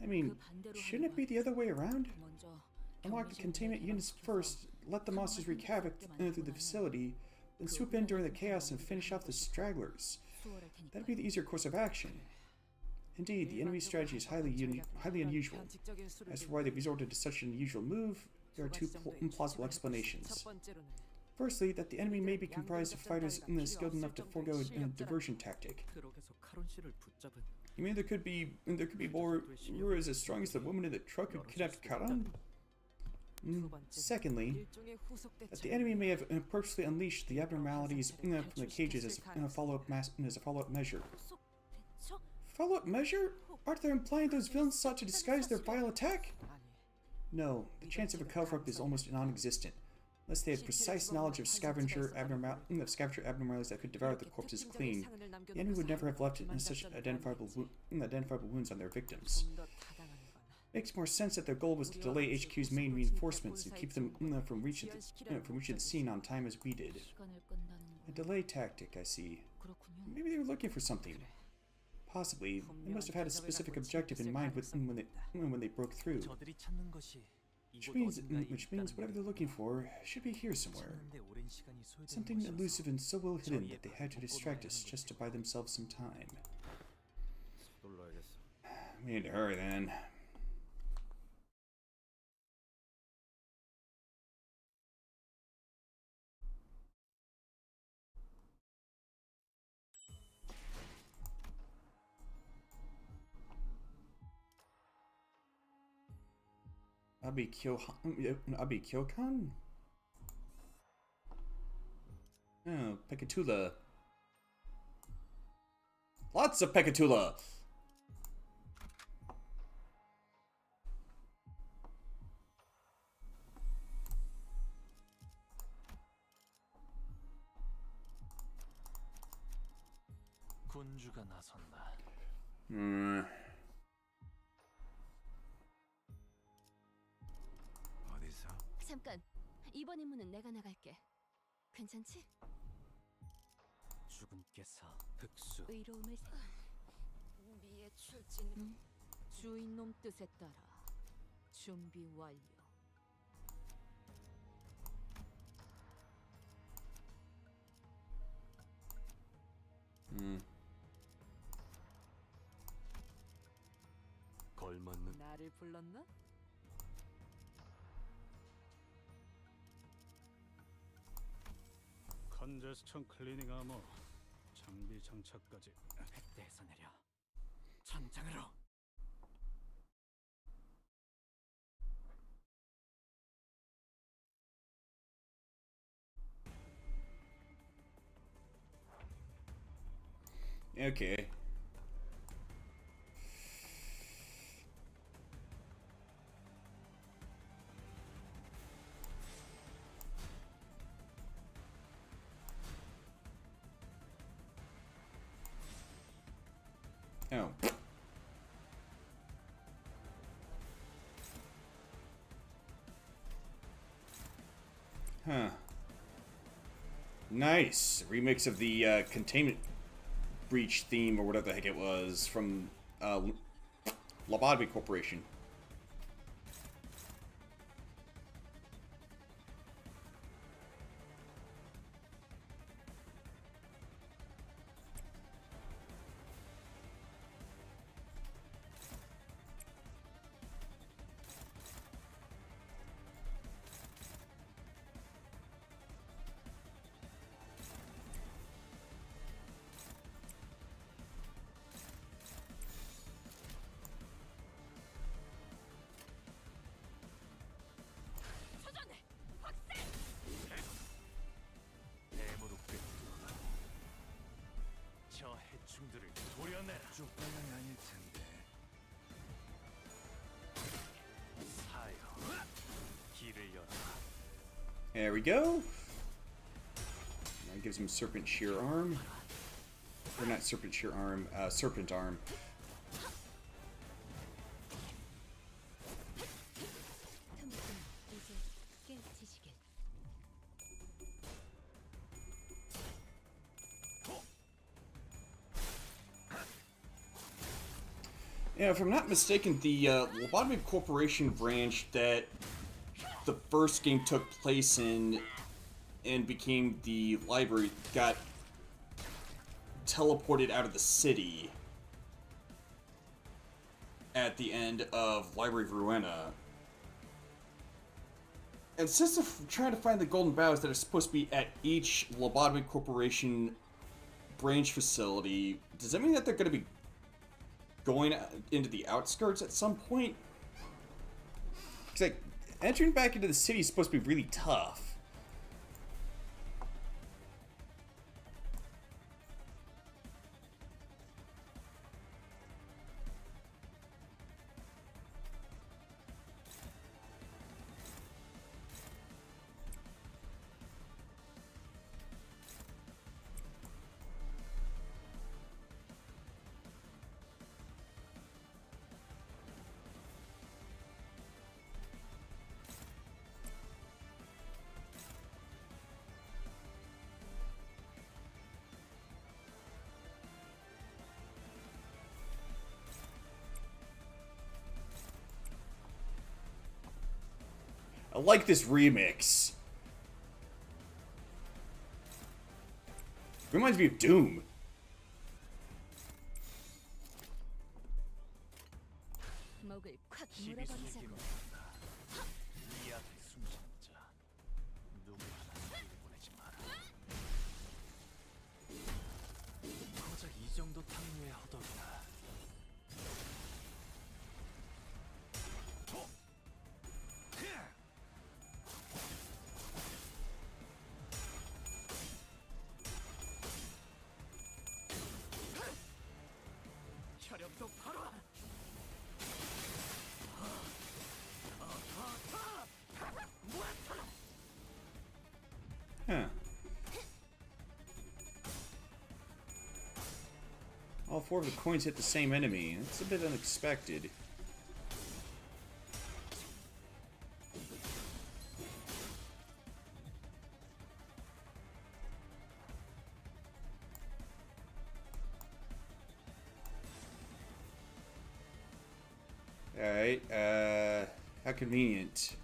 I mean, shouldn't it be the other way around? Unlock the containment units first, let the monsters wreak havoc through the facility, then swoop in during the chaos and finish off the stragglers. That'd be the easier course of action. Indeed, the enemy's strategy is highly unusual. As for why they resorted to such an unusual move, there are 2 implausible explanations. Firstly, that the enemy may be comprised of fighters skilled enough to forego a diversion tactic. 트럭에서 카론 씨를 붙잡은 You mean there could be more warriors as strong as the woman in the truck who kidnapped Karan? Secondly, that the enemy may have purposely unleashed the abnormalities from the cages as a follow-up measure. Follow-up measure? Aren't they implying those villains sought to disguise their vile attack? No, the chance of a cover-up is almost non-existent, unless they had precise knowledge of scavenger abnormalities that could devour the corpses clean. The enemy would never have left such identifiable wounds on their victims. Makes more sense that their goal was to delay HQ's main reinforcements and keep them from reaching the scene on time as we did. A delay tactic, I see. Maybe they were looking for something. Possibly, they must have had a specific objective in mind when they broke through. 저들이 찾는 것이 Which means whatever they're looking for should be here somewhere. Something elusive and so well hidden that they had to distract us just to buy themselves some time. We need to hurry then. Abi Kyokan? Oh, Pekatula. Lots of Pekatula! 군주가 나선다. 어디서? 잠깐. 이번 임무는 내가 나갈게. 괜찮지? 주군께서 흑수 의로움을 미의 출진. 주인놈 뜻에 따라 준비 완료. 걸맞는 나를 불렀나? 컨제스천 클리닝 아머 장비 장착까지. 획대에서 내려 전장으로. Okay. Oh. Huh. Nice. Remix of the containment breach theme or whatever the heck it was from Lobotomy Corporation. 대무로 꿰뚫어라. 저 해충들을 도려내라. 쪽방향이 아닐 텐데. 사여 길을 열어라. There we go. That gives him Serpent Shear Arm. Or not Serpent Shear Arm, Serpent Arm. 이제 깨치시길. Yeah, if I'm not mistaken, the Lobotomy Corporation branch that the first game took place in and became the library got teleported out of the city at the end of Library of Ruena. And since they're trying to find the golden boughs that are supposed to be at each Lobotomy Corporation branch facility, does that mean that they're going to be going into the outskirts at some point? Because, like, entering back into the city is supposed to be really tough. I like this remix. Reminds me of Doom. 목을 콱 시비 물어버리자고. 숨기고 있다. 이 앞에 숨진 자 누구 하나 보내지 마라. 고작 이 정도 탕류의 허덕이다. 혈염도 바로. Huh. All 4 of the coins hit the same enemy. That's a bit unexpected. Alright, how convenient.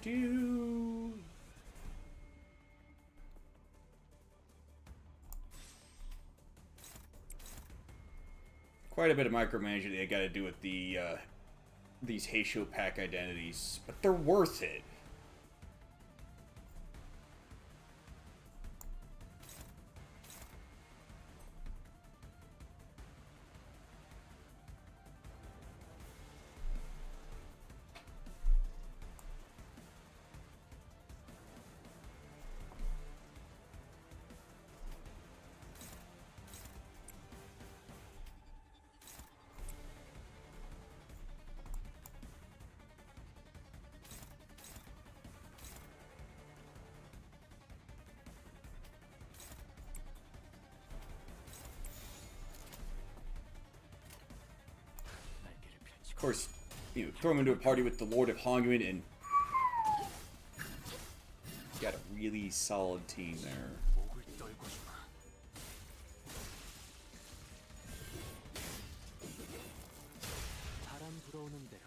Do. Quite a bit of micromanagement they gotta do with the, these Heisho pack identities, but they're worth it. Of course, you know, throw him into a party with the Lord of Hongmen and got a really solid team there. 목을 떨고 주마. 바람 불어오는 대로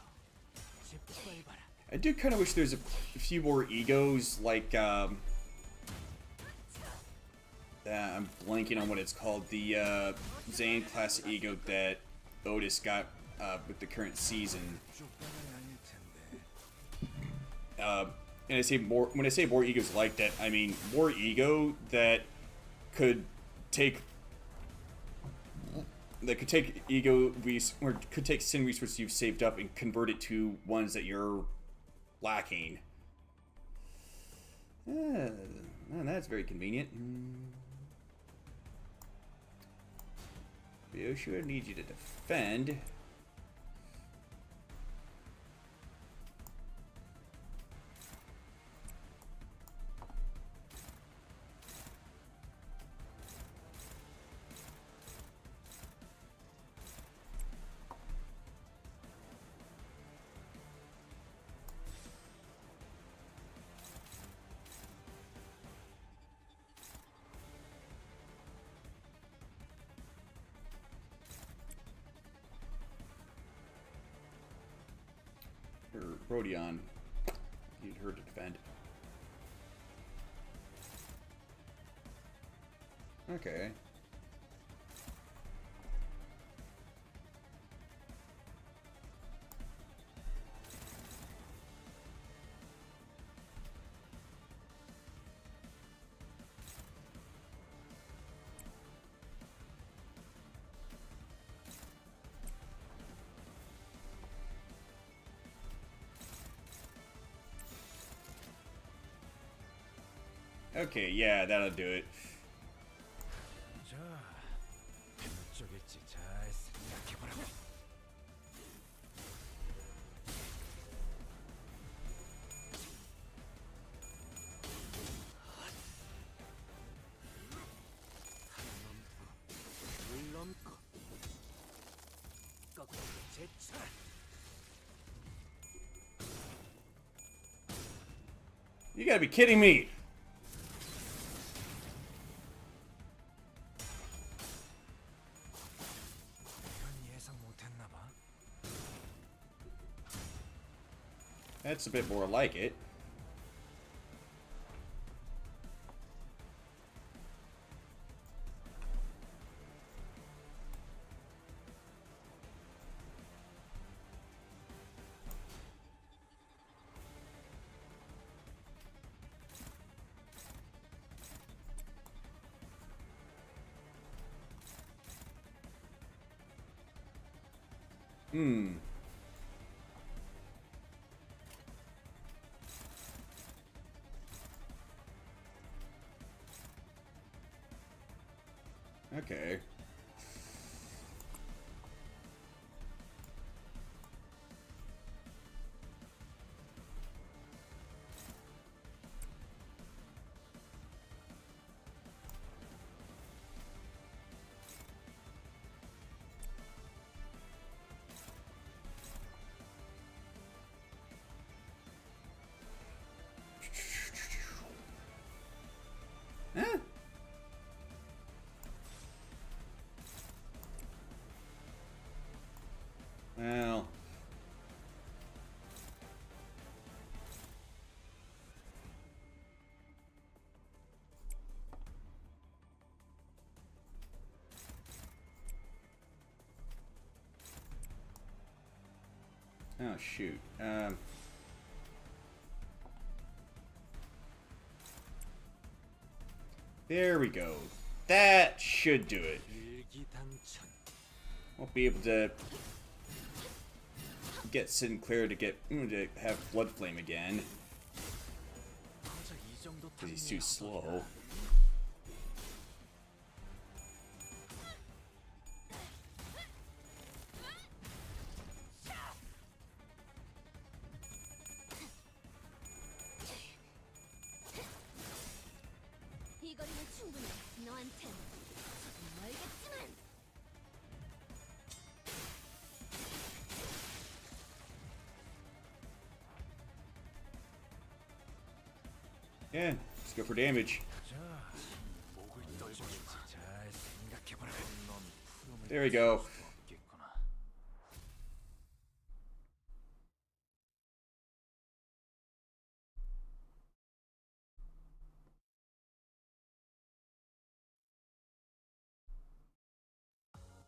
짓밟아라. I do kind of wish there's a few more egos, like, I'm blanking on what it's called, the, Zane class ego that Otis got, with the current season. And I say more, when I say more egos like that, I mean more ego that could take ego or could take sin resources you've saved up and convert it to ones that you're lacking. That's very convenient. Yoshi, I need you to defend. Or Rodion. Need her to defend. Okay. Okay, yeah, that'll do it. 자, 어쩌겠지. 잘 생각해보라고. You gotta be kidding me! 이건 예상 못했나 봐. That's a bit more like it. Okay. Huh? Well. Oh, shoot. There we go. That should do it. 일기당천. Won't be able to get Sinclair to have Blood Flame again. 고작 이 정도 Because he's 탐내야 too slow. 허덕이다. 이 거리는 충분해. 너한텐 조금 멀겠지만. Yeah, let's go for damage. 자, 목을 떨고 잘 생각해보라. 넌 푸름을 There we go. 수 없겠구나.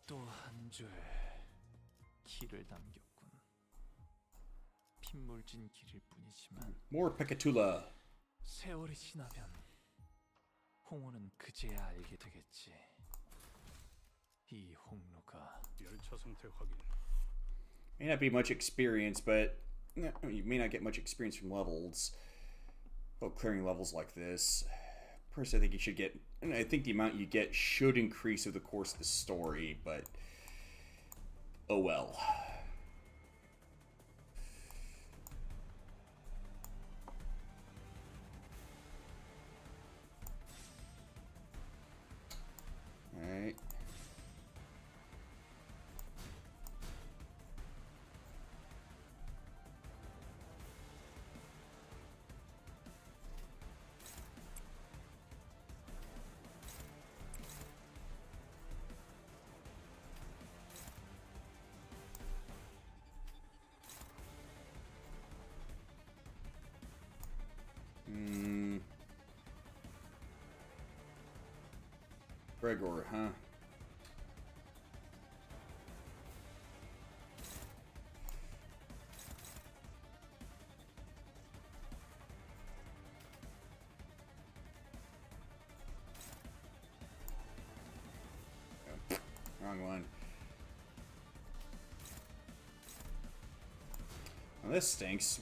또 한 줄 길을 남겼군. 핏물진 길일 뿐이지만 More Pekatula. 세월이 지나면 홍호는 그제야 알게 되겠지. 이 홍로가 열차 상태 확인. May not be much experience, but you may not get much experience from levels. Well, clearing levels like this. Personally, I think you should get. And I think the amount you get should increase over the course of the story, but oh well. All right. Gregor, huh? Oh, wrong one. Well, this stinks.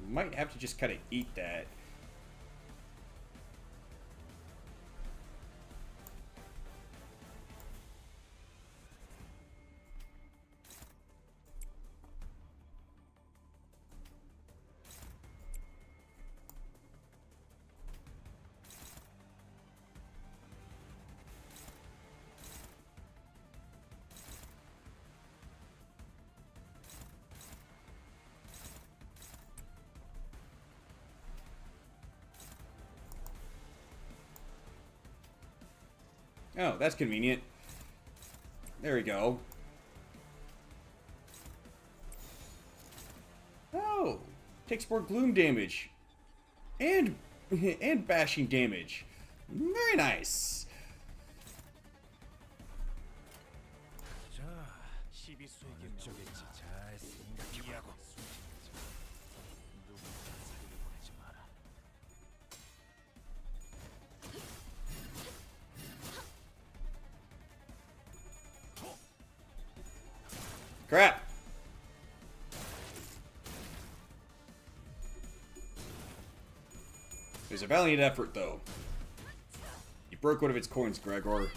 Might have to just kind of eat that. Oh, that's convenient. There we go. Oh, takes more gloom damage. And bashing damage. Very nice. 자, 시비수에게 어느 쪽일지 잘 생각해보라고. 누구나 사리를 보내지 마라. Crap. It was a valiant effort, though. You broke one of its coins, Gregor.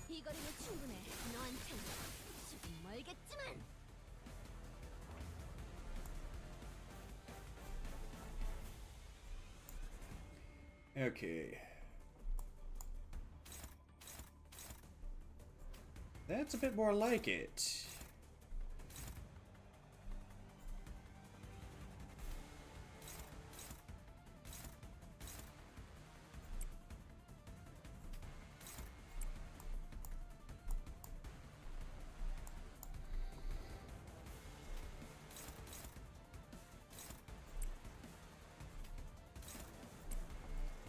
이 거리는 충분해. 너한텐 조금 멀겠지만. Okay. That's a bit more like it.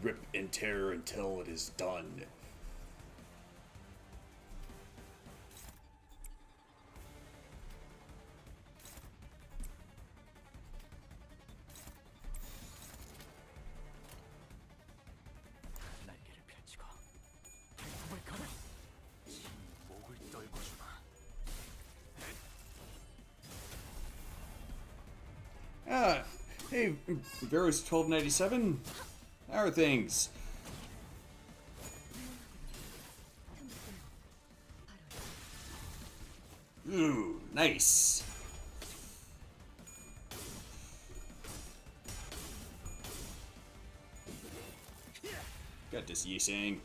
Rip and tear until it is done. 날개를 펼치고 발톱을 걸어. 진 목을 떨궈주마. Ah, hey, Varus 1297. How are things? Ooh, nice. Got this Yisang.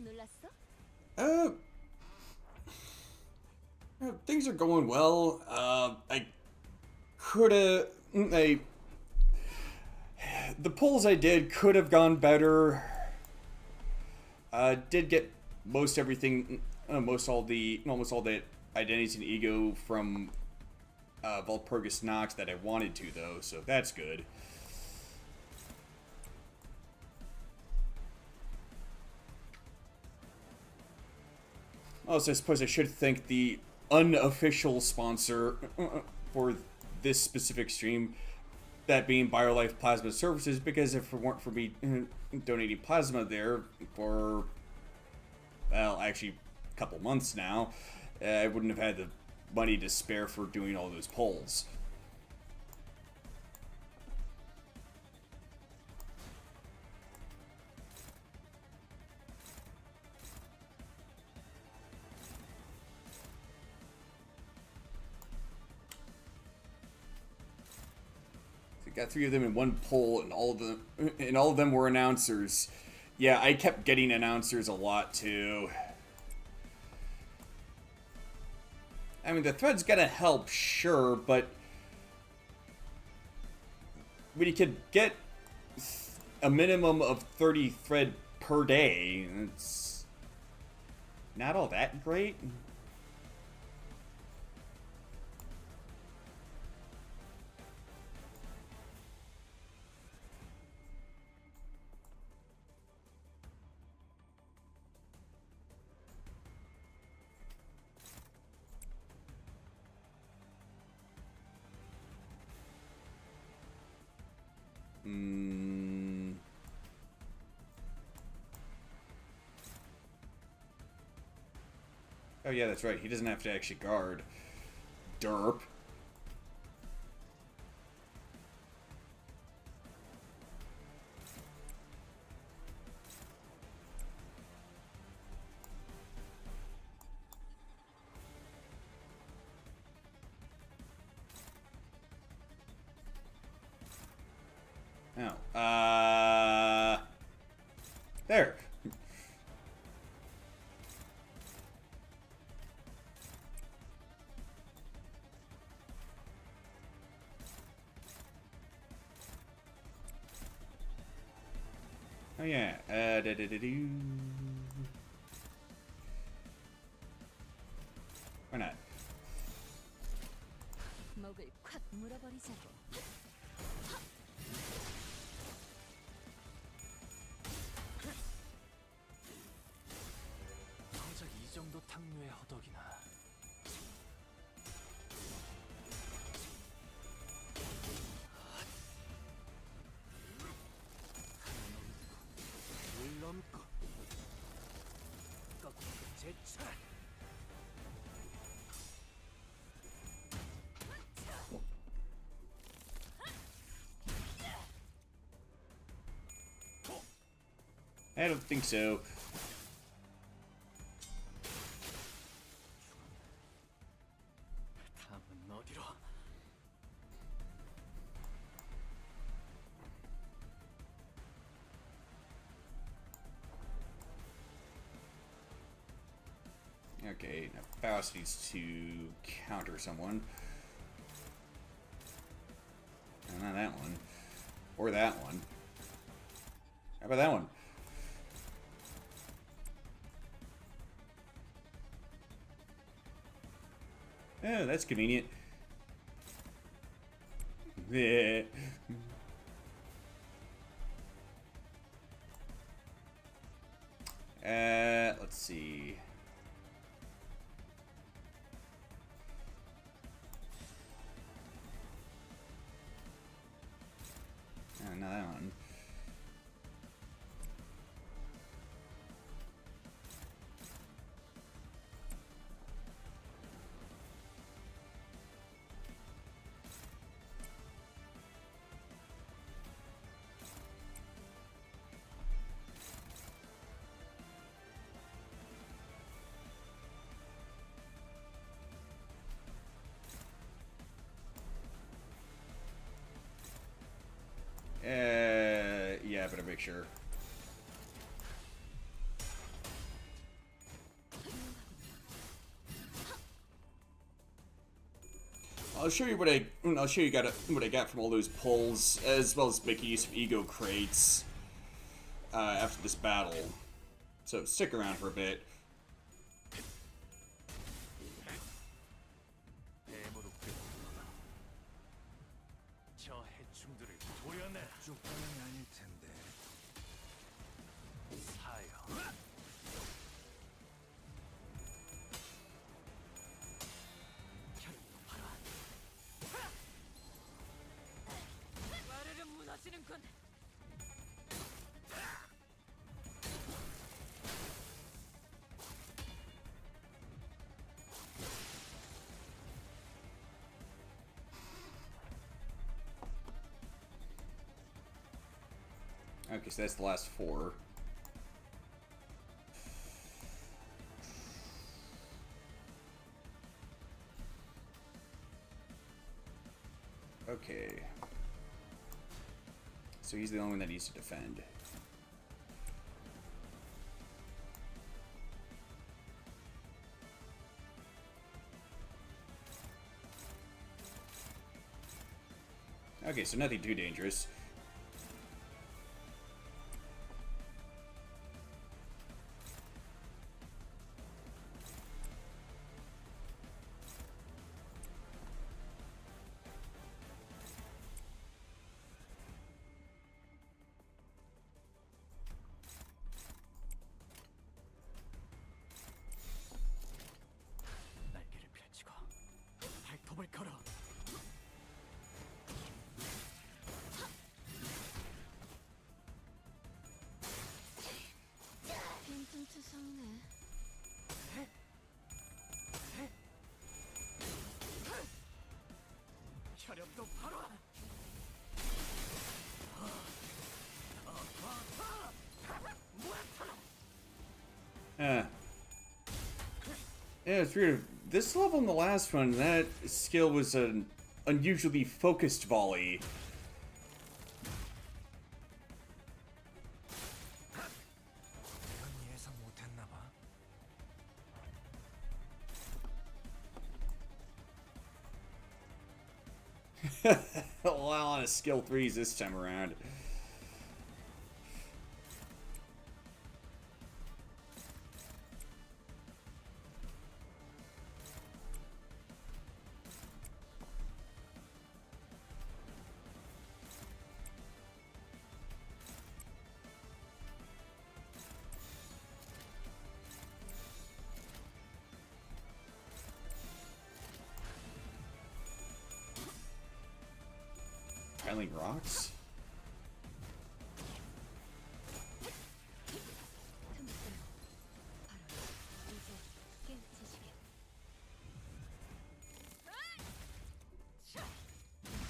놀랐어? Uh, things are going well. I could have. The pulls I did could have gone better. Did get most everything, almost all the identities and ego from Valpurgis Nox that I wanted to, though, so that's good. Also, I suppose I should thank the unofficial sponsor for this specific stream, that being BioLife Plasma Services, because if it weren't for me donating plasma there for, well, actually a couple months now, I wouldn't have had the money to spare for doing all those polls. Got 3 of them in one poll, and all of them were announcers. Yeah, I kept getting announcers a lot too. I mean, the thread's gonna help, sure, but when you could get a minimum of 30 thread per day, it's not all that great. Oh yeah, that's right. He doesn't have to actually guard. Derp. Oh. There. Oh yeah. Da-da-da-doo. Why not? 목을 콱 물어버리자고. 정작 이 정도 탕류의 허덕이나. 물 넘고 꺾이고 제차. I don't think so. 다음은 어디로? Okay, now Faust needs to counter someone. No, not that one. Or that one. How about that one? Oh, that's convenient. Yeah. Let's see. Oh, not that one. Yeah, I better make sure. I'll show you what I got from all those pulls, as well as making use of ego crates after this battle. So stick around for a bit. 대모로 꿰뚫어라. 저 해충들을 도려내. 쪽방이 아닐 텐데. 사여. 와르르 무너지는군. Okay, so that's the last four. Okay. So he's the only one that needs to defend. Okay, so nothing too dangerous. 날개를 펼치고 발톱을 걸어. 빈틈투성네. 혈압도 바로. Yeah, it's weird. This level in the last one, that skill was an unusually focused volley. A lot of skill 3s this time around. Piling rocks?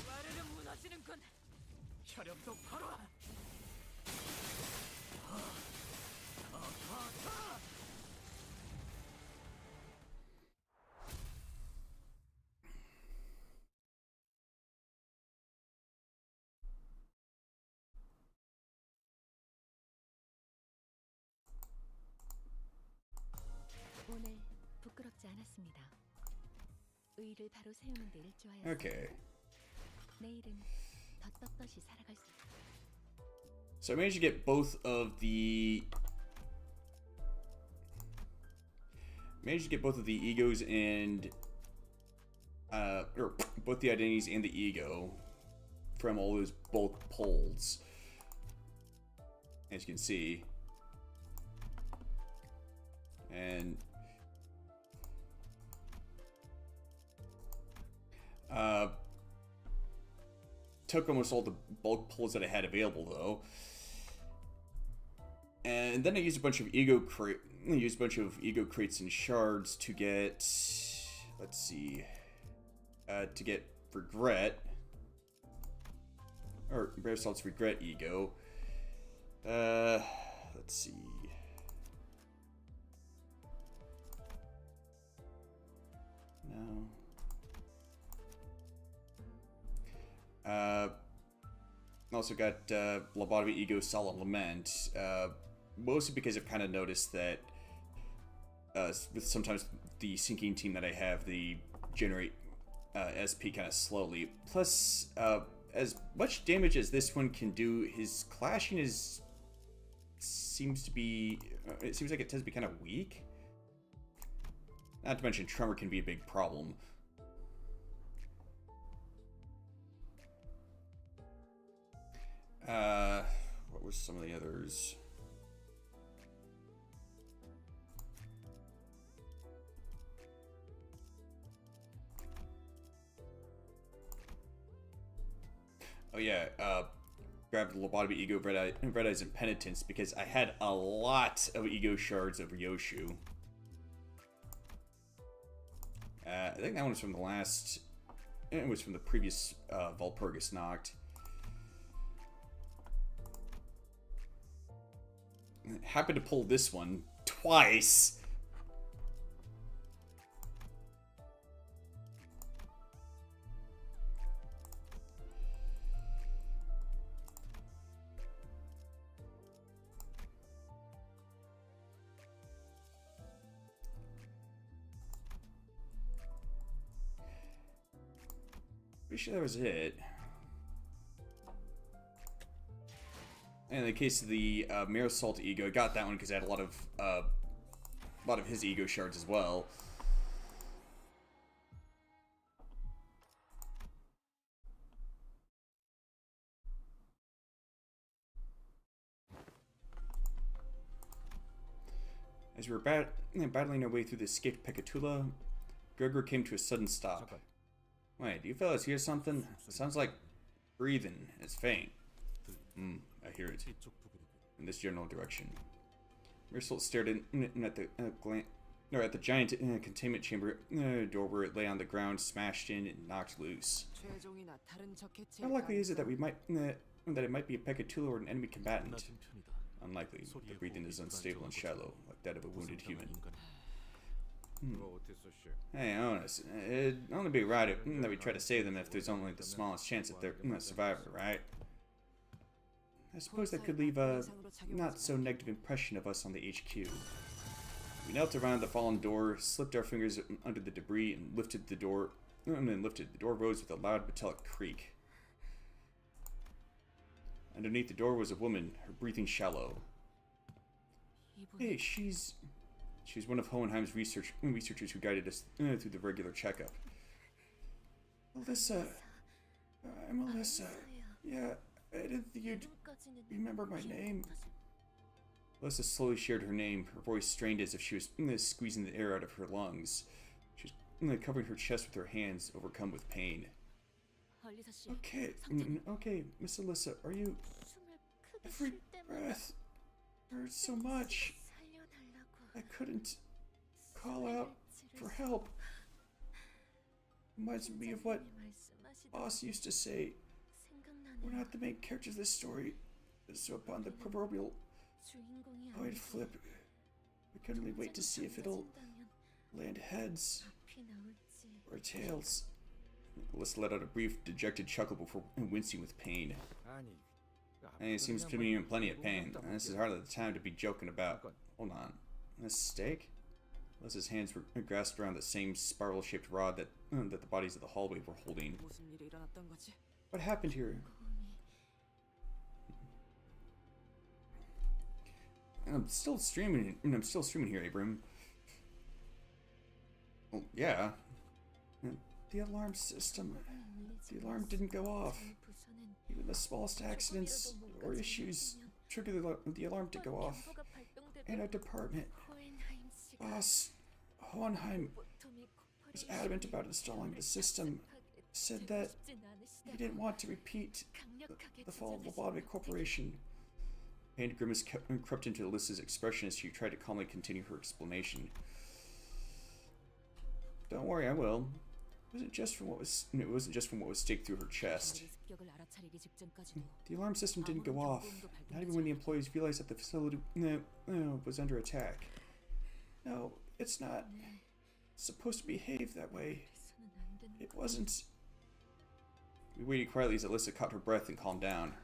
와르르 무너지는군. 혈염도 바로. 오늘 부끄럽지 않았습니다. 의를 바로 세우는 데 일조하였습니다. Okay. 내일은 더 떳떳이 살아갈 수. So I managed to get both of the egos and or both the identities and the ego from all those bulk pulls. As you can see. And took almost all the bulk pulls that I had available though. And then I used a bunch of ego crates and shards to get, let's see, to get regret, or Brave Assault's regret ego. Let's see. No. Also got Lobotomy Ego Solid Lament, mostly because I've kind of noticed that with sometimes the sinking team that I have, they generate SP kind of slowly. Plus, as much damage as this one can do, his clashing seems like it tends to be kind of weak. Not to mention Tremor can be a big problem. What was some of the others? Oh yeah, grabbed Lobotomy Ego, Red Eyes, and Penitence because I had a lot of Ego Shards of Ryoshu. I think that one was from the last... It was from the previous Valpurgis Noct. Happened to pull this one twice. Pretty sure that was it. And in the case of the Mirror Salt Ego, I got that one because I had a lot of his Ego Shards as well. As we were battling our way through the escaped Pecatula, Gregor came to a sudden stop. Wait, do you fellas hear something? It sounds like breathing. It's faint. I hear it. In this general direction. Mirasol stared in at the giant containment chamber door where it lay on the ground, smashed in and knocked loose. How likely is it that it might be a Pecatula or an enemy combatant? Unlikely. The breathing is unstable and shallow, like that of a wounded human. Hey, honest, it'd only be right that we try to save them if there's only the smallest chance that they're a survivor, right? I suppose that could leave a not so negative impression of us on the HQ. We knelt around the fallen door, slipped our fingers under the debris, and lifted the door and then lifted. The door rose with a loud metallic creak. Underneath the door was a woman, her breathing shallow. Hey, she's one of Hohenheim's researchers who guided us through the regular checkup. Alyssa. I'm Alyssa. Yeah, I didn't think you'd remember my name. Alyssa slowly shared her name, her voice strained as if she was squeezing the air out of her lungs. She was covering her chest with her hands, overcome with pain. Okay, okay, Miss Alyssa, are you... Every breath hurts so much. I couldn't call out for help. Reminds me of what Boss used to say. We're not the main characters of this story, so upon the proverbial coin flip, we can only wait to see if it'll land heads or tails. Alyssa let out a brief, dejected chuckle before wincing with pain. Hey, it seems to be in plenty of pain. This is hardly the time to be joking about. Hold on. A steak? Alyssa's hands were grasped around the same spiral-shaped rod that the bodies of the hallway were holding. What happened here? I'm still streaming here, Abram. Well, yeah. The alarm system. The alarm didn't go off. Even the smallest accidents or issues trigger the alarm to go off. In our department, Boss Hohenheim was adamant about installing the system. Said that he didn't want to repeat the fall of the Lobotomy Corporation. Pain grimace crept into Alyssa's expression as she tried to calmly continue her explanation. Don't worry, I will. It wasn't just from what was staked through her chest. The alarm system didn't go off, not even when the employees realized that the facility was under attack. No, it's not supposed to behave that way. It wasn't. We waited quietly as Alyssa caught her breath and calmed down.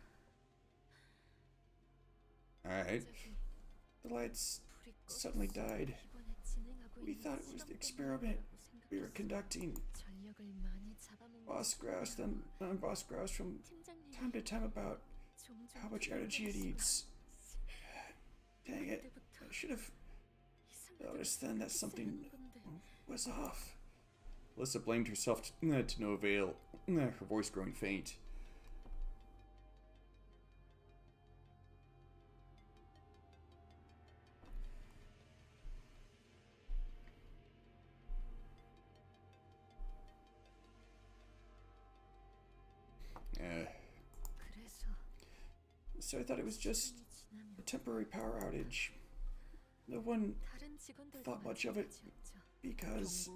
Alright. The lights suddenly died. We thought it was the experiment we were conducting. Boss groused from time to time about how much energy it eats. Dang it, I should have noticed then that something was off. Alyssa blamed herself to no avail, her voice growing faint. So I thought it was just a temporary power outage. No one thought much of it because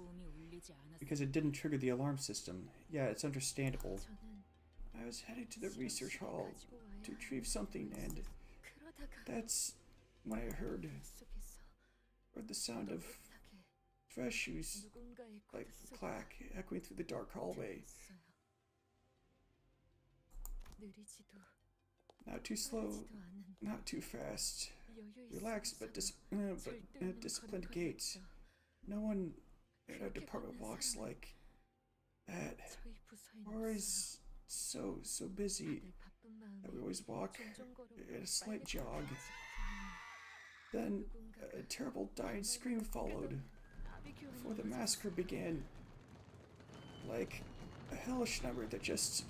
it didn't trigger the alarm system. Yeah, it's understandable. I was headed to the research hall to retrieve something, and that's when I heard the sound of fresh shoes, like clack, echoing through the dark hallway. Not too slow, not too fast. Relaxed but disciplined gait. No one in our department walks like that. We're always so busy that we always walk at a slight jog. Then a terrible dying scream followed before the massacre began. Like a hellish number that just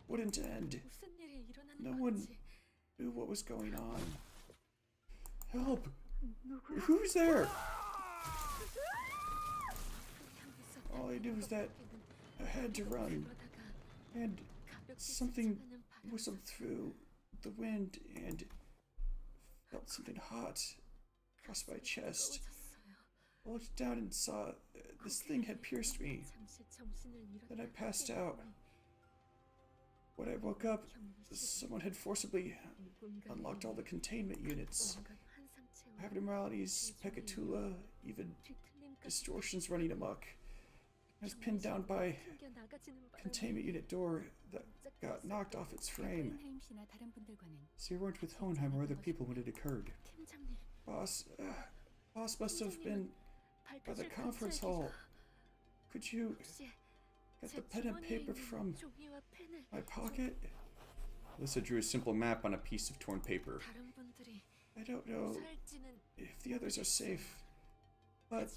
wouldn't end. No one knew what was going on. Help! Who's there? All I knew was that I had to run, and something whistled through the wind and felt something hot across my chest. I looked down and saw this thing had pierced me. Then I passed out. When I woke up, someone had forcibly unlocked all the containment units. Abnormalities, peccatula, even distortions running amok. I was pinned down by a containment unit door that got knocked off its frame. So you weren't with Hohenheim or other people when it occurred. Boss must have been by the conference hall. Could you Got the pen and paper from my pocket. Alyssa drew a simple map on a piece of torn paper. I don't know if the others are safe, but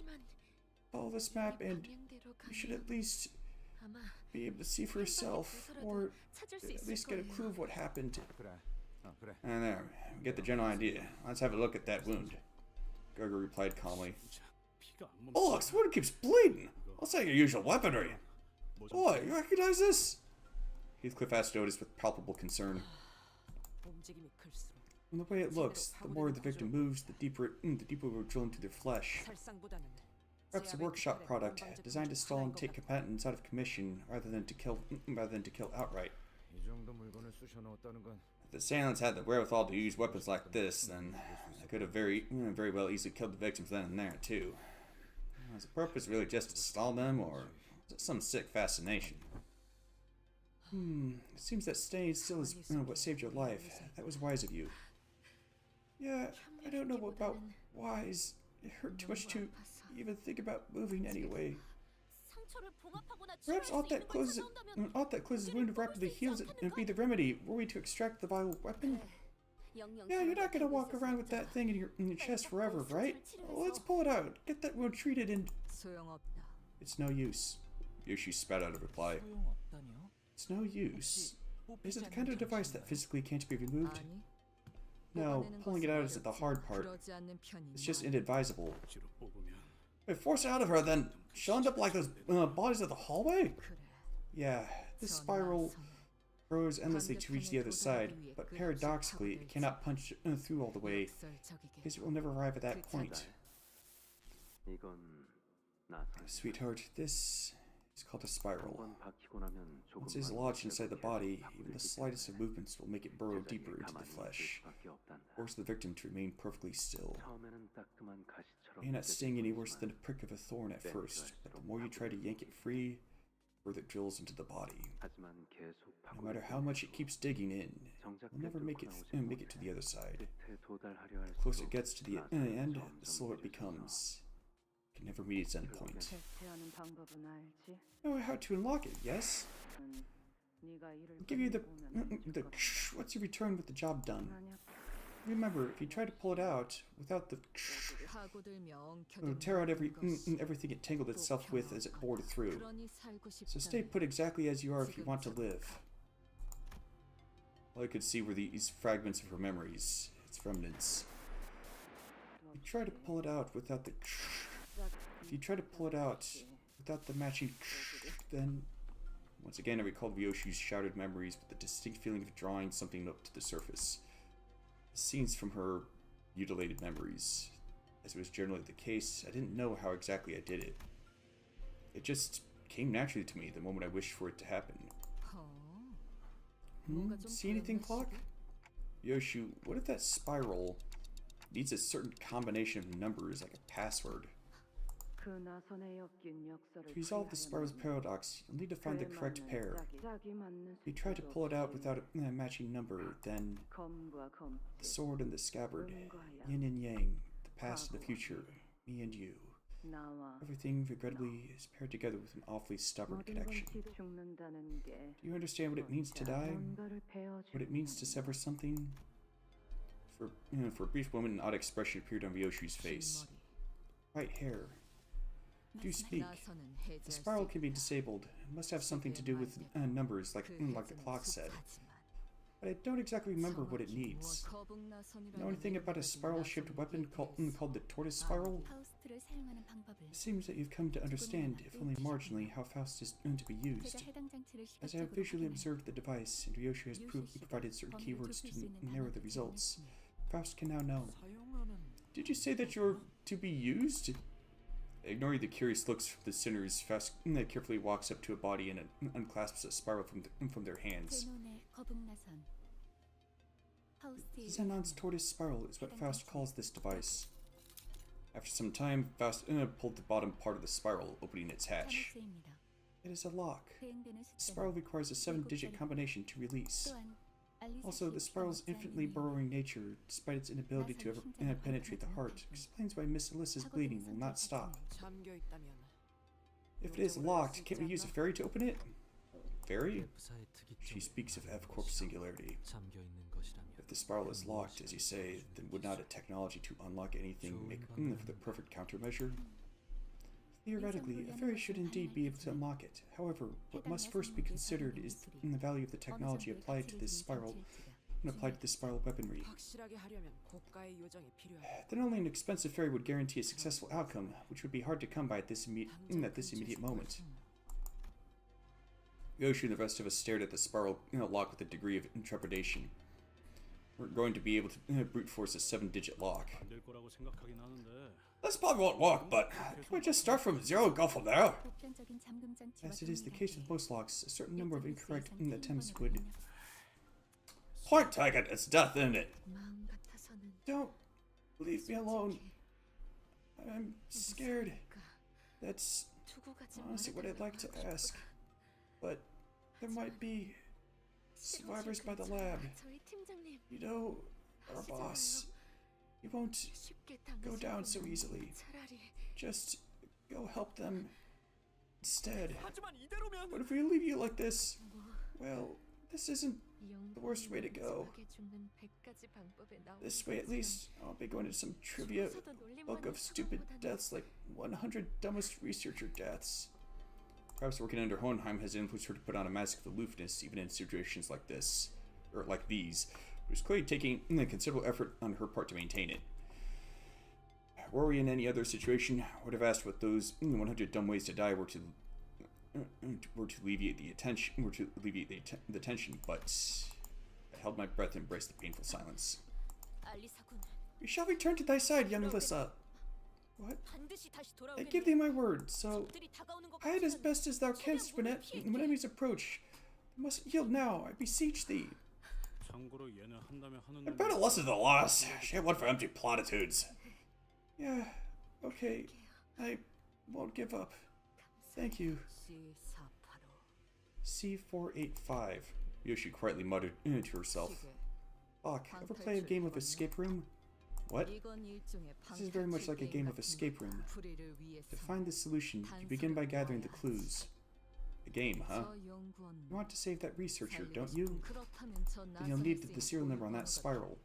follow this map and you should at least be able to see for yourself, or at least get a clue of what happened. 그래. 그래. And there, we get the general idea. Let's have a look at that wound. Gerger replied calmly. Oh, look, this wound keeps bleeding. Looks like your usual weaponry. Boy, you recognize this? Heathcliff asked Otis with palpable concern. 움직임이 클수록 From the way it looks, the more the victim moves, the deeper it will drill into their flesh. 살상보다는 Perhaps a workshop product designed to stall and take combatants out of commission rather than to kill outright. 이 정도 물건을 쑤셔 넣었다는 건 If the assailants had the wherewithal to use weapons like this, then they could have very well easily killed the victims then and there too. Was the purpose really just to stall them, or was it some sick fascination? It seems that staying still is what saved your life. That was wise of you. Yeah, I don't know about wise. It hurt too much to even think about moving anyway. Perhaps ought that closes wound rapidly heals it and be the remedy. Were we to extract the vile weapon? Yeah, you're not gonna walk around with that thing in your chest forever, right? Well, let's pull it out. Get that wound treated and... 소용없다. It's no use. Yoshi spat out a reply. 소용없다뇨? It's no use. Is it the kind of device that physically can't be removed? 아니, No, pulling it out isn't the hard part. 그러지 않는 편이 It's just 많아. inadvisable. 지로 뽑으면 Wait, force it out of her then. She'll end up like those bodies of the hallway? 그래. Yeah, this 저 spiral 나선 grows endlessly to reach the other side, but paradoxically, it cannot punch through all the way, 역설적이게 because it will never arrive at that point. 이건 나선. Sweetheart, this is called a spiral. 한번 박히고 나면 Once it is lodged inside the body, even the slightest of movements will make it burrow deeper into the flesh, force the victim to remain perfectly still. 처음에는 따끔한 가시처럼 It may not sting any worse than a prick of a thorn at first, but the more you try to yank it free, the further it drills into the body. 하지만 계속 No matter how much it keeps digging in, 정작 you'll never make it to the other side. 끝에 도달하려 할 The closer it gets to the end, the slower it becomes. It can never meet its end point. 대체하는 방법은 알지? Know how to unlock it, yes? 네가 일을 I'll give you the 보면 once you return with the job done. 만약 Remember, if you try to pull it out without the 파고들며 it'll tear out everything it tangled itself with as it bored through. 그러니 살고 So stay 싶다면 put exactly as you are if you want to live. All I could see were these fragments of her memories, its remnants. If you try to pull it out without the matching then once again I recalled Ryoshi's shrouded memories with the distinct feeling of drawing something up to the surface. The scenes from her mutilated memories. As it was generally the case, I didn't know how exactly I did it. It just came naturally to me the moment I wished for it to happen. See anything, Clock? Yoshi, what if that spiral needs a certain combination of numbers, like a password? 그 나선에 엮인 역사를 To resolve the spiral's paradox, you'll need to find the correct pair. If you try to pull it out without a matching number, then 검과 검, the sword and the scabbard, yin and yang, the past and the future, me and you. 나와 Everything, regrettably, is paired together with an awfully stubborn 모든 connection. 것이 죽는다는 게 Do you understand what it means to die? 뭔가를 What it means to sever something? For a brief moment, an odd expression appeared on Ryoshi's face. Right hair. Do speak. 나선은 The 해제할 수 spiral can be 있다. disabled. It must have something to do with numbers, like the clock said. But I don't exactly remember what it needs. Know anything about a spiral-shaped weapon called the tortoise spiral? 파우스트를 사용하는 방법을 It seems that you've come to understand, if only marginally, how Faust is going to be used. 제가 해당 장치를 As I have 시각적으로 visually 확인하여 observed the device, and Ryoshi has provided certain keywords to narrow the results, Faust can now know. Did you say that you're to be used? Ignoring the curious looks from the sinners, Faust carefully walks up to a body and unclasps a spiral from their hands. 제논의 거북나선 파우스트의 Zenon's tortoise spiral is what Faust calls this device. After some time, Faust pulled the bottom part of the spiral, opening its hatch. 단어수입니다. It is a lock. 대응되는 The spiral 숫자는 requires a 7-digit combination to release. 또한 알리사 Also, the 씨의 spiral's 기억자에 infinitely burrowing nature, despite its inability to ever penetrate the heart, explains why Miss Alyssa's bleeding will not stop. 잠겨 있다면 If it is locked, can't we use a ferry to open it? Ferry? 웹사의 She 특이점이 speaks of F Corp singularity. 잠겨 있는 것이라면 If the spiral is locked, as you say, then would not a technology to unlock anything make for the perfect countermeasure? Theoretically, a ferry should indeed be able to unlock it. However, what must first be considered is the value of the technology applied to this spiral and applied to this spiral weaponry. 확실하게 하려면 고가의 요정이 필요하다. Then only an expensive ferry would guarantee a successful outcome, which would be hard to come by at this immediate moment. Yoshi and the rest of us stared at the spiral lock with a degree of trepidation. We're going to be able to brute force a 7-digit lock. 될 거라고 생각하긴 하는데 This probably won't work, but can we just start from zero and go from there? As it is the case with most locks, a certain number of incorrect attempts would... Point taken, it's death, isn't it? Don't leave me alone. I'm scared. That's honestly what I'd like to ask. But there might be survivors by the lab. You know, our boss. He won't go down so easily. Just go help them instead. But if we leave you like this, well, this isn't the worst way to go. This way, at least, I'll be going to some trivia book of stupid deaths like 100 dumbest researcher deaths. Perhaps working under Hohenheim has influenced her to put on a mask of aloofness even in situations like this, or like these. It was clearly taking a considerable effort on her part to maintain it. Were we in any other situation, I would have asked what those 100 dumb ways to die were to alleviate the tension, but I held my breath and embraced the painful silence. We shall return to thy side, young Alyssa. What? I give thee my word, so hide as best as thou canst when enemies approach. Thou must yield now, I beseech thee. I better listen to the loss. She had one for empty platitudes. Yeah, okay. I won't give up. Thank you. C485. Yoshi quietly muttered to herself. Fuck, ever play a game of escape room? What? This is very much like a game of escape room. To find the solution, you begin by gathering the clues. A game, huh? You want to save that researcher, don't you? Then you'll need the serial number on that spiral.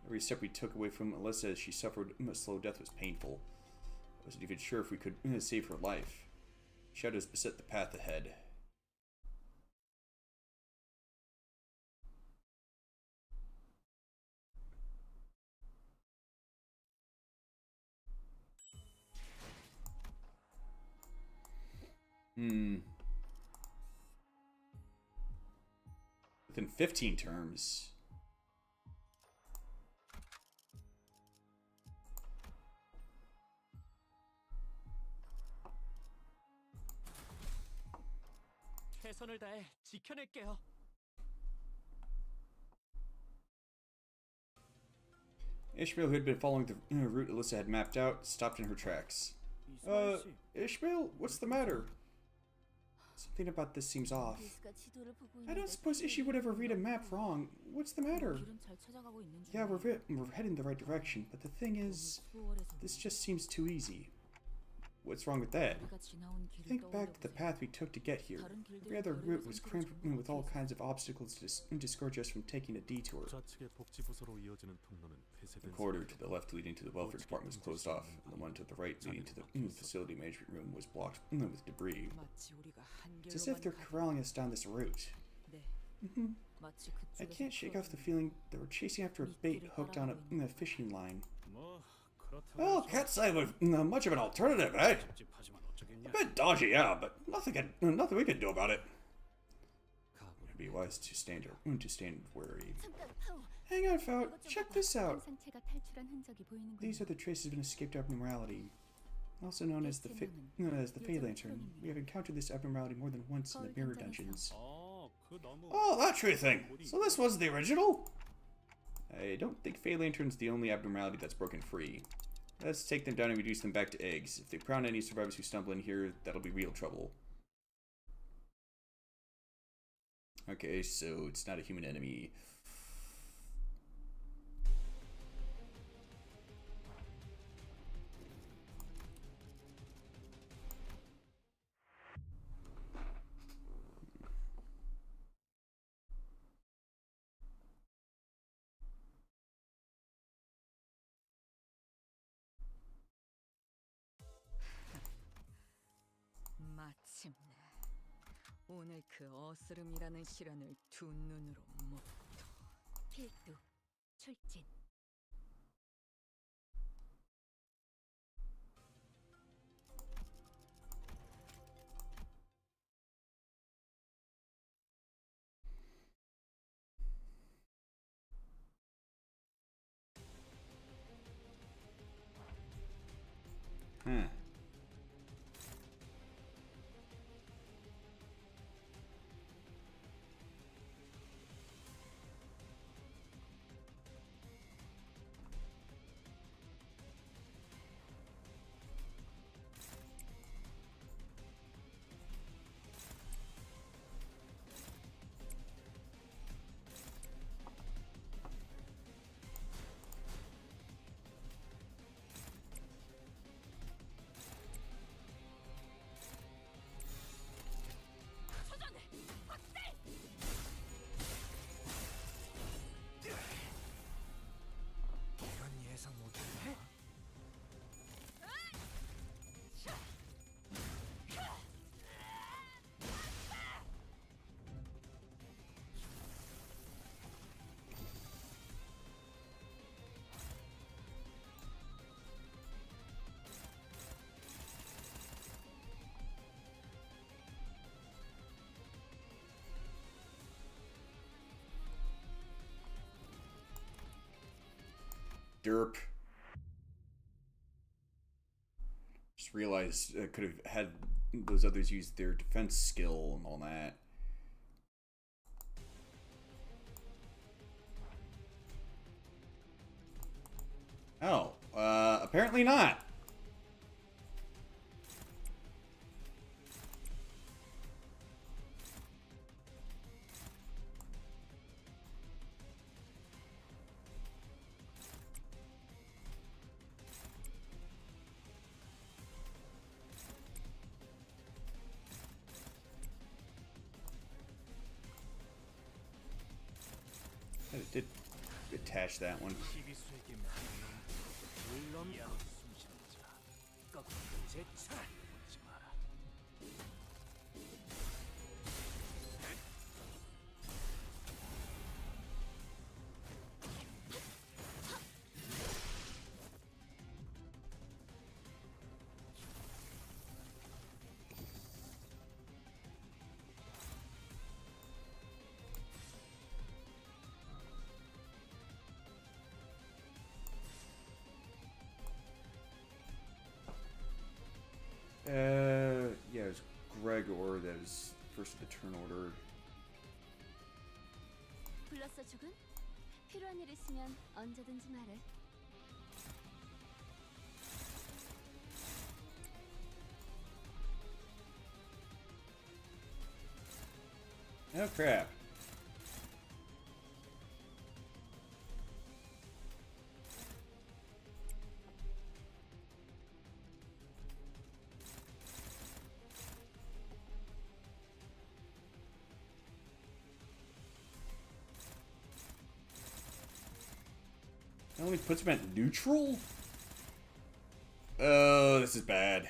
Every step we took away from Alyssa as she suffered a slow death was painful. I wasn't even sure if we could save her life. Shadows beset the path ahead. Within 15 terms. 최선을 다해 지켜낼게요. Ishmael, who had been following the route Alyssa had mapped out, stopped in her tracks. Ishmael, what's the matter? Something about this seems off. I don't suppose Ishi would ever read a map wrong. What's the matter? Yeah, we're heading the right direction, but the thing is, this just seems too easy. What's wrong with that? Think back to the path we took to get here. Every other route was cramped with all kinds of obstacles to discourage us from taking a detour. The corridor to the left leading to the welfare department was closed off, and the one to the right leading to the facility management room was blocked with debris. It's as if they're corralling us down this route. I can't shake off the feeling that we're chasing after a bait hooked on a fishing line. Well, can't say we've much of an alternative, eh? A bit dodgy, yeah, but nothing we can do about it. It'd be wise to stand wary. Hang on, Faut. Check this out. These are the traces of an escaped abnormality, also known as the Fey Lantern. We have encountered this abnormality more than once in the mirror dungeons. Oh, that tree thing. So this was the original? I don't think Fey Lantern's the only abnormality that's broken free. Let's take them down and reduce them back to eggs. If they prod any survivors who stumble in here, that'll be real trouble. Okay, so it's not a human enemy. 오늘 그 어스름이라는 시련을 두 눈으로 목도. 필두, 출진. Hmm. 이런 예상 못했나? Derp. Just realized I could have had those others use their defense skill and all that. Oh, apparently not. I did attach that one. 희비수에게 맡기는 물론 숨쉬는 자 거꾸로 제차 오지 마라. Yeah, it was Gregor that was first of the turn order. 불렀어 죽은? 필요한 일 있으면 언제든지 말해. Oh crap. That only puts him at neutral? Oh, this is bad.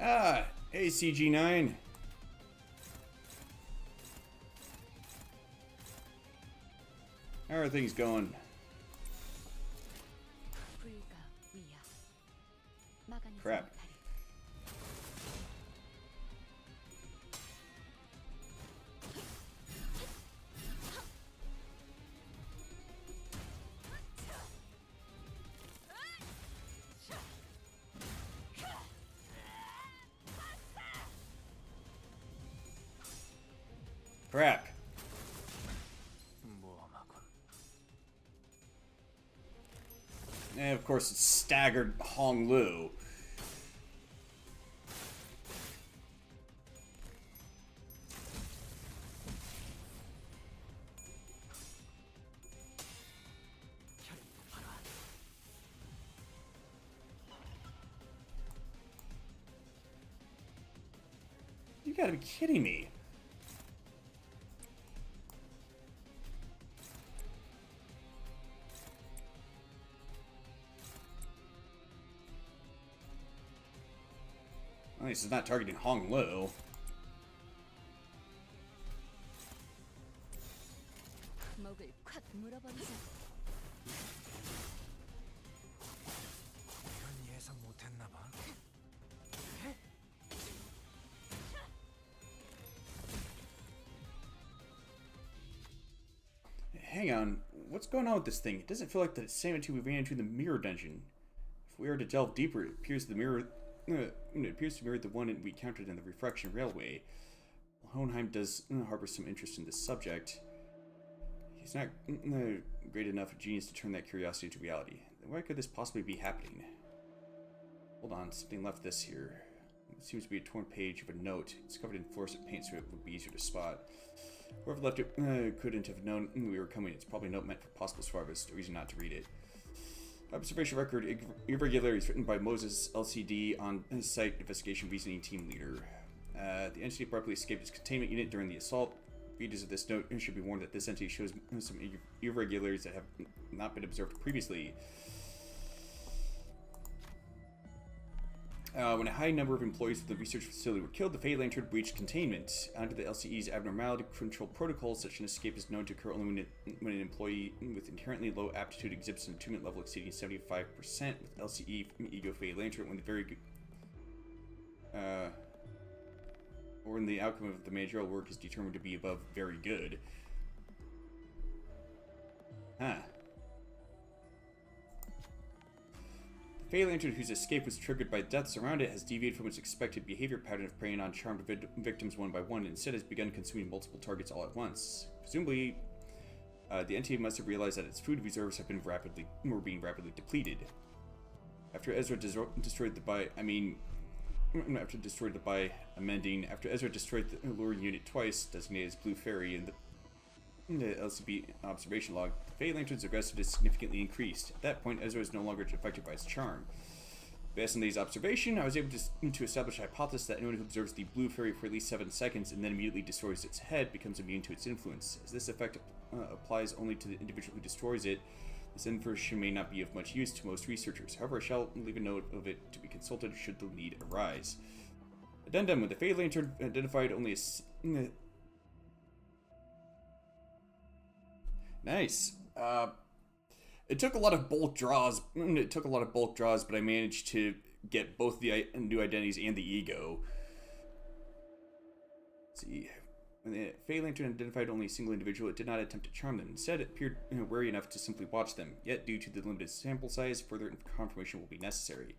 Ah, hey CG9. How are things going? 불가 위야. 마가니 Crap. 다리. Crap. 모험하군. And of course, it's staggered Hong Lu. You gotta be kidding me. At least it's not targeting Hong Lu. 목을 콱 물어버리자. 이건 예상 못했나 봐. Hang on, what's going on with this thing? It doesn't feel like the same until we ran into the mirror dungeon. If we were to delve deeper, it appears to mirror the one we encountered in the Refraction Railway. Hohenheim does harbor some interest in this subject. He's not great enough a genius to turn that curiosity into reality. Then why could this possibly be happening? Hold on, something left this here. It seems to be a torn page of a note. It's covered in fluorescent paint so it would be easier to spot. Whoever left it couldn't have known we were coming. It's probably a note meant for possible survivors, a reason not to read it. Observation record, irregularities written by Moses LCD on site investigation reasoning team leader. The entity abruptly escaped its containment unit during the assault. Readers of this note should be warned that this entity shows some irregularities that have not been observed previously. When a high number of employees of the research facility were killed, the Fey Lantern breached containment. Under the LCE's abnormality control protocols, such an escape is known to occur only when an employee with inherently low aptitude exhibits an attunement level exceeding 75%. With LCE Ego Fey Lantern, when the very good, or when the outcome of the managerial work is determined to be above very good. Huh. The Fey Lantern, whose escape was triggered by deaths around it, has deviated from its expected behavior pattern of preying on charmed victims one by one, and instead has begun consuming multiple targets all at once. Presumably, the entity must have realized that its food reserves have been being rapidly depleted. After Ezra destroyed after Ezra destroyed the lure unit twice, designated as Blue Fairy in the LCB observation log, the Fey Lantern's aggressiveness significantly increased. At that point, Ezra is no longer affected by its charm. Based on these observations, I was able to establish a hypothesis that anyone who observes the Blue Fairy for at least 7 seconds and then immediately destroys its head becomes immune to its influence. As this effect applies only to the individual who destroys it, this information may not be of much use to most researchers. However, I shall leave a note of it to be consulted should the need arise. Addendum: when the Fey Lantern identified only a... Nice. It took a lot of bulk draws. But I managed to get both the new identities and the ego. Let's see. When the Fey Lantern identified only a single individual, it did not attempt to charm them. Instead, it appeared wary enough to simply watch them. Yet, due to the limited sample size, further confirmation will be necessary.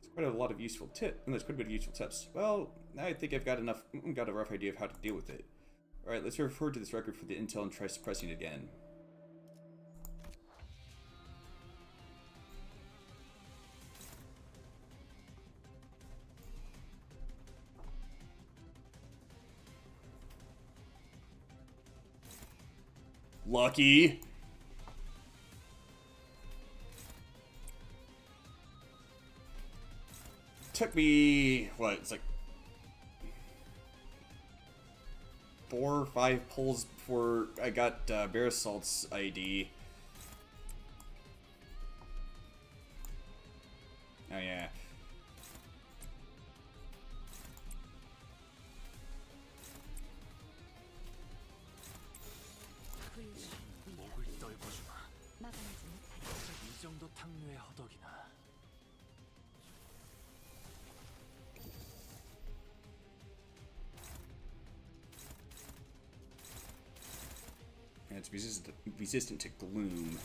There's quite a lot of useful tips. There's quite a bit of useful tips. Well, I think I've got a rough idea of how to deal with it. All right, let's refer to this record for the intel and try suppressing it again. Lucky. Took me, what, it's like 4 or 5 pulls before I got Bear Assault's ID. Oh yeah. 목을 떨궈주마. 막아내지 못하리. 이 정도 탕류의 허덕이나. And it's resistant to gloom.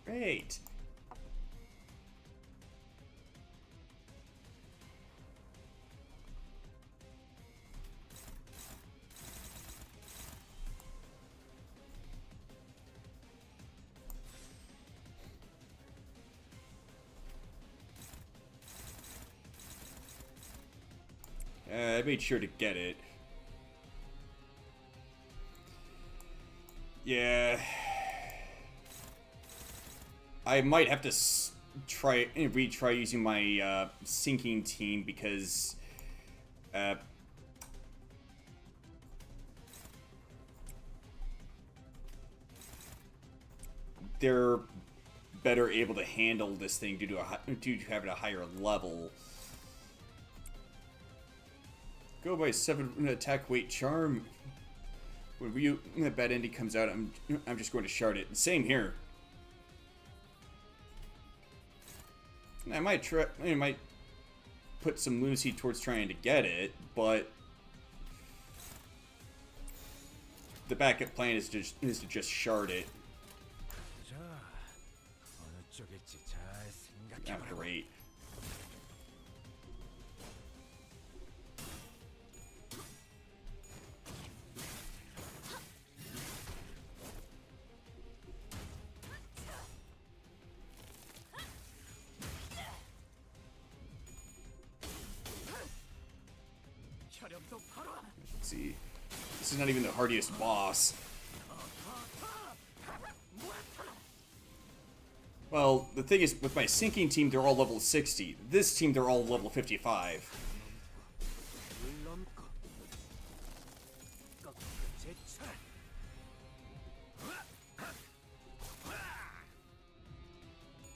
Great. I made sure to get it. Yeah. I might have to retry using my sinking team because they're better able to handle this thing due to having a higher level. Go by 7 attack weight charm. When the bad ending comes out, I'm just going to shard it. Same here. I might put some lunacy towards trying to get it, but the backup plan is to just shard it. 자, 어느 쪽일지 잘 Not 생각해보라고. great. Let's see. This is not even the hardiest boss. Well, the thing is, with my sinking team, they're all level 60. This team, they're all level 55.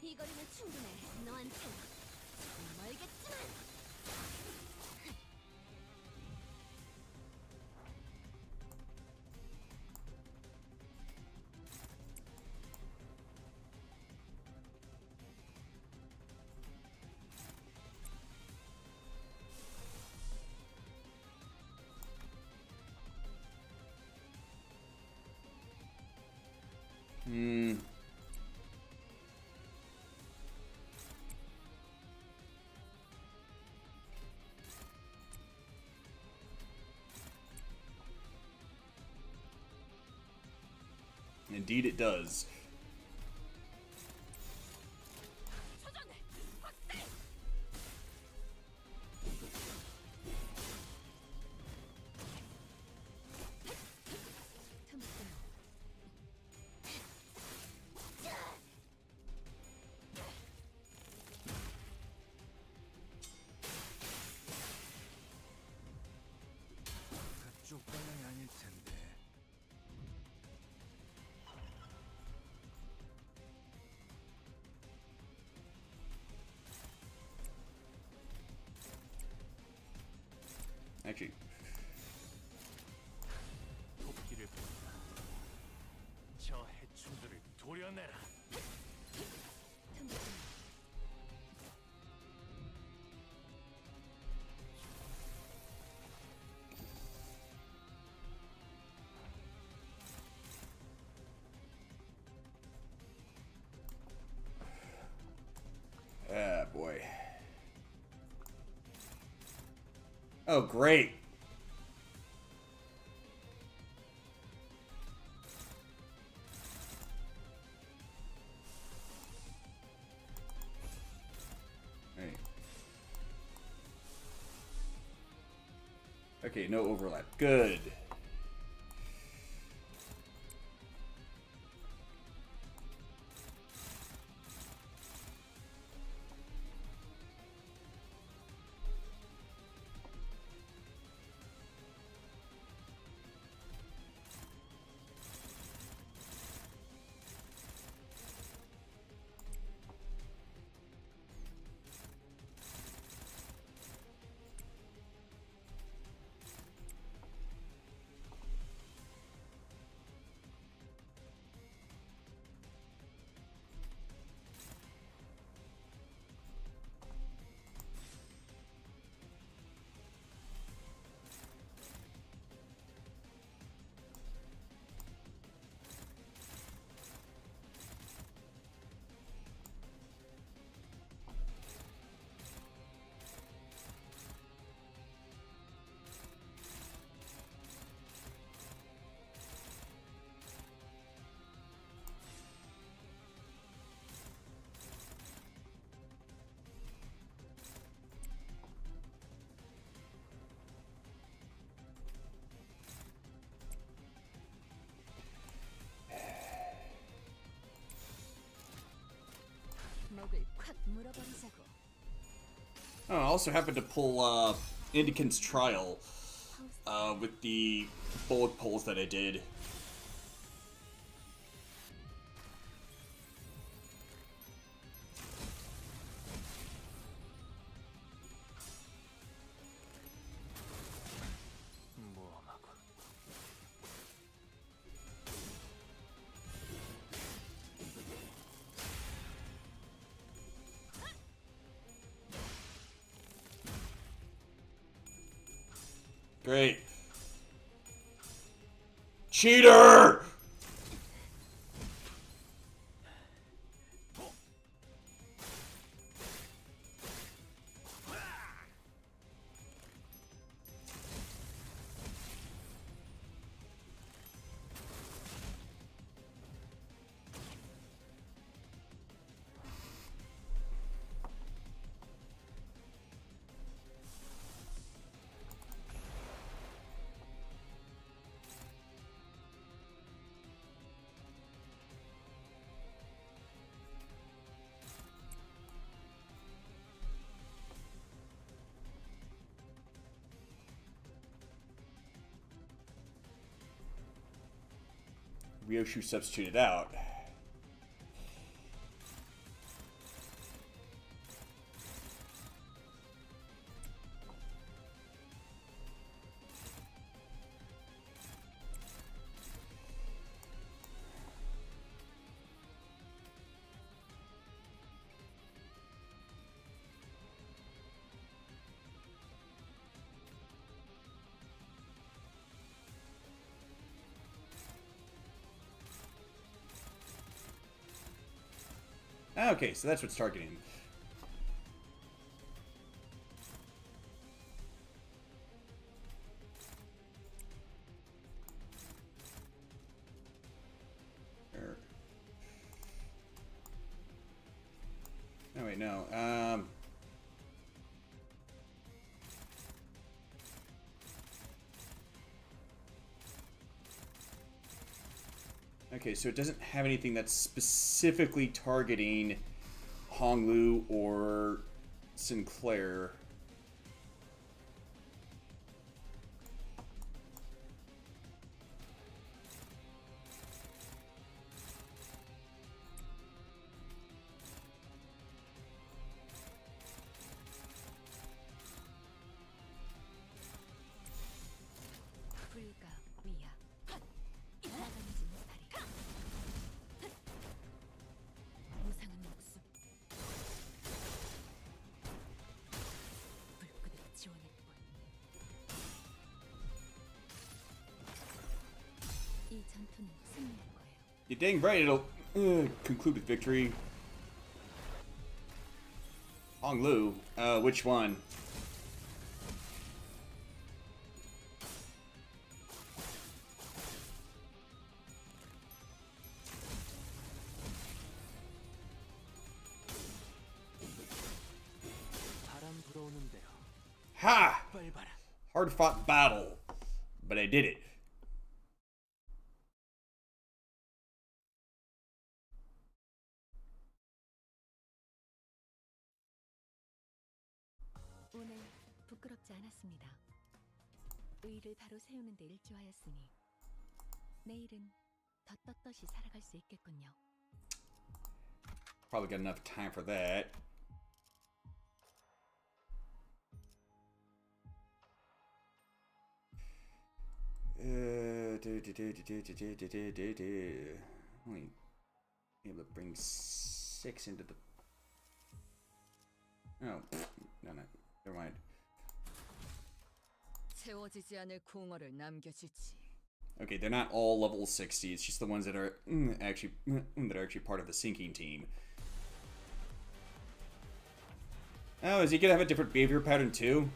이 거리는 충분해. 너한텐 멀겠지만. Indeed it does. 그쪽 방향이 아닐 텐데. Actually, 토끼를 본다. 저 해충들을 도려내라. ah, boy. Oh, great. Hey. Okay, no overlap. Good. Oh, I also happened to pull Indican's Trial with the bullet pulls that I did. 모험하고 Great. Cheater! Ryoshu substituted out. Okay, so that's what's targeting. Oh wait, no. Okay, so it doesn't have anything that's specifically targeting Honglu or Sinclair. 불가 위야. 나가는지 다리. 무상한 목숨. 불끈을 지원할 뿐. 이 전투는 승리할 거예요. You're dang right it'll conclude with victory. Honglu? Which one? 바람 불어오는데요. Ha! 빨리 봐라. Hard fought battle. But I did it. 오늘 부끄럽지 않았습니다. 의를 바로 세우는 데 일조하였으니 내일은 더 떳떳이 살아갈 수 있겠군요. Probably got enough time for that. Only able to bring 6 into the. Oh, no, never mind. 채워지지 않을 공허를 남겨주지. Okay, they're not all level 60. It's just the ones that are actually part of the sinking team. Oh, is he gonna have a different behavior pattern too?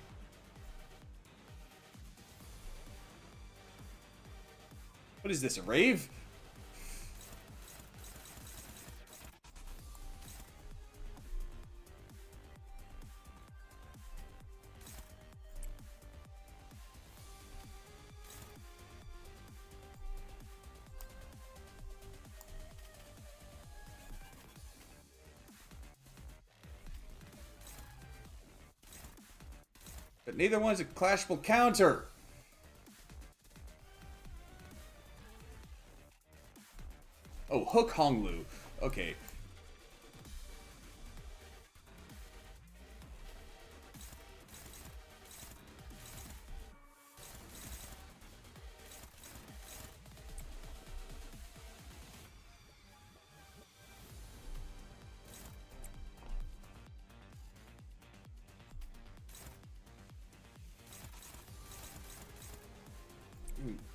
What is this, a rave? But neither one's a clashable counter. Oh, Hook Honglu. Okay.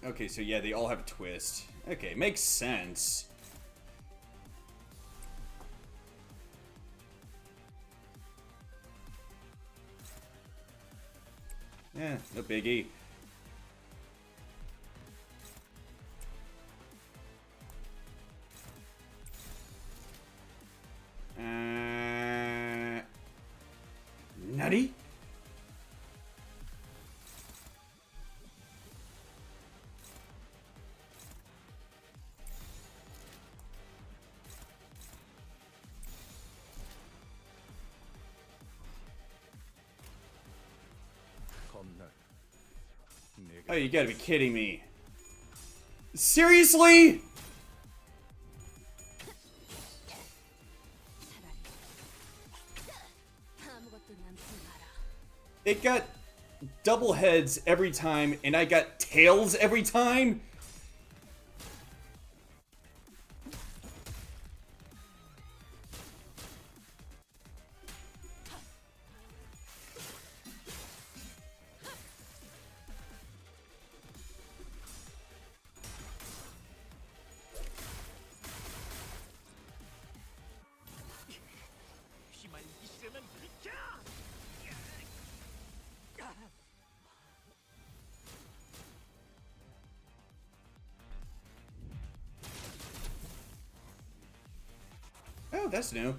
Okay, so yeah, they all have a twist. Okay, makes sense. Yeah, no biggie. Nutty? 겁날. Oh, you gotta be kidding me. Seriously? 아무것도 남지 마라. It got double heads every time, and I got tails every time? Oh, that's new.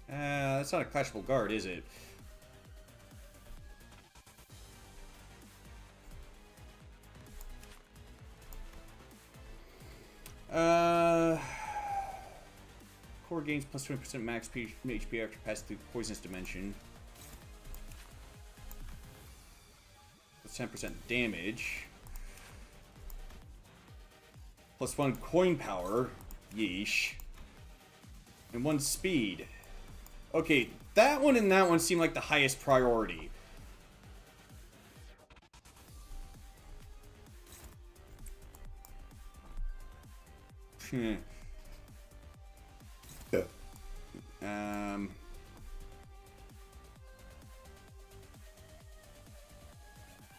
That's not a clashable guard, is it? Core gains plus 20% max HP after passing through poisonous dimension. Plus 10% damage. Plus 1 coin power. Yeesh. And 1 speed. Okay, that one and that one seem like the highest priority.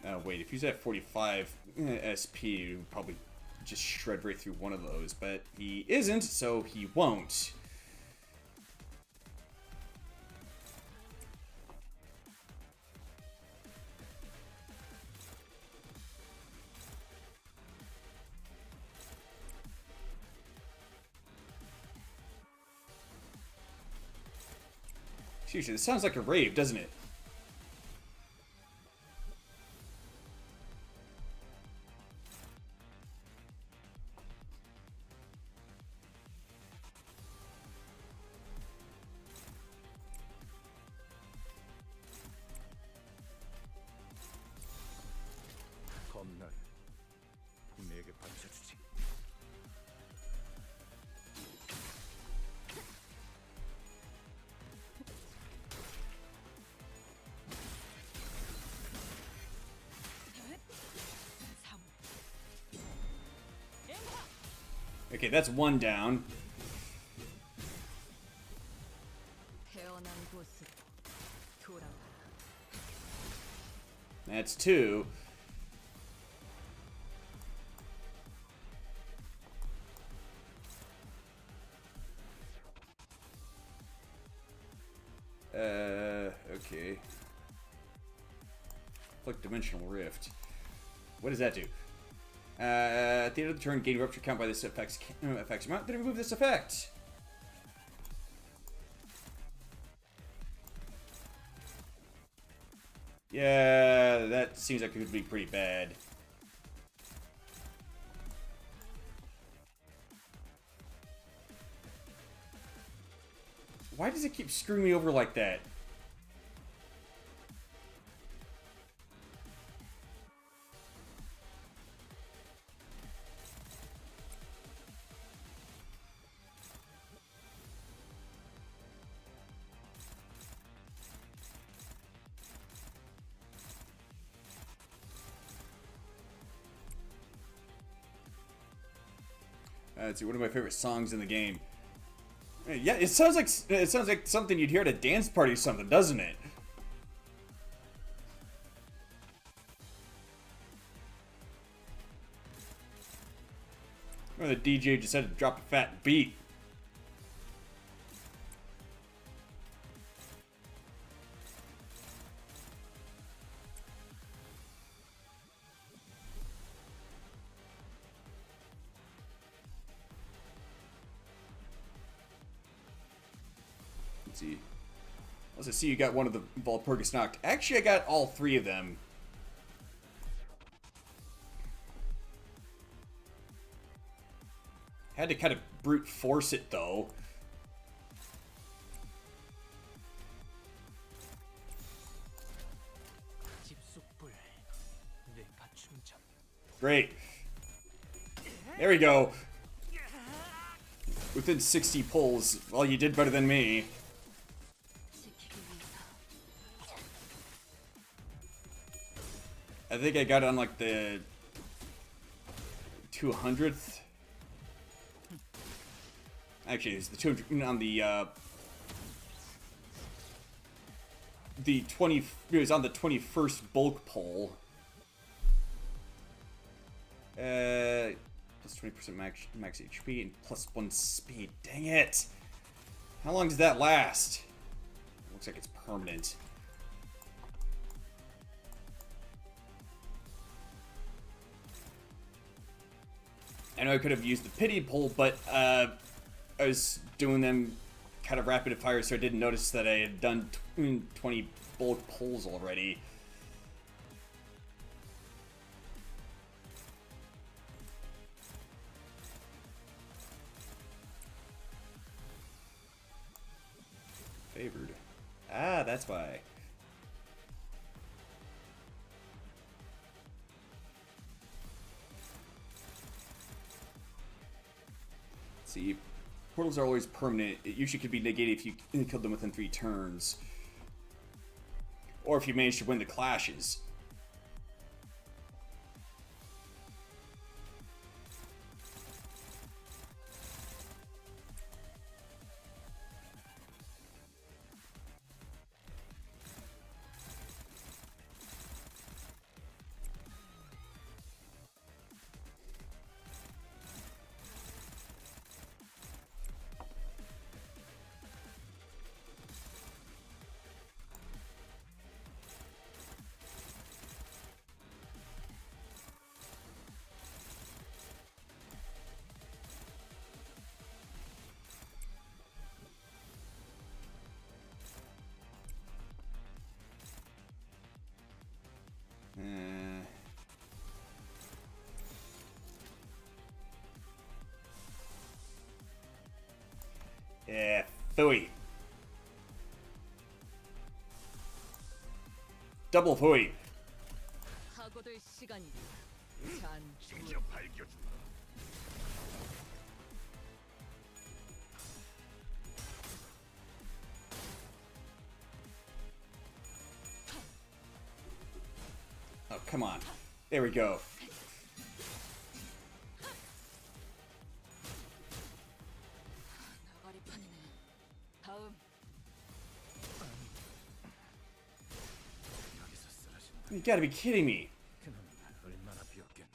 Oh, wait, if he's at 45 SP, he would probably just shred right through one of those, but he isn't, so he won't. Seriously, this sounds like a rave, doesn't it? 겁날. 내게 바쳐주지. Okay, that's 1 down. 태어난 곳으로 돌아가라. That's 2. Okay. Click Dimensional Rift. What does that do? At the end of the turn, gain rupture count by this effect's amount. Then remove this effect. Yeah, that seems like it could be pretty bad. Why does it keep screwing me over like that? It's one of my favorite songs in the game. Yeah, it sounds like something you'd hear at a dance party or something, doesn't it? Or the DJ just had to drop a fat beat. Let's see. Let's see, you got one of the Walpurgis knocked. Actually, I got all three of them. Had to kind of brute force it, though. Great. There we go. Within 60 pulls. Well, you did better than me. I think I got it on like the 200th. Actually, it's the 200 on the 20. It was on the 21st bulk pull. Plus 20% max HP and plus 1 speed. Dang it! How long does that last? Looks like it's permanent. I know I could have used the pity pull, but I was doing them kind of rapid fire, so I didn't notice that I had done 20 bulk pulls already. Favored. Ah, that's why. See, portals are always permanent. It usually could be negated if you killed them within 3 turns. Or if you manage to win the clashes. Yeah, phooey. Double phooey. 하고될 시간이 잔 Oh, come on. There we go. 나가리판이네. 다음 You gotta be kidding me. 그놈 얼마나 비었겠나.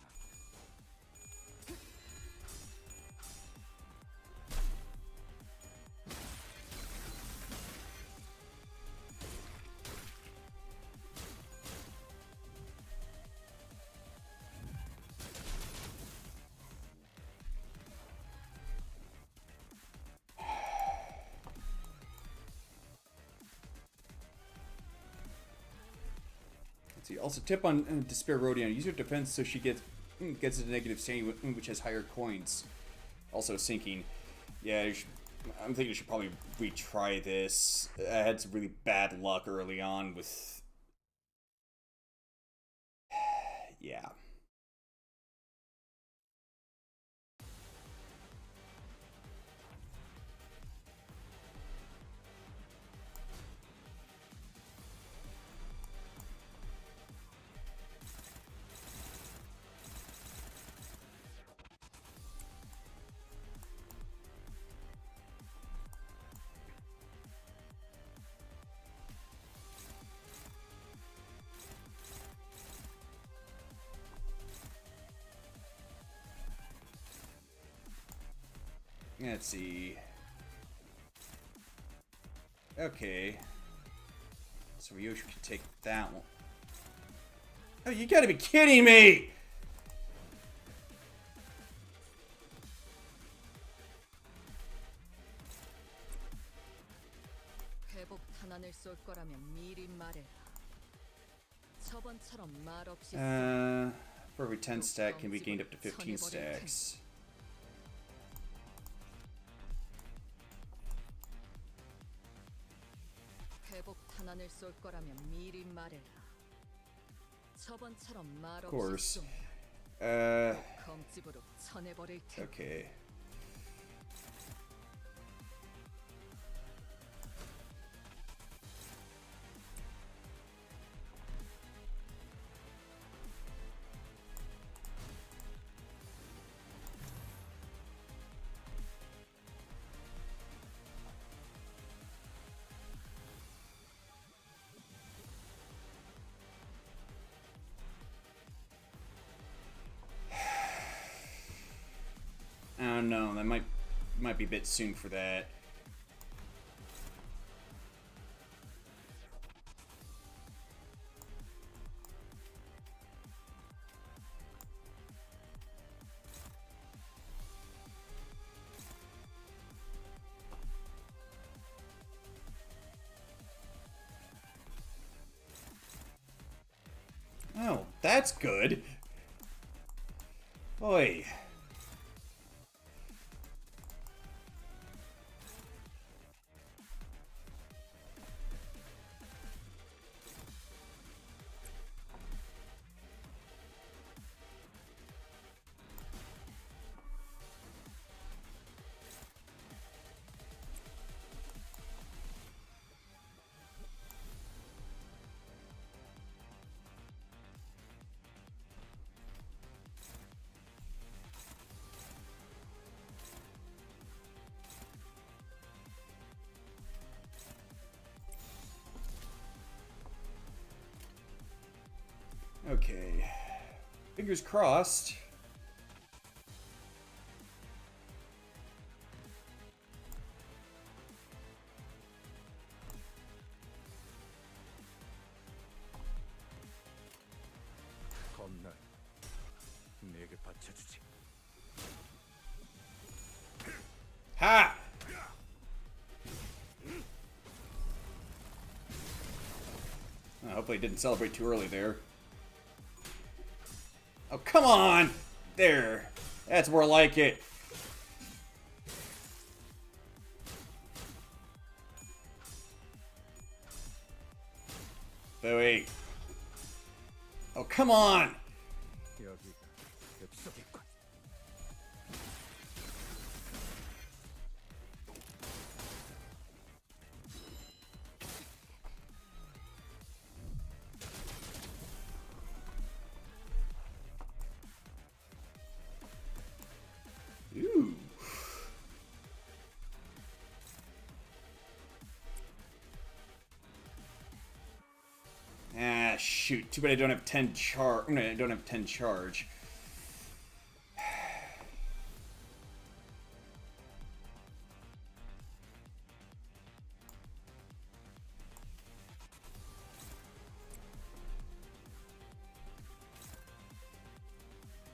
Let's see. Also, tip on Despair Rodion. Use her defense so she gets a negative standing, which has higher coins. Also sinking. Yeah, I'm thinking I should probably retry this. I had some really bad luck early on with... yeah. Let's see. Okay. So Yoshi can take that one. Oh, you gotta be kidding me! 회복 탄환을 쏠 거라면 미리 말해라. 저번처럼 말 없이 For every 10 stack can be gained up to 15 stacks. 회복 탄환을 쏠 거라면 미리 말해라. 저번처럼 말 Of 없이 course. 쏘면 검집으로 쳐내버릴 테니. Okay. I don't know. That might be a bit soon for that. Oh, that's good. Oi. Okay. Fingers crossed. 겁나. 내게 받쳐주지. Ha! Hopefully it didn't celebrate too early there. Oh, come on! There. That's more like it. Bowie. Oh, come on! 여기 엽석이군. Ooh. Ah, shoot. Too bad I don't have 10 charge. No, I don't have 10 charge.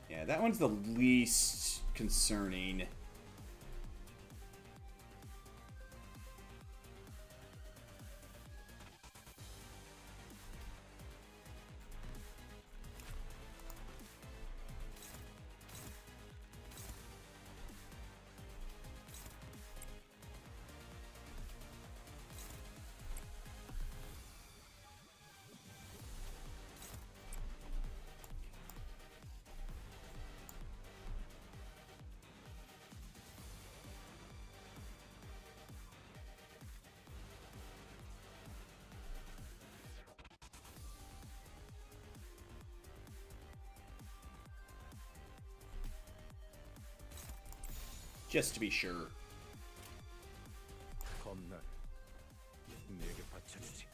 Yeah, that one's the least concerning. just to be sure. 검날 내게 바쳐주지.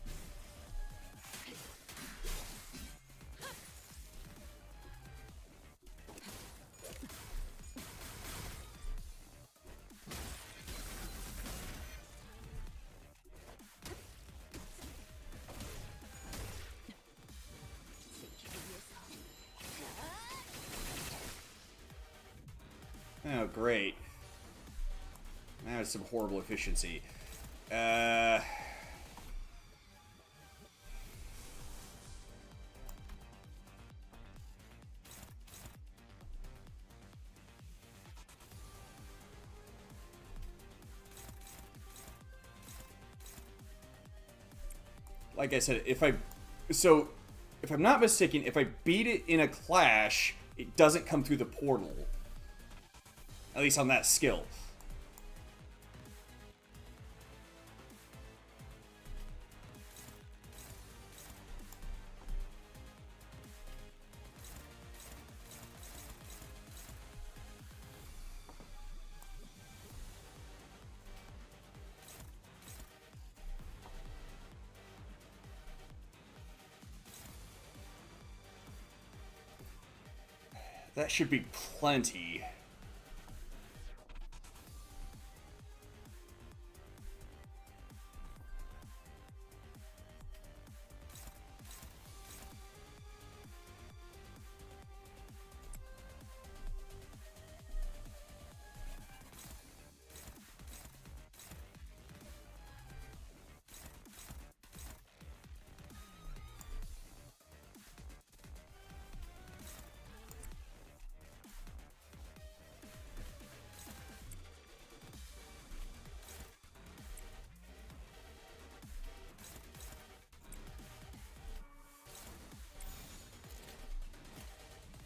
Oh, great. That was some horrible efficiency. Like I said, if I'm not mistaken, if I beat it in a clash, it doesn't come through the portal. At least on that skill. That should be plenty.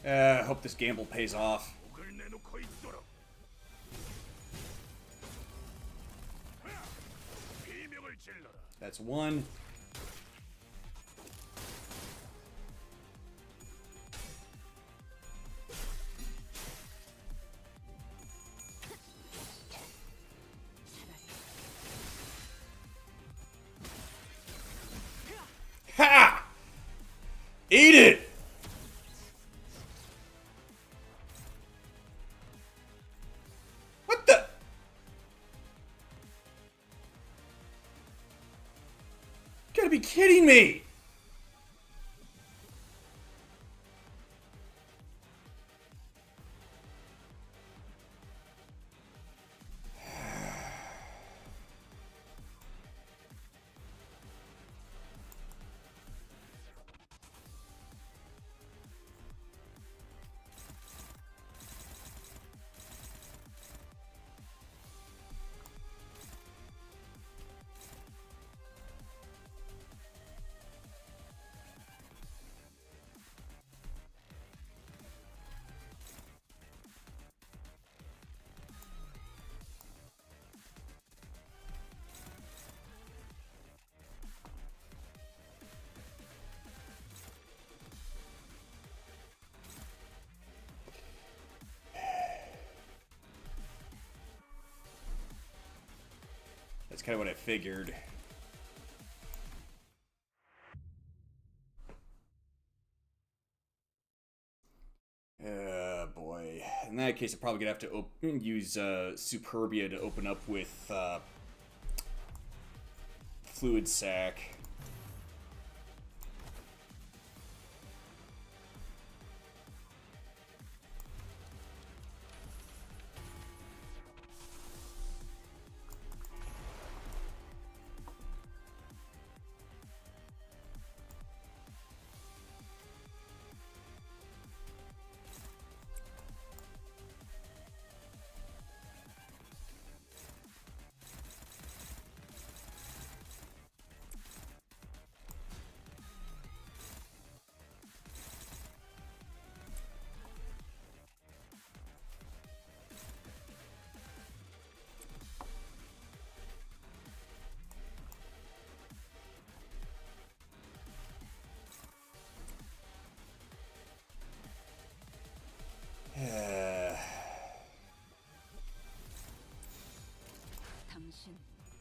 I hope this gamble pays off. 목을 내놓고 있도록. 비명을 질러라. That's one. Ha! Eat it! What the? You gotta be kidding me! That's kind of what I figured. Boy. In that case, I'm probably gonna have to use Superbia to open up with Fluid Sac.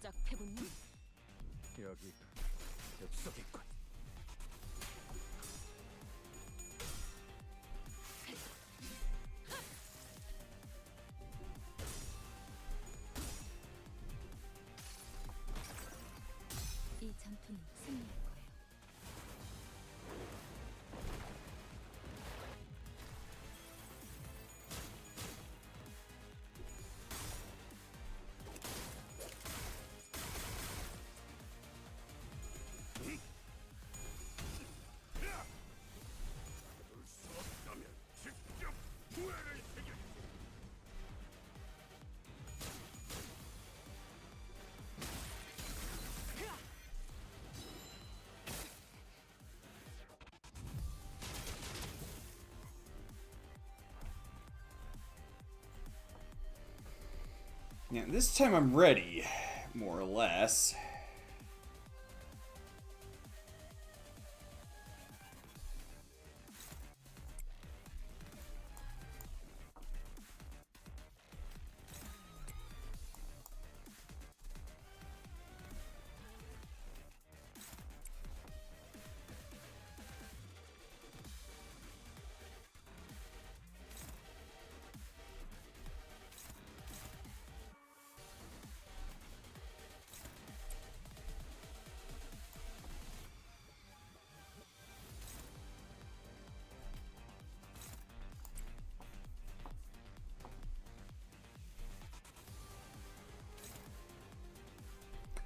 복잡해군요. 여기 엽석이군. 이 전투는 승리할 거예요. 수 없다면 직접 후회를 새길. Yeah, this time I'm ready, more or less.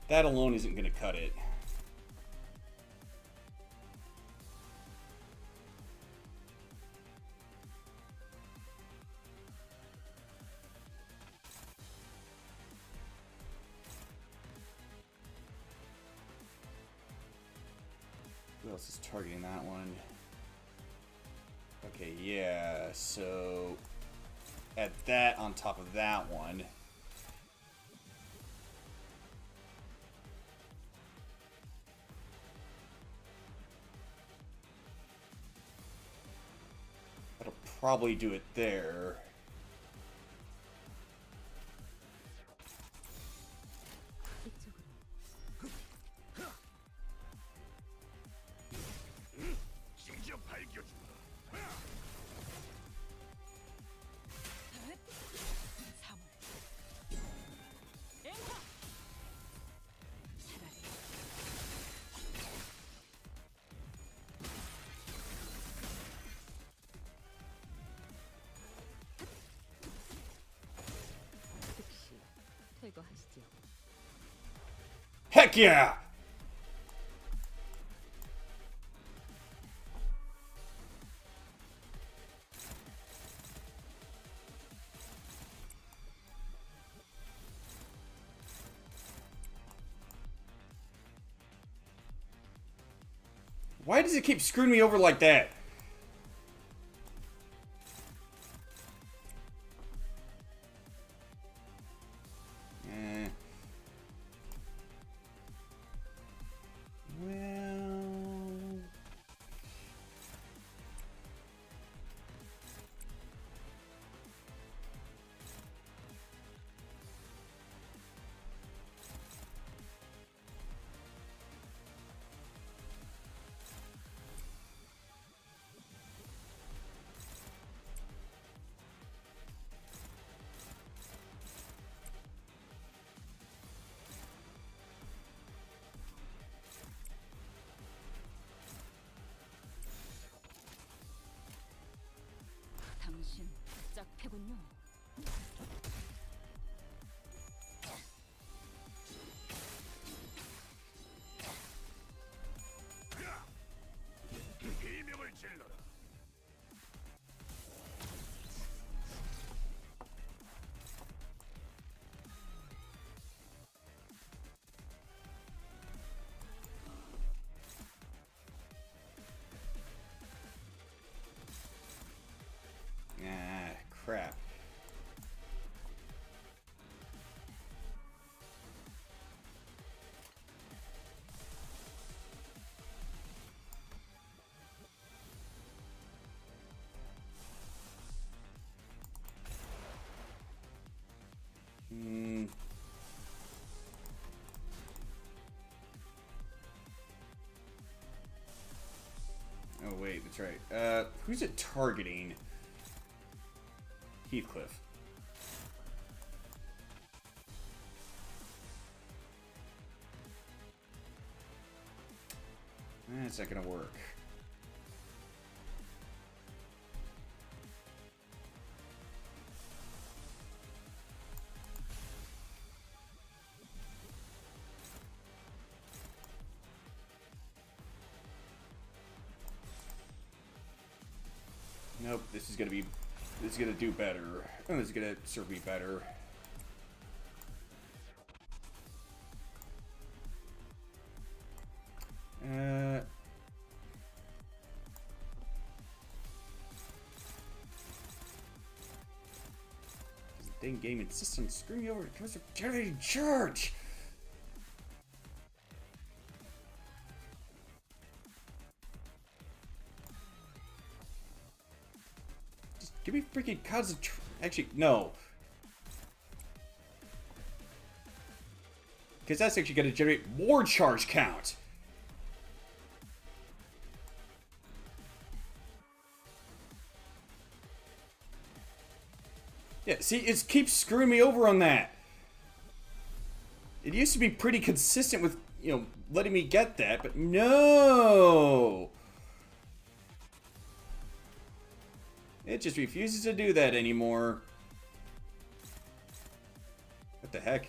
That alone isn't going to cut it. Who else is targeting that one? Okay, yeah, so add that on top of that one. That'll probably do it there. 징저 밝혀준다. 즉시 퇴거하시죠. Heck yeah! Why does it keep screwing me over like that? Well... 당신 복잡해군요. 비명을 질러라. Ah, crap. That's right. Who's it targeting? Heathcliff. That's not gonna work. Nope, this is gonna do better. Oh, this is gonna serve me better. This dang game insists on screwing me over because of generating charge! Give me freaking concentration. Actually, no. Because that's actually going to generate more charge count. Yeah, see, it keeps screwing me over on that. It used to be pretty consistent with, you know, letting me get that, but no. It just refuses to do that anymore. What the heck?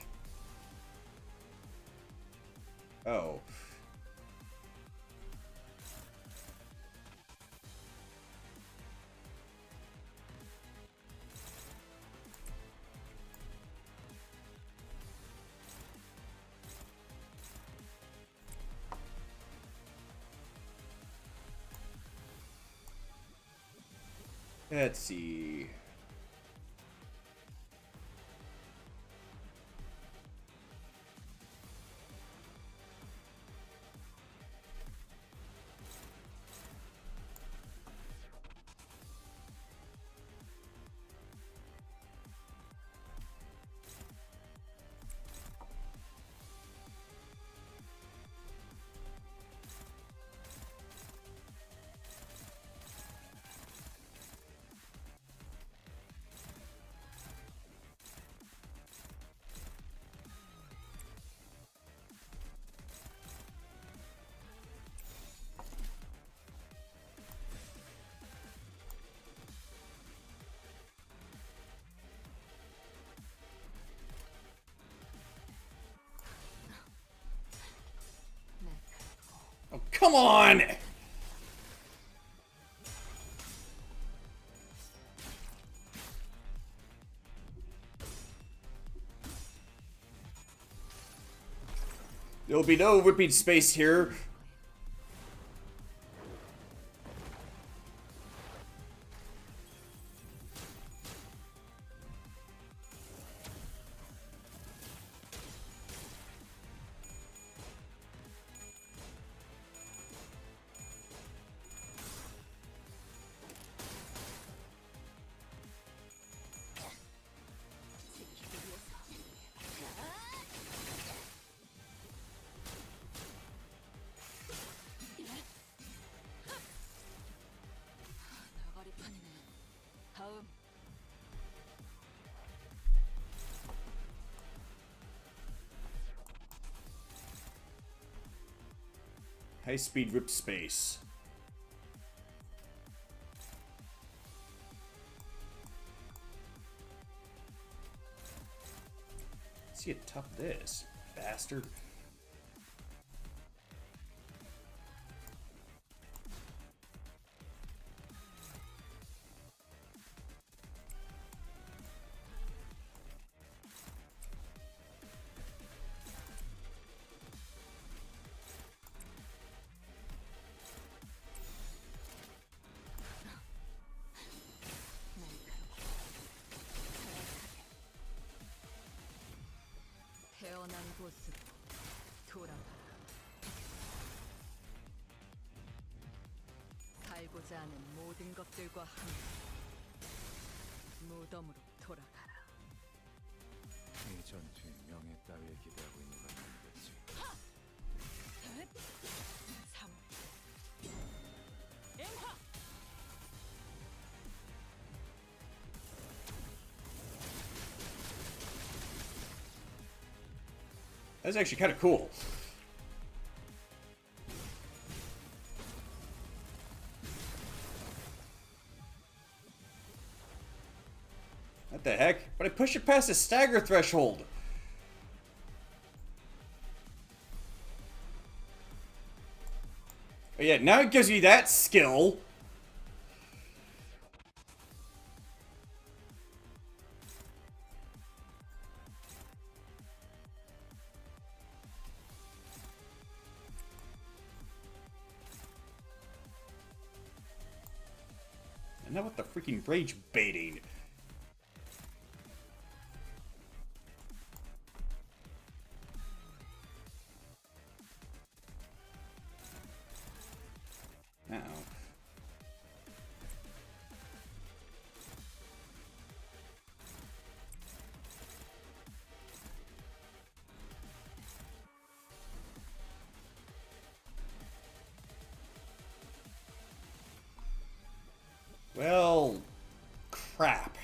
Oh. Let's see. Oh, come on! There'll be no whipping space here. 다음. High-speed rip space. See it tough this, bastard. 태어난 곳으로 돌아가라. 살고자 하는 모든 것들과 함께 무덤으로 돌아가라. 이 전투에 명예 따위에 기대하고 있는 건 아니겠지. 3. 엔화! That's actually kind of cool. What the heck? But I pushed it past the stagger threshold. Oh yeah, now it gives me that skill. And now what the freaking rage baiting? Uh-oh. Well, crap.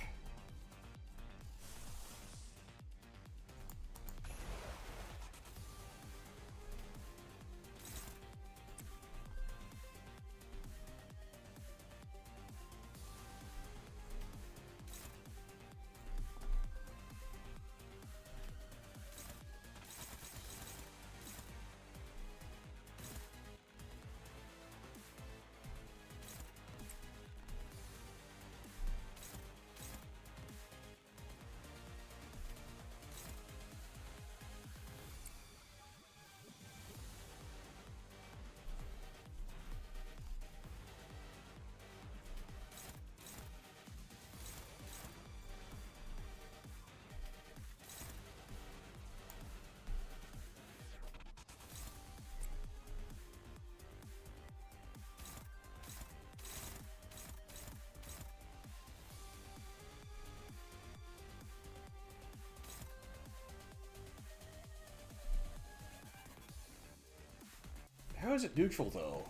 How is it neutral, though?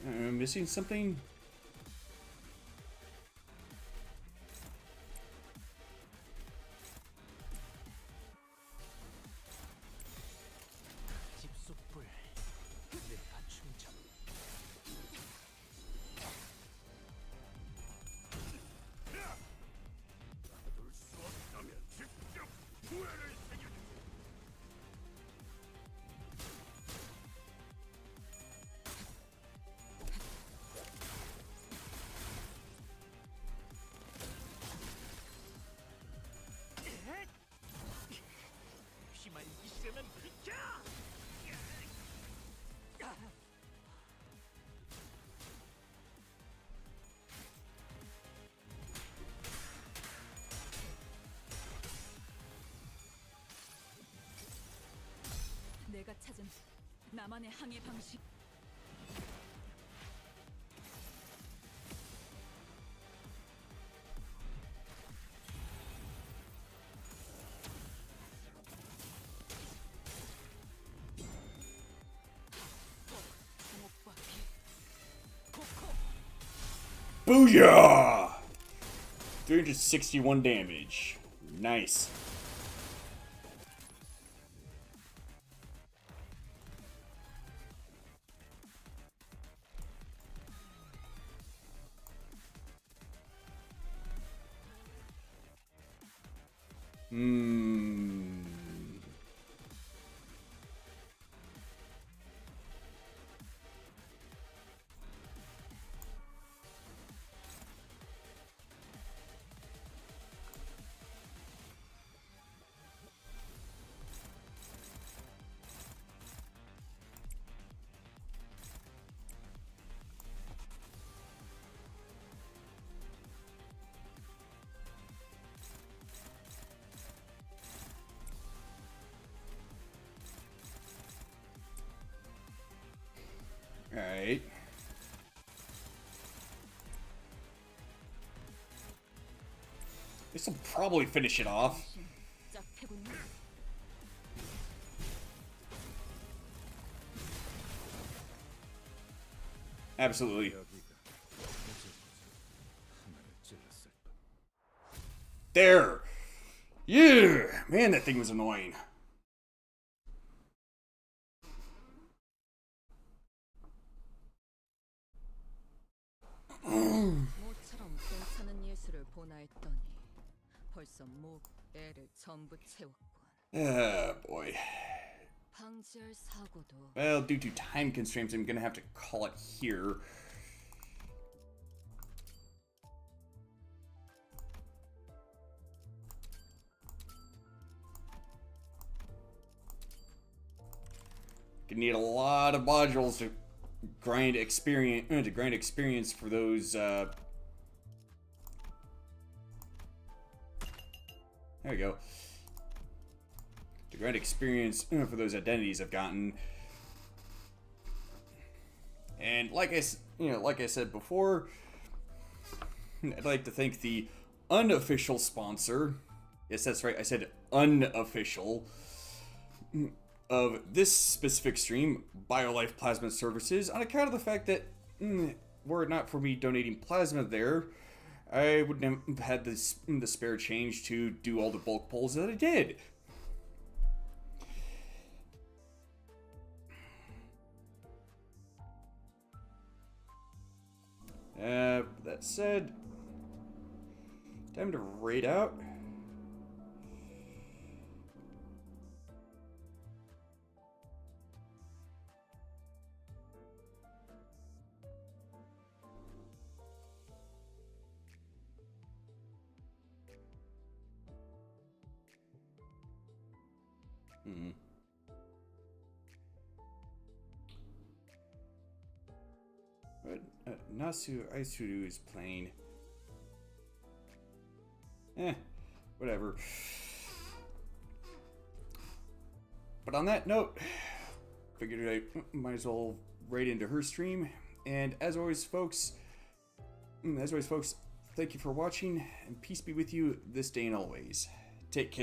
Am I missing something? 집속불 뇌파 충전. 막을 수 없다면 직접 후회를 새겨주지. 휘말리기 싫으면 비켜! 내가 찾은 나만의 항해 방식. Booyah! 361 damage. Nice. Alright. This will probably finish it off. 짝패군요. Absolutely. 여기가 어제 하나를 찔렀을 뿐. There! Yeah! Man, that thing was annoying. 모처럼 괜찮은 예술을 보나 했더니 벌써 목 애를 전부 채웠군. Ah, boy. 방지할 사고도 Well, due to time constraints, I'm gonna have to call it here. Gonna need a lot of modules to grind experience for those. There we go. To grind experience for those identities I've gotten. And like I said before, I'd like to thank the unofficial sponsor. Yes, that's right. I said unofficial. Of this specific stream, BioLife Plasma Services, on account of the fact that, were it not for me donating plasma there, I wouldn't have had the spare change to do all the bulk pulls that I did. That said, time to raid out. But Nasu Aisuru is playing. Whatever. But on that note, figured I might as well raid into her stream. And as always, folks, thank you for watching, and peace be with you this day and always. Take care.